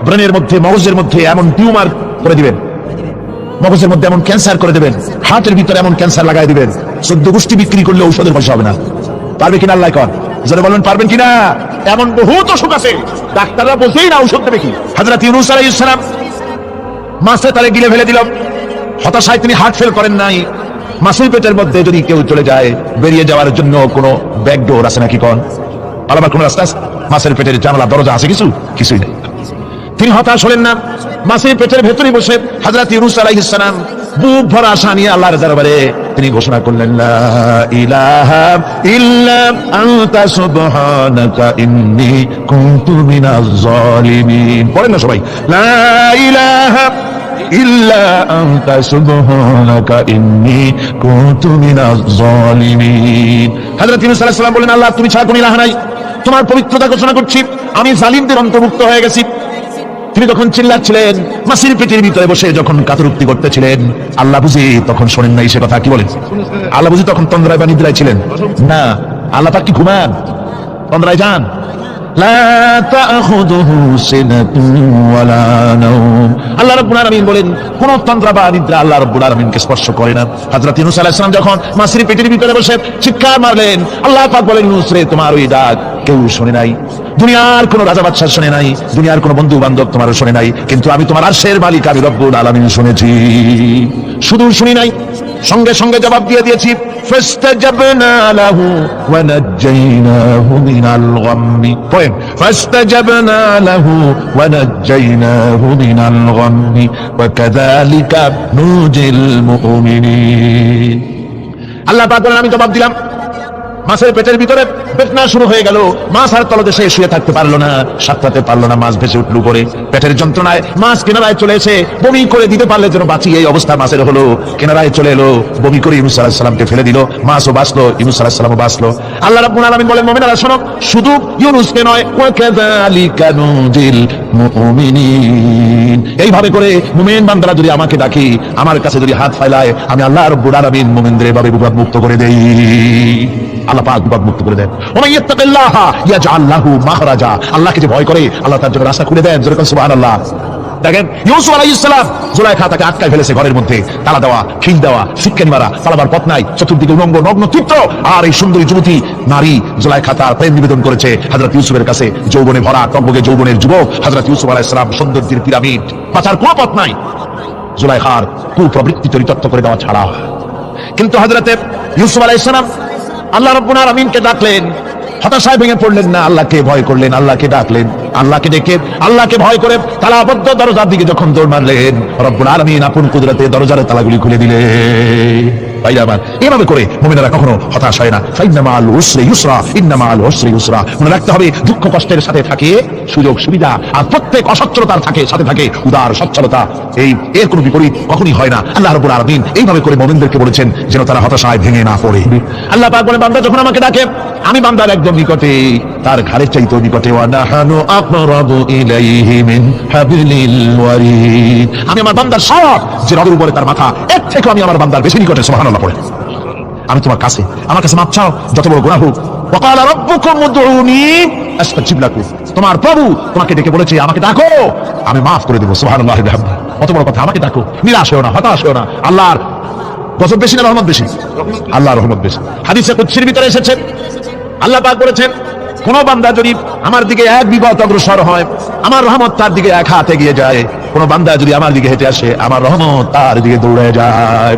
ব্রেনের মধ্যে, মগজের মধ্যে এমন টিউমার করে দিবেন, মগজের মধ্যে এমন ক্যান্সার করে দেবেন, হার্টের ভিতরে এমন ক্যান্সার লাগাই দিবেন, 14 গোষ্ঠী বিক্রি করলে ঔষধের পয়সা হবে না। পারবে কিনা আল্লাহ কন? যারা বলবেন পারবেন কিনা? এমন বহুত অসুখ আছে ডাক্তাররা বলছেই না ঔষধ দেবে কি। হযরত ইউনূস আলাইহিস সালাম মাছে তারে গিলে ফেলে দিল, হতাশায় তিনি হার্ট ফেল করেন নাই। মাছের পেটের মধ্যে যদি কেউ চলে যায়, বেরিয়ে যাওয়ার জন্য কোনো ব্যাকডোর আছে নাকি কন? আলাদা কোনো রাস্তা আছে? মাছের পেটের জানালা দরজা আছে কিছু? কিছুই নেই। তিনি হতাশ হলেন না, মাছের পেটের ভেতরে বসে হযরত ইউনূস আলাইহিস সালাম বুক ভরা আশা নিয়ে আল্লাহর দরবারে তিনি ঘোষণা করলেন, লা ইলাহা ইল্লা আনতা সুবহানাকা ইন্নী কুনতু মিনাজ জালিমিন। পড়েন না সবাই, লা ইলাহা ইল্লা আনতা সুবহানাকা ইন্নী কুনতু মিনাজ জালিমিন। হযরত ইউনূস আলাইহিস সালাম বলেন, আল্লাহ তুমি ছাড়া কোনো ইলাহ নাই, তোমার পবিত্রতা ঘোষণা করছি, আমি জালিমদের অন্তর্ভুক্ত হয়ে গেছি। তিনি যখন চিল্লাচ্ছিলেন, মাছের পেটের ভিতরে বসে যখন কাতরুক্তি করতেছিলেন, আল্লাহ বুঝি তখন শোনেন নাই সে কথা? কি বলেন? আল্লাহ বুঝি তখন তন্দ্রায় বা নিদ্রায় ছিলেন না? আল্লাহ পাক কি ঘুমান? তন্দ্রায় যান? লা তাখুযুহু সিনাতুন ওয়ালা নাওম। আল্লাহ রাব্বুল আলামিন বলেন কোন তন্দ্রা বা নিদ্রা আল্লাহ রাব্বুল আলামিনকে স্পর্শ করে না। হযরত ইউনূস আলাইহিস সালাম যখন মাছের পেটের ভিতরে বসে চিৎকার মারলেন, আল্লাহ পাক বলেন, ইউনূস রে, তোমার ওই ডাক কেউ শুনে নাই, দুনিয়ার কোন রাজা বাদশা শুনে নাই, দুনিয়ার কোন বন্ধু বান্ধব তোমারও শুনে নাই, কিন্তু আমি তোমার আরশের মালিক আমি রব্বুল আলামিন শুনেছি। শুধু শুনি নাই, সঙ্গে সঙ্গে জবাব দিয়ে দিয়েছি। ফাস্তাজাবনা লাহু ওয়া নাজ্জাইনাহু মিনাল গাম্মি। পড়েন, ফাস্তাজাবনা লাহু ওয়া নাজ্জাইনাহু মিনাল গাম্মি ওয়া কাযালিকা নুজিল মুমিনিন। আল্লাহ পাক বলেন, আমি জবাব দিলাম। মাছের পেটের ভিতরে বেদনা শুরু হয়ে গেল, মাছ আর তলদেশে শুয়ে থাকতে পারলো না, সাঁতরাতে পারলো না, মাছ ভেসে উঠল উপরে। পেটের যন্ত্রণায় মাছ কিনারায় চলে এসে বমি করে দিতে পারলে যেন বাঁচি, এই অবস্থা মাছের হলো। কিনারায় চলে এলো, বমি করে ইউনূস আলাইহিস সালামকে ফেলে দিল, মাছও বাঁচলো, ইউনূস আলাইহিস সালামও বাঁচলো। আল্লাহ রাব্বুল আলামিন বলেন, মুমিনেরা শোনো, শুধু ইউনূসকে নয়, ওয়া কাযালিকা নুজিল মুমিনিন, এইভাবে করে মুমিন বান্দারা যদি আমাকে ডাকে, আমার কাছে যদি হাত ফেলায়, আমি আল্লাহ রাব্বুল আলামিন মুমিনদের এভাবে বিপদ মুক্ত করে দেই। আল্লাহ পাক বিপদ মুক্ত করে দেন। ওয়া মান ইয়াত্তাকিল্লাহ ইয়াজআল লাহু মাখরাজা, আল্লাহকে যে ভয় করে আল্লাহ তার জন্য রাস্তা খুলে দেন। জোরে বলুন সুবহানাল্লাহ। দেখেন ইউসুফ আলাইহিস সালাম জুলাইখা তাকে আটকায় ফেলেছে ঘরের মধ্যে, তালা দেওয়া, খিল দেওয়া, শিক্ষানি মারা, পালাবার পথ নাই, চতুর্দিকে উলঙ্গ নগ্ন চিত্র। আর এই সুন্দরী যুবতী নারী জুলাইখা তার প্রেম নিবেদন করেছে হযরত ইউসুফের কাছে, যৌবনে ভরা টকবগে যৌবনের যুবক হযরত ইউসুফ আলাইহিস সালাম, সৌন্দর্যের পিরামিড, বাঁচার কোনো পথ নাই জুলাইখার কুপ্রবৃত্তি চরিতার্থ করে দেওয়া ছাড়া। কিন্তু হযরত ইউসুফ আলাইহিস সালাম আল্লাহ রাব্বুল আলামিনকে ডাকলেন, হতাশায় ভেঙে পড়লেন না, আল্লাহকে ভয় করলেন, আল্লাহকে ডাকলেন, আল্লাহকে ডেকে আল্লাহকে ভয় করে তালাবদ্ধ দরজার দিকে যখন দৌড় মারলেন, রব্বুল আলামিন আপন কুদরতে দরজার তালাগুলি খুলে দিলেন। ভাইরা আমার, এভাবে করে মুমিনেরা কখনো হতাশ হয় না। ফাইন্না মাআল উসরি ইউসরা, ইন্না মাআল উসরি ইউসরা। মনে রাখতে হবে, দুঃখ কষ্টের সাথে থাকে সুযোগ সুবিধা, আর প্রত্যেক অসচ্ছলতার সাথে থাকে উদার সচ্ছলতা। এর কোনো বিপরীত কখনই হয় না। আল্লাহ রাব্বুল আলামিন এইভাবে করে মুমিনদেরকে বলেছেন যেন তারা হতাশায় ভেঙে না পড়ে। আল্লাহ পাক বলেন, বান্দা যখন আমাকে ডাকে, আমি বান্দার একদম নিকটে, তার ঘাড়ের চাইতে নিকটে। ওয়া নাহানু আকরাবু ইলাইহি মিন হাবলিল ওয়ারিদ। আমি আমার বান্দার সব যে রগের উপরে তার মাথা, এর থেকে আমি আমার বান্দার বেশি নিকটে। সুবহানাল্লাহ পড়ে। আমি তোমার কাছে, আমার কাছে মাপ চাও, যত বড় গুনাহ হোক। ওয়া ক্বালা রাব্বুকুম উদউনি আস্তাজিব লাকুম। তোমার প্রভু তোমাকে ডেকে বলেছে, আমাকে ডাকো, আমি মাফ করে দেব। সুবহানাল্লাহি ওয়া বিহামদিহি। কত বড় কথা, আমাকে ডাকো, নিরাশ হও না, হতাশ হও না। আল্লাহর গজব বেশি না রহমত বেশি? আল্লাহর রহমত বেশি। হাদিসে কুদসির ভিতরে এসেছে, আল্লাহ পাক বলেছেন, কোন বান্দা যদি আমার দিকে এক বিগত অগ্রসর হয়, আমার রহমত তার দিকে এক হাত এগিয়ে যায়। কোন বান্দা যদি আমার দিকে হেঁটে আসে, আমার রহমত তার দিকে দৌড়ে যায়।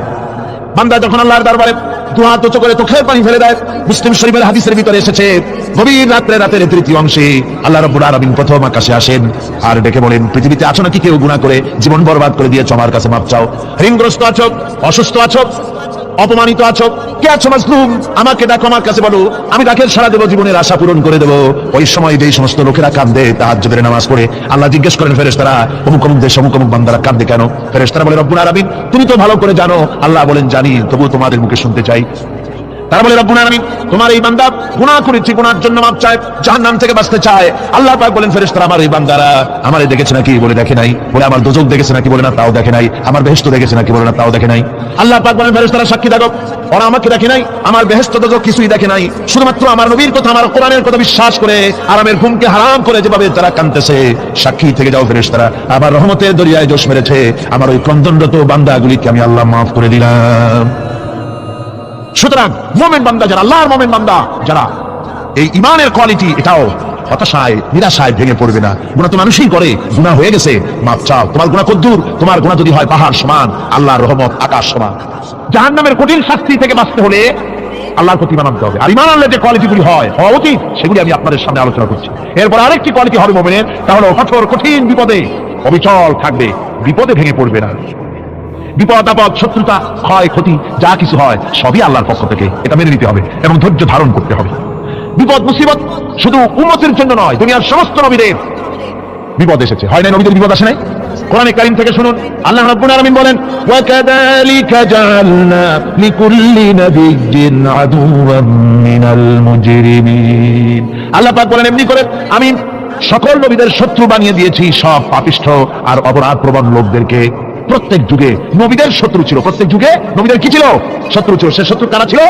বান্দা যখন আল্লাহর দরবারে দু হাত উঁচু করে চোখের পানি ফেলে দেয়, মুসলিম শরীফের হাদিসের ভিতরে এসেছে, গভীর রাতের তৃতীয় অংশে আল্লাহ রাব্বুল আলামিন প্রথম আকাশে আসেন আর ডেকে বলেন, পৃথিবীতে আছো নাকি কেউ গুনাহ করে জীবন বরবাদ করে দিয়েছো, আমার কাছে মাপ চাও। ঋণগ্রস্ত আছো, অসুস্থ আছো, অপমানিত আছো, কে আছো মাজলুম, আমাকে ডাকো, আমার কাছে বলো, আমি ডাকের সাড়া দেবো, জীবনের আশা পূরণ করে দেবো। ওই সময় যেই সমস্ত লোকেরা কাঁদে তাহাজ্জুদের নামাজ পড়ে, আল্লাহ জিজ্ঞেস করেন ফেরেশতারা, অমুক অমুক দেশ অমুক অমুক বান্দারা কাঁদে কেন? ফেরেশতারা বলে, রব্বুল আলামিন তুমি তো ভালো করে জানো। আল্লাহ বলেন, জানি, তবুও তোমাদের মুখে শুনতে চাই। তারা বলে রব্বুল আলামিন তোমার এই বান্দা গুনাহ করেছে, গুনার জন্য মাপ চায়, জাহান্নাম থেকে বাঁচতে চায়। আল্লাহ পাক বলেন ফেরেশতারা আমার এই বান্দারা আমারে দেখেছে নাকি? বলে দেখে নাই। বলে আমার দোজখ দেখেছে নাকি? বলে না তাও দেখে নাই। আমার বেহেশত দেখেছে নাকি? বলে না তাও দেখে নাই। আল্লাহ পাক বলেন ফেরেশতারা সাক্ষী থাকো, ওরা আমাকে দেখে নাই, আমার বেহেশত দোজখ কিছুই দেখে নাই, শুধুমাত্র আমার নবীর কথা আমার কোরআনের কথা বিশ্বাস করে আরামের ঘুমকে হারাম করে যেভাবে তারা কাঁদতেছে, সাক্ষী থেকে যাও ফেরেশতারা আমার রহমতের দরিয়ায় জোশ মেরেছে, আমার ওই ক্রন্দনরত বান্দাগুলিকে আমি আল্লাহ মাফ করে দিলাম। সুতরাং মুমিন বান্দা যারা, আল্লাহর মুমিন বান্দা যারা, এই ঈমানের কোয়ালিটি এটাও হতাশায় নিরাশায় ভেঙে পড়বে না। গুনাহ তো মানুষই করে, গুনাহ হয়ে গেছে মাপ চাও। তোমার গুনাহ কদ্দূর? তোমার গুনাহ যদি হয় পাহাড় সমান, আল্লাহর রহমত আকাশ সমান। জাহান্নামের কঠিন শাস্তি থেকে বাঁচতে হলে আল্লাহর প্রতি ঈমান আনতে হবে। আর ঈমান আনলে যে কোয়ালিটিগুলি হওয়া উচিত সেগুলি আমি আপনাদের সামনে আলোচনা করছি। এরপর আরেকটি কোয়ালিটি হবে মুমিনের, তা হলো কঠোর কঠিন বিপদে অবিচল থাকবে, বিপদে ভেঙে পড়বে না। বিপদ আপদ শত্রুতা ক্ষয় ক্ষতি যা কিছু হয় সবই আল্লাহর পক্ষ থেকে, এটা মেনে নিতে হবে এবং ধৈর্য ধারণ করতে হবে। বিপদ মুসিবত শুধু উম্মতের জন্য নয়, দুনিয়ার সমস্ত নবীদের বিপদ এসেছে, হয় না? নবীদের বিপদ আসে নাই? কোরআনে কারীম থেকে শুনুন, আল্লাহ রাব্বুল আলামিন বলেন ওয়াকাযালিকা জাআলনা লিকুল্লি নাবিয়্যিন আদুওয়াম মিনাল মুজরিমিন। আল্লাহ পাক বলেন এমনি করে আমি সকল নবীদের শত্রু বানিয়ে দিয়েছি, সব পাপিষ্ঠ আর অপরাধ প্রবণ লোকদেরকে। প্রত্যেক যুগে নবীদের শত্রু ছিল, প্রত্যেক যুগে নবীদের কি ছিল? শত্রু ছিল। সে শত্রু কারা ছিল?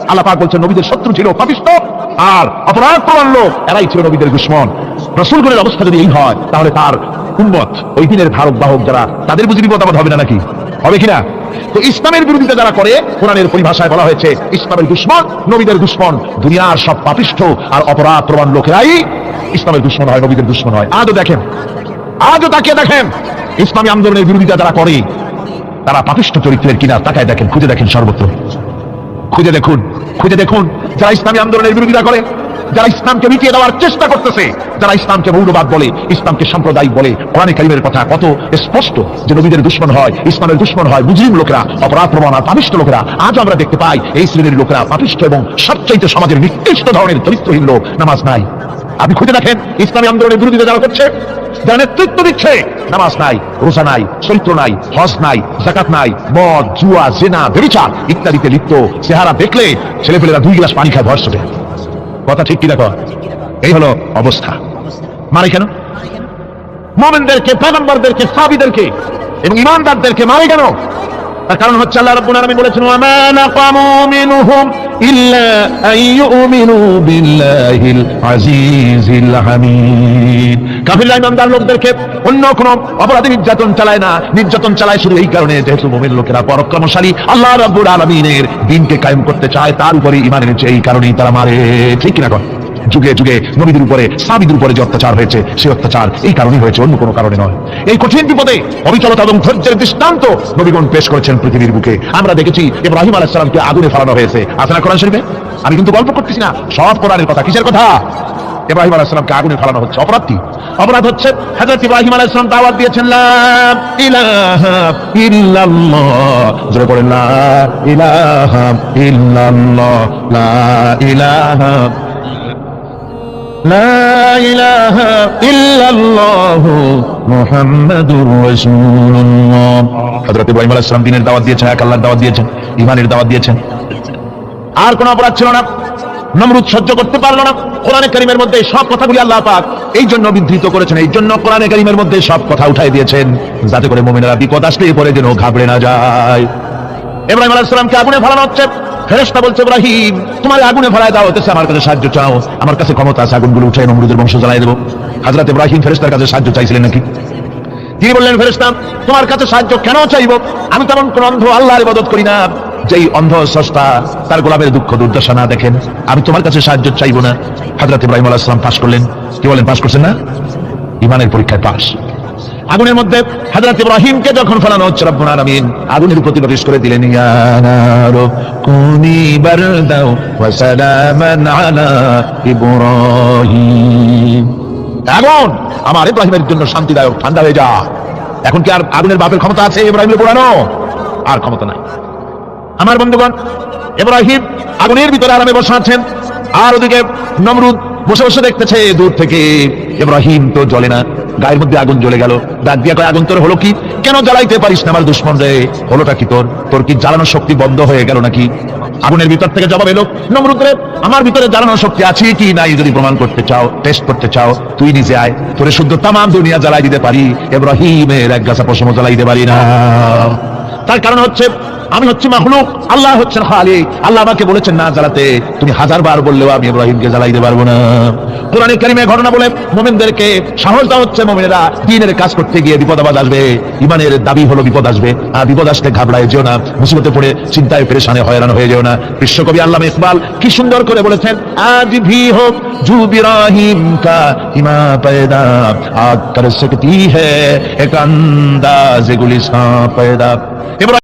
আল্লাহ পাক বলছেন নবীদের শত্রু ছিল পাপিষ্ঠ আর অপরাধ প্রবণ লোক, এরাই ছিল নবীদের দুশমন। রাসূলগণের অবস্থা যদি এই হয় তাহলে তার উম্মত, ওই দিনের ধারক বাহক যারা, তাদের বুঝি বিপদ আপদ হবে না নাকি? হবে কিনা? তো ইসলামের বিরোধিতা যারা করে, কোরআনের পরিভাষায় বলা হয়েছে ইসলামের দুশমন, নবীদের দুশমন। দুনিয়ার সব পাপিষ্ঠ আর অপরাধ প্রবণ লোকেরাই ইসলামের দুশমন হয়, নবীদের দুশমন হয়। আজও তাকিয়ে দেখেন ইসলামী আন্দোলনের বিরোধিতা যারা করে তারা পাপিষ্ঠ চরিত্রের কিনা তাকায় দেখেন, খুঁজে দেখেন, সর্বত্র খুঁজে দেখুন যারা ইসলামী আন্দোলনের বিরোধিতা করে, যারা ইসলামকে মিটিয়ে দেওয়ার চেষ্টা করতেছে, যারা ইসলামকে মৌলবাদ বলে, ইসলামকে সাম্প্রদায়িক বলে, কোরআনে কারীমের কথা কত স্পষ্ট যে নবীদের দুশমন হয়, ইসলামের দুশমন হয় মুজরিম লোকেরা, অপরাধ প্রবণ আর পাপিষ্ঠ লোকেরা। আজও আমরা দেখতে পাই এই শ্রেণীর লোকেরা পাপিষ্ঠ এবং সবচাইতে সমাজের নিকৃষ্ট ধরনের চরিত্রহীন লোক। নামাজ নাই। আপনি খুঁজে দেখেন ইসলামী আন্দোলনের বিরোধিতা যারা করছে, যারা নেতৃত্ব দিচ্ছে, নামাজ নাই, রোজা নাই, চরিত্র নাই, হজ নাই, যাকাত নাই, মদ, জুয়া, জিনা, ব্যভিচার ইত্যাদিতে লিপ্ত। চেহারা দেখলে ছেলেপেলেরা 2 গ্লাস পানি খায় ধর্ষবে। কথা ঠিক কি দেখো? এই হলো অবস্থা। মারে কেন? মুমিনদেরকে, পয়গম্বরদেরকে, সাহাবীদেরকে এবং ঈমানদারদেরকে মারে কেন? তার কারণ হচ্ছে আল্লাহ রাব্বুল আলামিন বলেছেন ওয়া মা নাকামু মিনহুম ইল্লা আইয়ুমিনু বিল্লাহিল আজিজিল হামিদ। কাফিররা ঈমানদার লোকদেরকে অন্য কোন অপরাধী নির্যাতন চালায় না, নির্যাতন চালায় শুধু এই কারণে যেহেতু মুমিন লোকেরা পরাক্রমশালী, আল্লাহ রাব্বুল আলামিনের দ্বীনকে কায়েম করতে চায়, তার উপরে ঈমান এনেছে, এই কারণেই তারা মারে। ঠিক কিনা? যুগে যুগে নবীদের উপরে, সাহাবীদের উপরে যে অত্যাচার হয়েছে, সেই অত্যাচার এই কারণেই হয়েছে, অন্য কোনো কারণে নয়। এই কঠিন বিপদে অবিচলতা এবং ধৈর্যের দৃষ্টান্ত নবীগণ পেশ করেছেন পৃথিবীর বুকে। আমরা দেখেছি ইব্রাহিম আলাইহিস সালামকে আগুনে ফেলানো হয়েছে, আছে না কোরআন শরীফে? আমি কিন্তু গল্প করতেছি না, সব কোরআনের কথা। কিসের কথা? ইব্রাহিম আলাইহিস সালামকে আগুনে ফেলানো হচ্ছে। অপরাধ কি? অপরাধ হচ্ছে হযরত ইব্রাহিম আলাইহিস সালাম দাওয়াত দিয়েছেন লা ইলাহা ইল্লাল্লাহ। জোরে বলেন লা ইলাহা ইল্লাল্লাহ, লা ইলাহা লা ইলাহা ইল্লাল্লাহু মুহাম্মাদুর রাসূলুল্লাহ। হযরত ইব্রাহিম আলাইহিস সালাম দ্বীনের দাওয়াত দিয়েছেন, এক আল্লাহর দাওয়াত দিয়েছেন, ঈমানের দাওয়াত দিয়েছেন। আর কোনো অপরাধ ছিল না। নমরুদ সহ্য করতে পারল না। কোরআনে কারীমের মধ্যে সব কথাগুলি আল্লাহ পাক এই জন্য বিধৃত করেছেন, এই জন্য কোরআনে কারীমের মধ্যে সব কথা উঠাই দিয়েছেন, যাতে করে মুমিনেরা বিপদ আসলে পরে যেন ঘাবড়ে না যায়। ইব্রাহিম আলাইহিস সালামকে আগুনে ফেলানো হচ্ছে। ফেরেশতা বলছে ইব্রাহিম তোমার আগুনে ফেলায় দাও, হতেছে আমার কাছে সাহায্য চাও, আমার কাছে ক্ষমতা আছে, আগুনগুলো উঠে নমরুদের বংশ জ্বালিয়ে দেবো। হযরত ইব্রাহিম ফেরেশতার কাছে সাহায্য চাইছিলেন নাকি? তিনি বললেন ফেরেশতা তোমার কাছে সাহায্য কেন চাইবো? আমি তেমন কোন অন্ধ আল্লাহর ইবাদত করি না যেই অন্ধ স্রষ্টা তার গোলামের দুঃখ দুর্দশা না দেখেন। আমি তোমার কাছে সাহায্য চাইবো না। হযরত ইব্রাহিম আলাইহিস সালাম পাস করলেন। কি বলেন? পাস করছেন না? ঈমানের পরীক্ষায় পাস। আগুনের মধ্যে হযরত ইব্রাহিমকে যখন ফেলানো হচ্ছে, রব্বুল আলামিন আগুনের উপর প্রবেশ করে দিলেন ইয়া নারু কুনি বারদাও ওয়া সালামান আলা ইব্রাহিম। আগুন আমার ইব্রাহিমের জন্য শান্তিদায়ক, ঠান্ডা হয়ে যা। এখন কি আর আগুনের বাপের ক্ষমতা আছে ইব্রাহিমের পোড়ানো? আর ক্ষমতা নাই। আমার বন্ধুগণ, ইব্রাহিম আগুনের ভিতরে আরামে বসে আছেন, আর ওদিকে নমরুদ বসে বসে দেখতেছে দূর থেকে ইব্রাহিম তো জ্বলে না, গায়ের মধ্যে আগুন জ্বলে গেল। ডাক দিয়া কয় আগুন তোর হলো কি? কেন জ্বালাইতে পারিস না আমার দুশমন রে? হলোটা কি তোর? তোর কি জ্বালানোর শক্তি বন্ধ হয়ে গেল নাকি? আগুনের ভিতর থেকে জবাব এলো, নমরুদ রে, আমার ভিতরে জ্বালানোর শক্তি আছে কি নাই যদি প্রমাণ করতে চাও, টেস্ট করতে চাও, তুই নিজে আয়, তোরে শুদ্ধ তাম দুনিয়া জ্বালাই দিতে পারি, ইব্রাহিমের এক গাছা পশম জ্বালাই দিতে পারি না। তার কারণ হচ্ছে আমি হচ্ছি মাখলুক, আল্লাহ হচ্ছেন খালিক। আল্লাহ আমাকে বলেছেন না জ্বালাতে, তুমি 1000 বার বললেও আমি ইব্রাহিমকে জ্বালাইতে পারবো না। কোরআনে কারিমে ঘটনা বলে মুমিনদেরকে সাহস দেওয়া হচ্ছে, মুমিনেরা দ্বীনের কাজ করতে গিয়ে বিপদ আবাদ আসবে, ইমানের দাবি হলো বিপদ আসবে, আর বিপদ আসলে ঘাবড়ায় যেও না, মুসিবতে পড়ে চিন্তায় পেরেশানে হয়রান হয়ে যেও না। বিশ্বকবি আল্লামা ইকবাল কি সুন্দর করে বলেছেন, আজ ভি হোক জু ইব্রাহিম কা ইমা पैदा আগ কর সকতি है এক अंदाज़ गुलिस्तां पैदा।